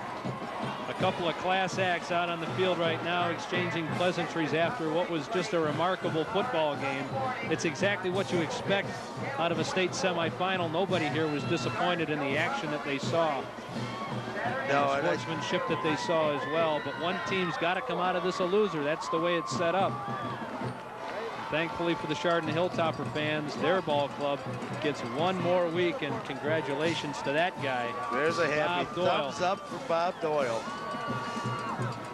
A couple of class acts out on the field right now exchanging pleasantries after what was just a remarkable football game. It's exactly what you expect out of a state semifinal. Nobody here was disappointed in the action that they saw. No, The sportsmanship that they saw as well. But one team's got to come out of this a loser. That's the way it's set up. Thankfully for the Chardon Hilltopper fans, their ball club gets one more week, and congratulations to that guy. There's a happy Bob Doyle. thumbs up for Bob Doyle.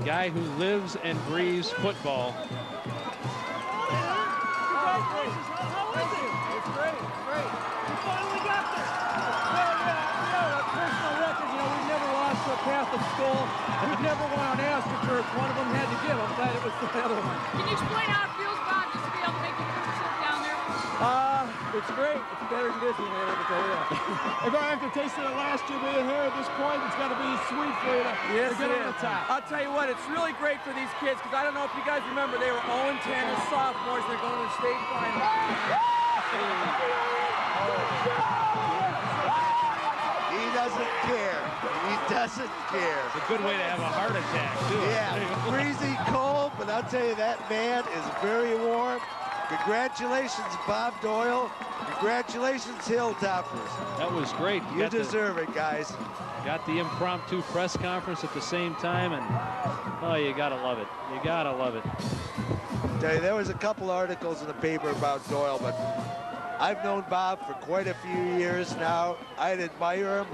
Guy who lives and breathes football. Congratulations. How was it? It's great. Great. We finally got there. Well, yeah, personal record, we've never lost to a Catholic school. We've never won on AstroTurf. One of them had to give. I'm glad it was the other one. Can you explain how it feels, Bob, just to be able to make your first trip down there? It's great. It's better than Disneyland, I can tell you that. If I have to taste it last year being here at this point, it's got to be sweet for you to get on the top. I'll tell you what, it's really great for these kids, because I don't know if you guys remember, they were 0-10 as sophomores. They're going to the state final. He doesn't care. He doesn't care. It's a good way to have a heart attack, too. Yeah, freezing cold, but I'll tell you, that man is very warm. Congratulations, Bob Doyle. Congratulations, Hilltoppers. That was great. You deserve it, guys. Got the impromptu press conference at the same time, and oh, you gotta love it. You gotta love it. Tell you, there was a couple articles in the paper about Doyle, but I've known Bob for quite a few years now. I'd admire him.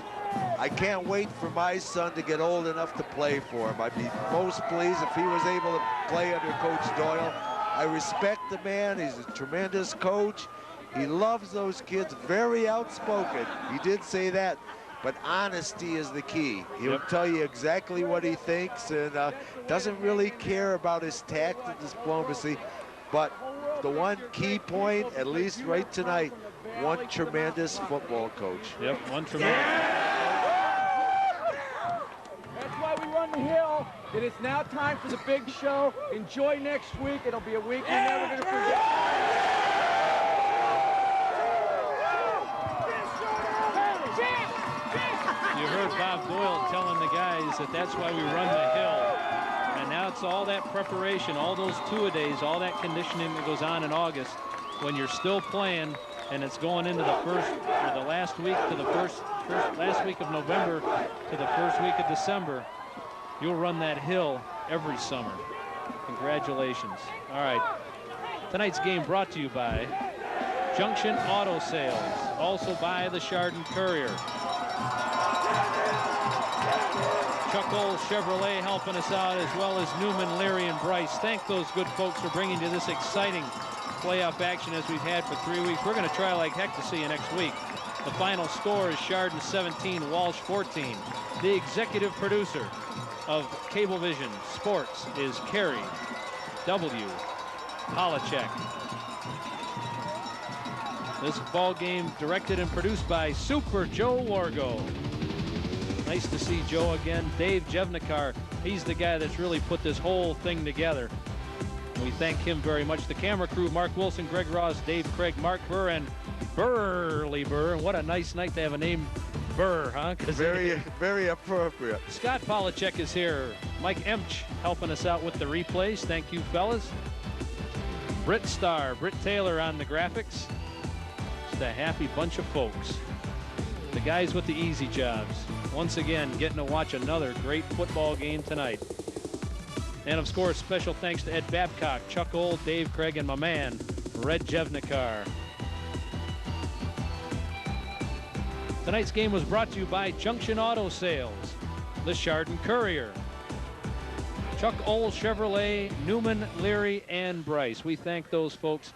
I can't wait for my son to get old enough to play for him. I'd be most pleased if he was able to play under Coach Doyle. I respect the man. He's a tremendous coach. He loves those kids, very outspoken. He did say that, but honesty is the key. He'll tell you exactly what he thinks, and doesn't really care about his tact and diplomacy. But the one key point, at least right tonight, one tremendous football coach. Yep, one tremendous. That's why we run the hill. It is now time for the big show. Enjoy next week. It'll be a week we're never going to forget. You heard Bob Doyle telling the guys that that's why we run the hill. And now it's all that preparation, all those two-a-days, all that conditioning that goes on in August when you're still playing, and it's going into the last week to the last week of November to the first week of December. You'll run that hill every summer. Congratulations. All right. Tonight's game brought to you by Junction Auto Sales, also by the Chardon Courier. Chuck Old Chevrolet helping us out, as well as Newman, Leary, and Bryce. Thank those good folks for bringing you this exciting playoff action as we've had for 3 weeks. We're going to try like heck to see you next week. The final score is Chardon 17, Walsh 14. The executive producer of Cablevision Sports is Kerry W. Polachek. This ball game directed and produced by Super Joe Wargo. Nice to see Joe again. Dave Jevnikar, he's the guy that's really put this whole thing together. We thank him very much. The camera crew, Mark Wilson, Greg Ross, Dave Craig, Mark Burr, and Burley Burr. And what a nice night to have a name Burr, huh? Very appropriate. Scott Polachek is here. Mike Emch helping us out with the replays. Thank you, fellas. Britt Starr, Britt Taylor on the graphics. Just a happy bunch of folks. The guys with the easy jobs. Once again, getting to watch another great football game tonight. And of course, special thanks to Ed Babcock, Chuck Old, Dave Craig, and my man, Red Jevnikar. Tonight's game was brought to you by Junction Auto Sales, the Chardon Courier, Chuck Old Chevrolet, Newman, Leary, and Bryce. We thank those folks.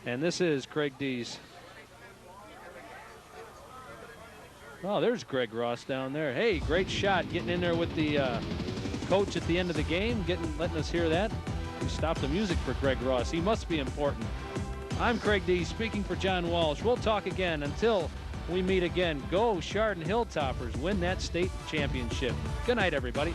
And this is Craig Dees. Oh, there's Greg Ross down there. Hey, great shot getting in there with the coach at the end of the game, letting us hear that. We stopped the music for Greg Ross. He must be important. I'm Craig Dees, speaking for John Walsh. We'll talk again. Until we meet again, go Chardon Hilltoppers, win that state championship. Good night, everybody.